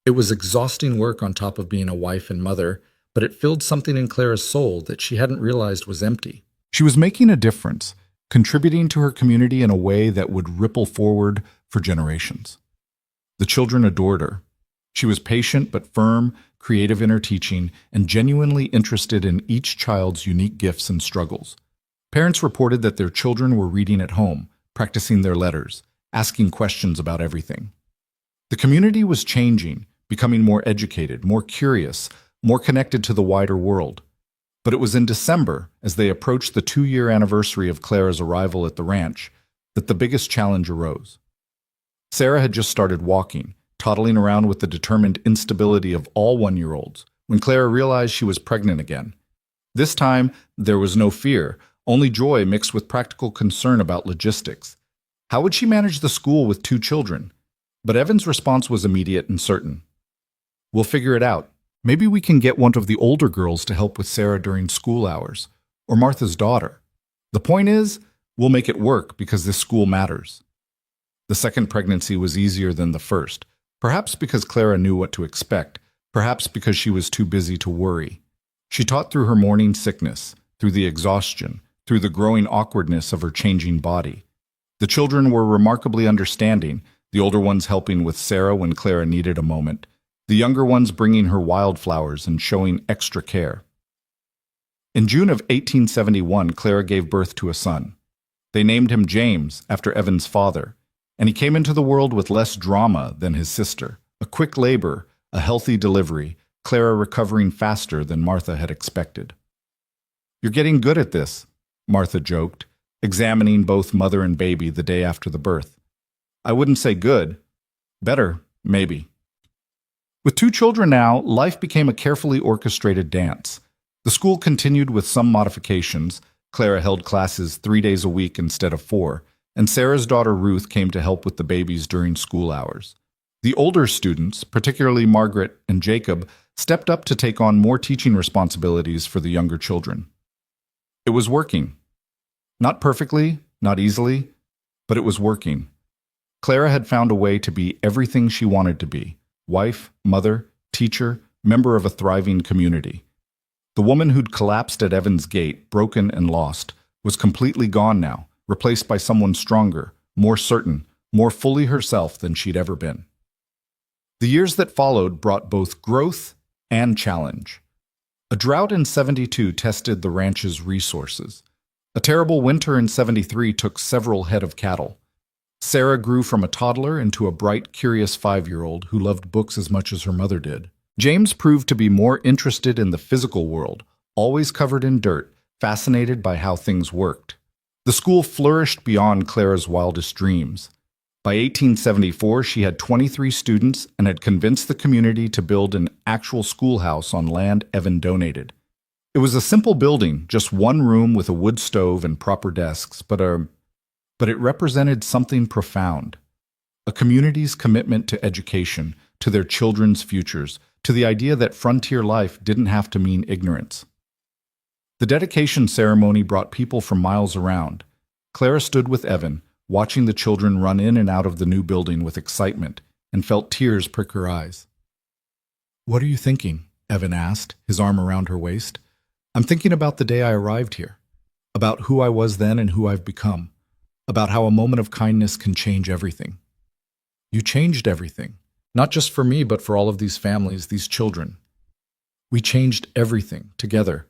It was exhausting work on top of being a wife and mother, but it filled something in Clara's soul that she hadn't realized was empty. She was making a difference, contributing to her community in a way that would ripple forward for generations. The children adored her. She was patient but firm, creative in her teaching, and genuinely interested in each child's unique gifts and struggles. Parents reported that their children were reading at home, practicing their letters, asking questions about everything. The community was changing, becoming more educated, more curious, more connected to the wider world. But it was in December, as they approached the 2-year anniversary of Clara's arrival at the ranch, that the biggest challenge arose. Sarah had just started walking, toddling around with the determined instability of all 1-year-olds, when Clara realized she was pregnant again. This time, there was no fear, only joy mixed with practical concern about logistics. How would she manage the school with 2 children? But Evan's response was immediate and certain. "We'll figure it out. Maybe we can get one of the older girls to help with Sarah during school hours, or Martha's daughter. The point is, we'll make it work because this school matters." The second pregnancy was easier than the first, perhaps because Clara knew what to expect, perhaps because she was too busy to worry. She taught through her morning sickness, through the exhaustion, through the growing awkwardness of her changing body. The children were remarkably understanding, the older ones helping with Sarah when Clara needed a moment, the younger ones bringing her wildflowers and showing extra care. In June of 1871, Clara gave birth to a son. They named him James, after Evan's father, and he came into the world with less drama than his sister. A quick labor, a healthy delivery, Clara recovering faster than Martha had expected. "You're getting good at this," Martha joked, examining both mother and baby the day after the birth. "I wouldn't say good. Better, maybe." With 2 children now, life became a carefully orchestrated dance. The school continued with some modifications. Clara held classes 3 days a week instead of 4, and Sarah's daughter Ruth came to help with the babies during school hours. The older students, particularly Margaret and Jacob, stepped up to take on more teaching responsibilities for the younger children. It was working. Not perfectly, not easily, but it was working. Clara had found a way to be everything she wanted to be: wife, mother, teacher, member of a thriving community. The woman who'd collapsed at Evan's gate, broken and lost, was completely gone now, replaced by someone stronger, more certain, more fully herself than she'd ever been. The years that followed brought both growth and challenge. A drought in 72 tested the ranch's resources. A terrible winter in 73 took several head of cattle. Sarah grew from a toddler into a bright, curious 5-year-old who loved books as much as her mother did. James proved to be more interested in the physical world, always covered in dirt, fascinated by how things worked. The school flourished beyond Clara's wildest dreams. By 1874, she had 23 students and had convinced the community to build an actual schoolhouse on land Evan donated. It was a simple building, just one room with a wood stove and proper desks, but it represented something profound. A community's commitment to education, to their children's futures, to the idea that frontier life didn't have to mean ignorance. The dedication ceremony brought people from miles around. Clara stood with Evan, watching the children run in and out of the new building with excitement, and felt tears prick her eyes. "What are you thinking?" Evan asked, his arm around her waist. "I'm thinking about the day I arrived here, about who I was then and who I've become, about how a moment of kindness can change everything." "You changed everything, not just for me, but for all of these families, these children. We changed everything, together."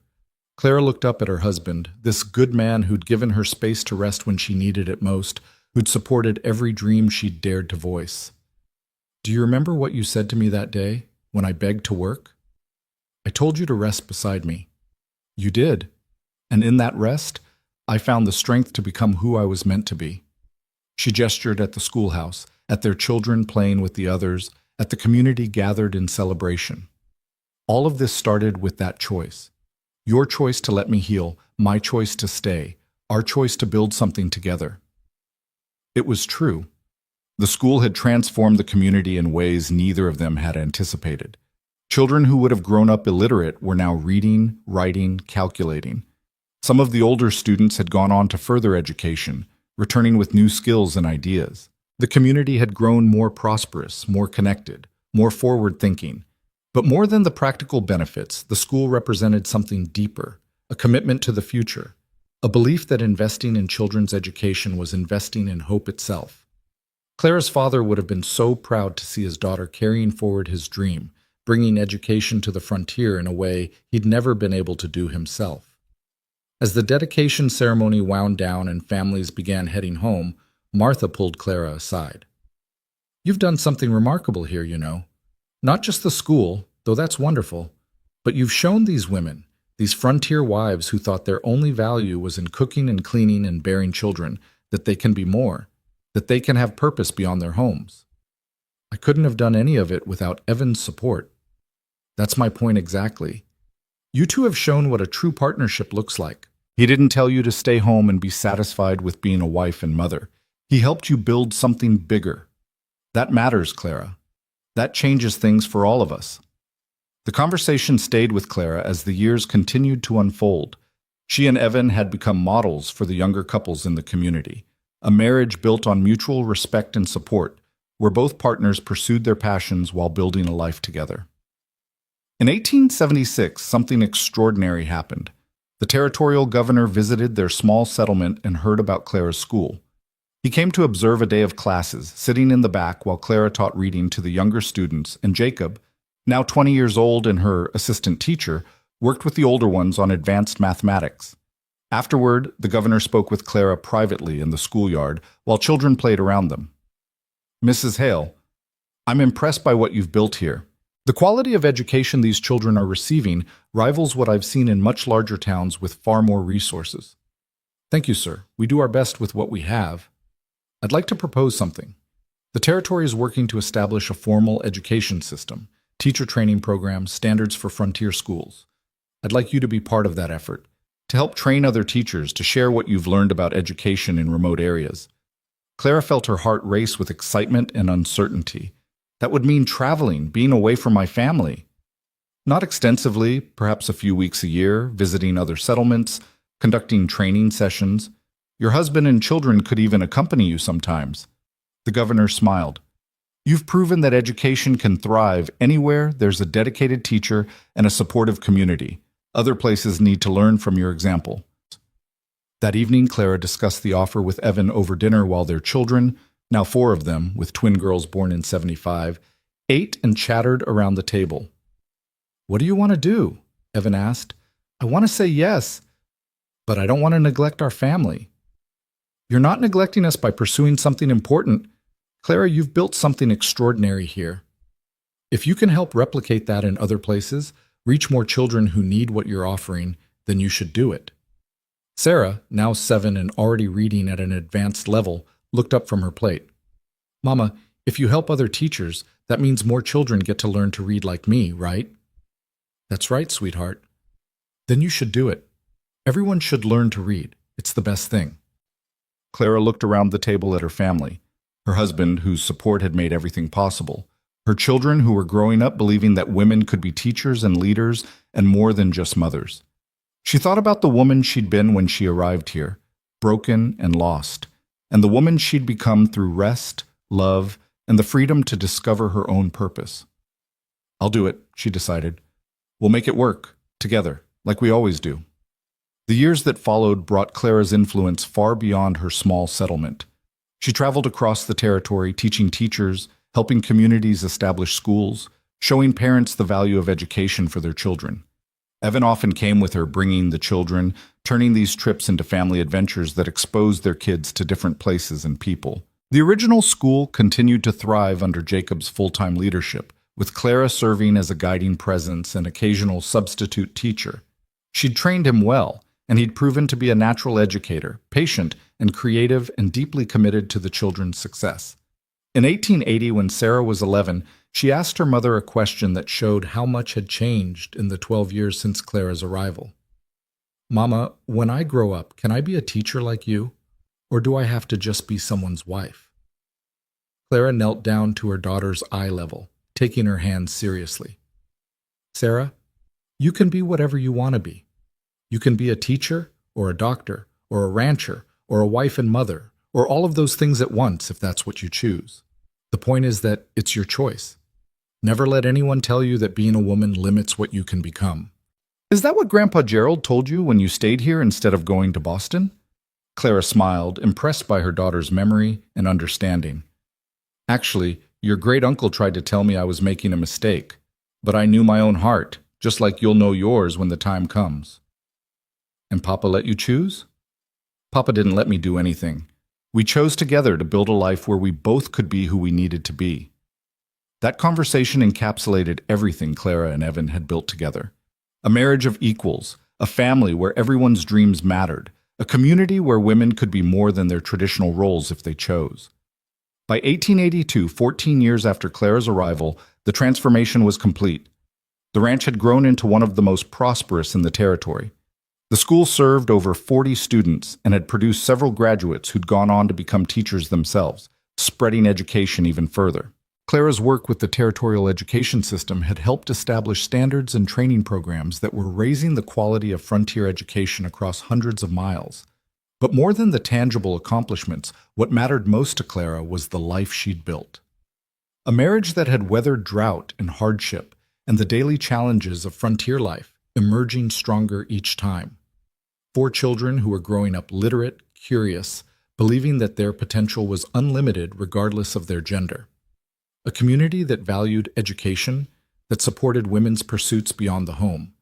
Clara looked up at her husband, this good man who'd given her space to rest when she needed it most, who'd supported every dream she'd dared to voice. "Do you remember what you said to me that day, when I begged to work? I told you to rest beside me. You did, and in that rest, I found the strength to become who I was meant to be." She gestured at the schoolhouse, at their children playing with the others, at the community gathered in celebration. All of this started with that choice. Your choice to let me heal, my choice to stay, our choice to build something together. It was true. The school had transformed the community in ways neither of them had anticipated. Children who would have grown up illiterate were now reading, writing, calculating. Some of the older students had gone on to further education, returning with new skills and ideas. The community had grown more prosperous, more connected. more forward-thinking. But more than the practical benefits, the school represented something deeper, a commitment to the future, a belief that investing in children's education was investing in hope itself. Clara's father would have been so proud to see his daughter carrying forward his dream, bringing education to the frontier in a way he'd never been able to do himself. As the dedication ceremony wound down and families began heading home, Martha pulled Clara aside. "You've done something remarkable here, you know. Not just the school, though that's wonderful, but you've shown these women, these frontier wives who thought their only value was in cooking and cleaning and bearing children, that they can be more, that they can have purpose beyond their homes. I couldn't have done any of it without Evan's support. That's my point exactly. You two have shown what a true partnership looks like. He didn't tell you to stay home and be satisfied with being a wife and mother. He helped you build something bigger. That matters, Clara. That changes things for all of us." The conversation stayed with Clara as the years continued to unfold. She and Evan had become models for the younger couples in the community, a marriage built on mutual respect and support, where both partners pursued their passions while building a life together. In 1876, something extraordinary happened. The territorial governor visited their small settlement and heard about Clara's school. He came to observe a day of classes, sitting in the back while Clara taught reading to the younger students, and Jacob, now 20 years old and her assistant teacher, worked with the older ones on advanced mathematics. Afterward, the governor spoke with Clara privately in the schoolyard while children played around them. "Mrs. Hale, I'm impressed by what you've built here. The quality of education these children are receiving rivals what I've seen in much larger towns with far more resources." "Thank you, sir. We do our best with what we have. I'd like to propose something. The territory is working to establish a formal education system, teacher training programs, standards for frontier schools. I'd like you to be part of that effort, to help train other teachers, to share what you've learned about education in remote areas." Clara felt her heart race with excitement and uncertainty. That would mean traveling, being away from my family. Not extensively, perhaps a few weeks a year, visiting other settlements, conducting training sessions. Your husband and children could even accompany you sometimes. The governor smiled. "You've proven that education can thrive anywhere there's a dedicated teacher and a supportive community. Other places need to learn from your example." That evening, Clara discussed the offer with Evan over dinner while their children, now 4 of them, with twin girls born in 75, ate and chattered around the table. "What do you want to do?" Evan asked. "I want to say yes, but I don't want to neglect our family." "You're not neglecting us by pursuing something important. Clara, you've built something extraordinary here. If you can help replicate that in other places, reach more children who need what you're offering, then you should do it." Sarah, now 7 and already reading at an advanced level, looked up from her plate. "Mama, if you help other teachers, that means more children get to learn to read like me, right?" "That's right, sweetheart." "Then you should do it. Everyone should learn to read. It's the best thing." Clara looked around the table at her family, her husband, whose support had made everything possible, her children who were growing up believing that women could be teachers and leaders and more than just mothers. She thought about the woman she'd been when she arrived here, broken and lost, and the woman she'd become through rest, love, and the freedom to discover her own purpose. "I'll do it," she decided. "We'll make it work, together, like we always do." The years that followed brought Clara's influence far beyond her small settlement. She traveled across the territory, teaching teachers, helping communities establish schools, showing parents the value of education for their children. Evan often came with her, bringing the children, turning these trips into family adventures that exposed their kids to different places and people. The original school continued to thrive under Jacob's full-time leadership, with Clara serving as a guiding presence and occasional substitute teacher. She'd trained him well, and he'd proven to be a natural educator, patient and creative and deeply committed to the children's success. In 1880, when Sarah was 11, she asked her mother a question that showed how much had changed in the 12 years since Clara's arrival. "Mama, when I grow up, can I be a teacher like you? Or do I have to just be someone's wife?" Clara knelt down to her daughter's eye level, taking her hand seriously. "Sarah, you can be whatever you want to be. You can be a teacher, or a doctor, or a rancher, or a wife and mother, or all of those things at once if that's what you choose. The point is that it's your choice. Never let anyone tell you that being a woman limits what you can become. Is that what Grandpa Gerald told you when you stayed here instead of going to Boston? Clara smiled, impressed by her daughter's memory and understanding. Actually, your great-uncle tried to tell me I was making a mistake, but I knew my own heart, just like you'll know yours when the time comes. And Papa let you choose? Papa didn't let me do anything. We chose together to build a life where we both could be who we needed to be. That conversation encapsulated everything Clara and Evan had built together. A marriage of equals, a family where everyone's dreams mattered, a community where women could be more than their traditional roles if they chose. By 1882, 14 years after Clara's arrival, the transformation was complete. The ranch had grown into one of the most prosperous in the territory. The school served over 40 students and had produced several graduates who'd gone on to become teachers themselves, spreading education even further. Clara's work with the territorial education system had helped establish standards and training programs that were raising the quality of frontier education across hundreds of miles. But more than the tangible accomplishments, what mattered most to Clara was the life she'd built. A marriage that had weathered drought and hardship and the daily challenges of frontier life, emerging stronger each time. 4 children who were growing up literate, curious, believing that their potential was unlimited regardless of their gender. A community that valued education, that supported women's pursuits beyond the home,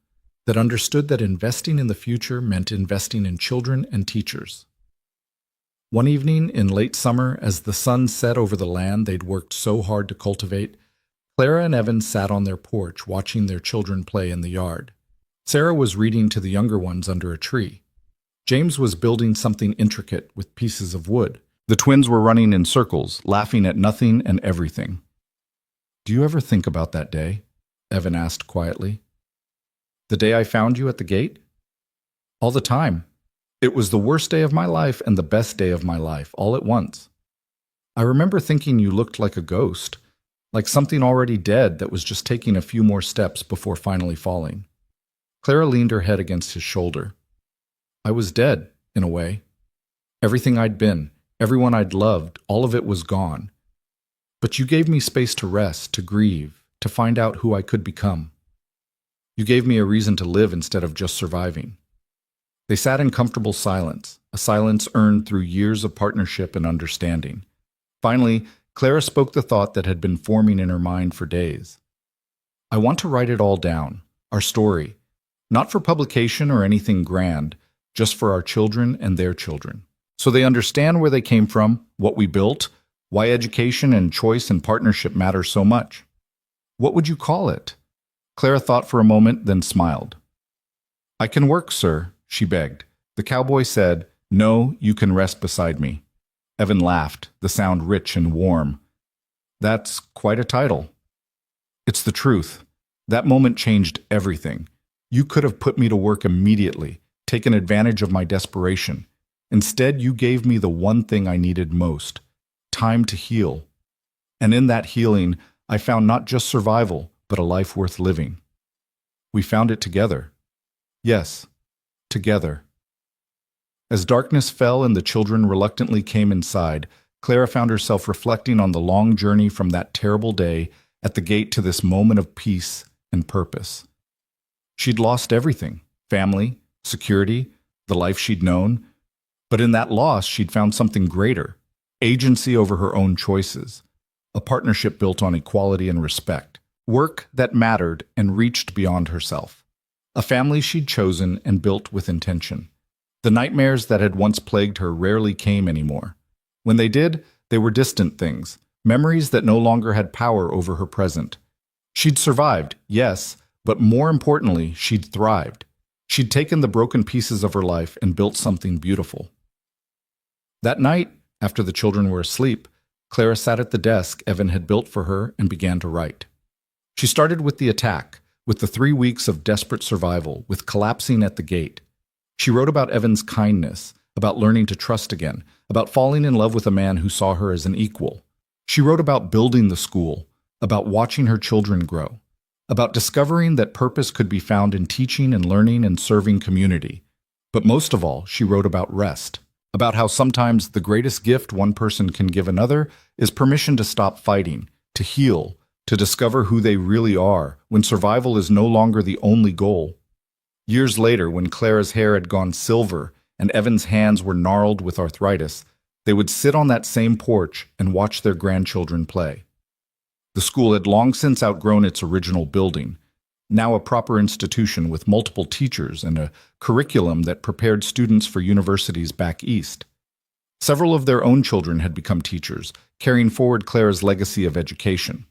that understood that investing in the future meant investing in children and teachers. One evening in late summer, as the sun set over the land they'd worked so hard to cultivate, Clara and Evan sat on their porch watching their children play in the yard. Sarah was reading to the younger ones under a tree. James was building something intricate with pieces of wood. The twins were running in circles, laughing at nothing and everything. "Do you ever think about that day?" Evan asked quietly. "The day I found you at the gate?" "All the time. It was the worst day of my life and the best day of my life, all at once. I remember thinking you looked like a ghost, like something already dead that was just taking a few more steps before finally falling." Clara leaned her head against his shoulder. "I was dead, in a way. Everything I'd been, everyone I'd loved, all of it was gone. But you gave me space to rest, to grieve, to find out who I could become. You gave me a reason to live instead of just surviving." They sat in comfortable silence, a silence earned through years of partnership and understanding. Finally, Clara spoke the thought that had been forming in her mind for days. "I want to write it all down, our story, not for publication or anything grand, just for our children and their children, so they understand where they came from, what we built, why education and choice and partnership matter so much." "What would you call it?" Clara thought for a moment, then smiled. "I can work, sir," she begged. The cowboy said, "No, you can rest beside me." Evan laughed, the sound rich and warm. "That's quite a title." "It's the truth. That moment changed everything. You could have put me to work immediately, taken advantage of my desperation. Instead, you gave me the one thing I needed most, time to heal. And in that healing, I found not just survival, but a life worth living. We found it together. Yes, together." As darkness fell and the children reluctantly came inside, Clara found herself reflecting on the long journey from that terrible day at the gate to this moment of peace and purpose. She'd lost everything: family, security, the life she'd known. But in that loss, she'd found something greater: agency over her own choices, a partnership built on equality and respect, work that mattered and reached beyond herself, a family she'd chosen and built with intention. The nightmares that had once plagued her rarely came anymore. When they did, they were distant things, memories that no longer had power over her present. She'd survived, yes, but more importantly, she'd thrived. She'd taken the broken pieces of her life and built something beautiful. That night, after the children were asleep, Clara sat at the desk Evan had built for her and began to write. She started with the attack, with the 3 weeks of desperate survival, with collapsing at the gate. She wrote about Evan's kindness, about learning to trust again, about falling in love with a man who saw her as an equal. She wrote about building the school, about watching her children grow, about discovering that purpose could be found in teaching and learning and serving community. But most of all, she wrote about rest, about how sometimes the greatest gift one person can give another is permission to stop fighting, to heal, to discover who they really are when survival is no longer the only goal. Years later, when Clara's hair had gone silver and Evan's hands were gnarled with arthritis, they would sit on that same porch and watch their grandchildren play. The school had long since outgrown its original building, now a proper institution with multiple teachers and a curriculum that prepared students for universities back east. Several of their own children had become teachers, carrying forward Clara's legacy of education.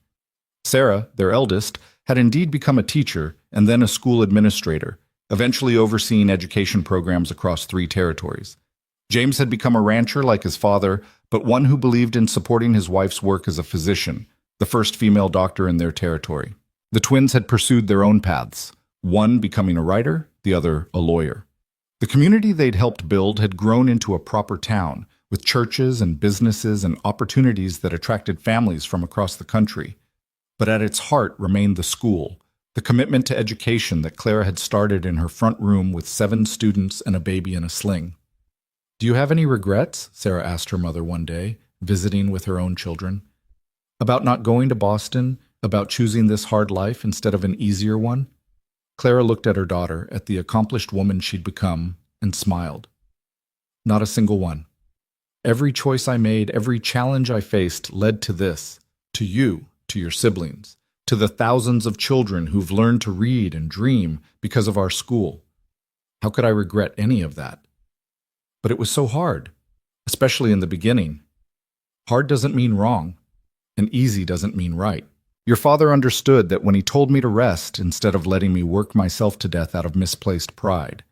Sarah, their eldest, had indeed become a teacher and then a school administrator, eventually overseeing education programs across 3 territories. James had become a rancher like his father, but one who believed in supporting his wife's work as a physician, the first female doctor in their territory. The twins had pursued their own paths, one becoming a writer, the other a lawyer. The community they'd helped build had grown into a proper town, with churches and businesses and opportunities that attracted families from across the country. But at its heart remained the school, the commitment to education that Clara had started in her front room with 7 students and a baby in a sling. "Do you have any regrets?" Sarah asked her mother one day, visiting with her own children. "About not going to Boston? About choosing this hard life instead of an easier one?" Clara looked at her daughter, at the accomplished woman she'd become, and smiled. "Not a single one. Every choice I made, every challenge I faced led to this, to you, to your siblings, to the thousands of children who've learned to read and dream because of our school. How could I regret any of that? But it was so hard, especially in the beginning. Hard doesn't mean wrong, and easy doesn't mean right. Your father understood that when he told me to rest instead of letting me work myself to death out of misplaced pride.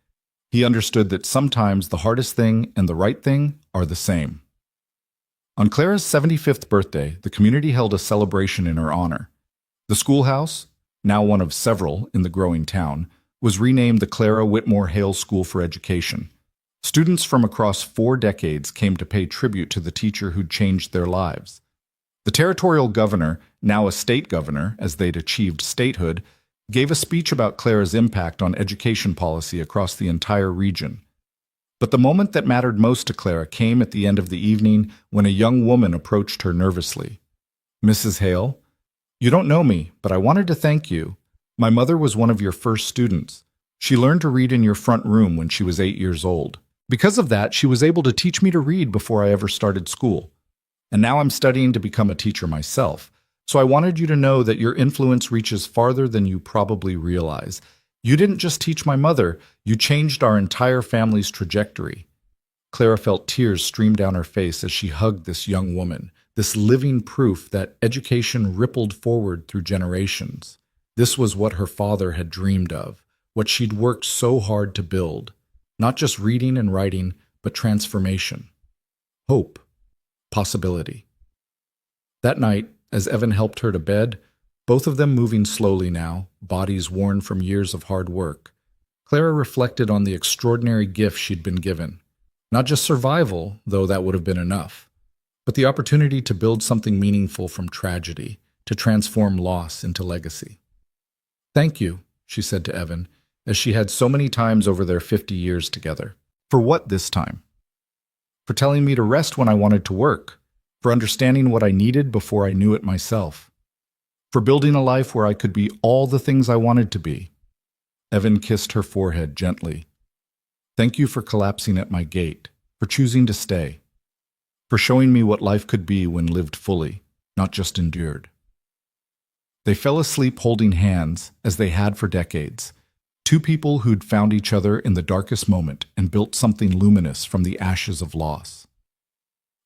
He understood that sometimes the hardest thing and the right thing are the same." On Clara's 75th birthday, the community held a celebration in her honor. The schoolhouse, now one of several in the growing town, was renamed the Clara Whitmore Hale School for Education. Students from across 4 decades came to pay tribute to the teacher who'd changed their lives. The territorial governor, now a state governor as they'd achieved statehood, gave a speech about Clara's impact on education policy across the entire region. But the moment that mattered most to Clara came at the end of the evening when a young woman approached her nervously. "Mrs. Hale, you don't know me, but I wanted to thank you. My mother was one of your first students. She learned to read in your front room when she was 8 years old. Because of that, she was able to teach me to read before I ever started school. And now I'm studying to become a teacher myself. So I wanted you to know that your influence reaches farther than you probably realize. You didn't just teach my mother, you changed our entire family's trajectory." Clara felt tears stream down her face as she hugged this young woman, this living proof that education rippled forward through generations. This was what her father had dreamed of, what she'd worked so hard to build. Not just reading and writing, but transformation. Hope. Possibility. That night, as Evan helped her to bed, both of them moving slowly now, bodies worn from years of hard work, Clara reflected on the extraordinary gift she'd been given. Not just survival, though that would have been enough, but the opportunity to build something meaningful from tragedy, to transform loss into legacy. "Thank you," she said to Evan, as she had so many times over their 50 years together. "For what this time?" "For telling me to rest when I wanted to work, for understanding what I needed before I knew it myself, for building a life where I could be all the things I wanted to be." Evan kissed her forehead gently. "Thank you for collapsing at my gate, for choosing to stay, for showing me what life could be when lived fully, not just endured." They fell asleep holding hands, as they had for decades. 2 people who'd found each other in the darkest moment and built something luminous from the ashes of loss.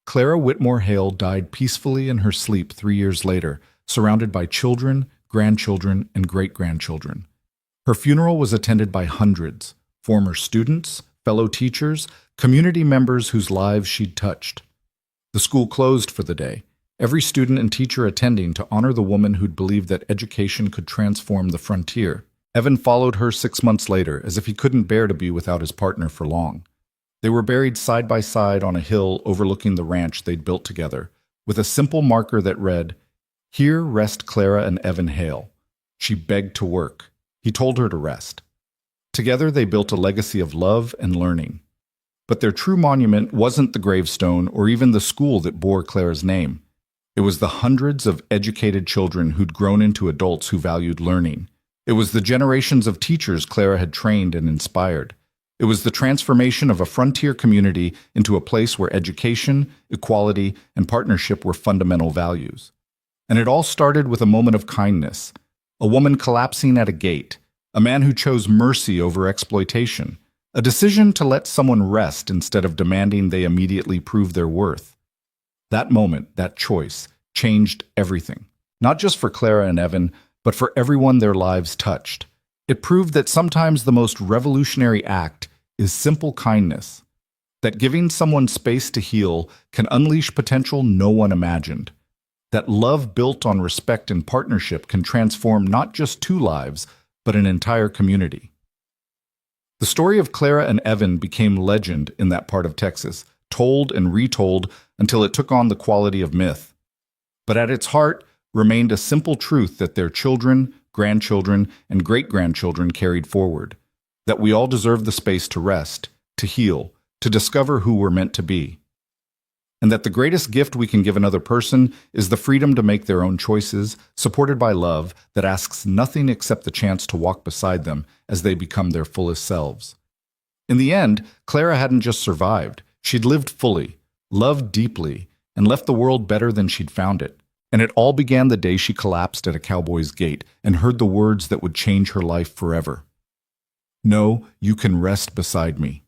Clara Whitmore Hale died peacefully in her sleep 3 years later, surrounded by children, grandchildren, and great-grandchildren. Her funeral was attended by hundreds, former students, fellow teachers, community members whose lives she'd touched. The school closed for the day, every student and teacher attending to honor the woman who'd believed that education could transform the frontier. Evan followed her 6 months later, as if he couldn't bear to be without his partner for long. They were buried side by side on a hill overlooking the ranch they'd built together, with a simple marker that read, "Here rest Clara and Evan Hale. She begged to work. He told her to rest." Together they built a legacy of love and learning. But their true monument wasn't the gravestone or even the school that bore Clara's name. It was the hundreds of educated children who'd grown into adults who valued learning. It was the generations of teachers Clara had trained and inspired. It was the transformation of a frontier community into a place where education, equality, and partnership were fundamental values. And it all started with a moment of kindness, a woman collapsing at a gate, a man who chose mercy over exploitation, a decision to let someone rest instead of demanding they immediately prove their worth. That moment, that choice, changed everything, not just for Clara and Evan, but for everyone their lives touched. It proved that sometimes the most revolutionary act is simple kindness, that giving someone space to heal can unleash potential no one imagined, that love built on respect and partnership can transform not just two lives, but an entire community. The story of Clara and Evan became legend in that part of Texas, told and retold until it took on the quality of myth. But at its heart remained a simple truth that their children, grandchildren, and great-grandchildren carried forward, that we all deserve the space to rest, to heal, to discover who we're meant to be. And that the greatest gift we can give another person is the freedom to make their own choices, supported by love that asks nothing except the chance to walk beside them as they become their fullest selves. In the end, Clara hadn't just survived. She'd lived fully, loved deeply, and left the world better than she'd found it. And it all began the day she collapsed at a cowboy's gate and heard the words that would change her life forever. "No, you can rest beside me."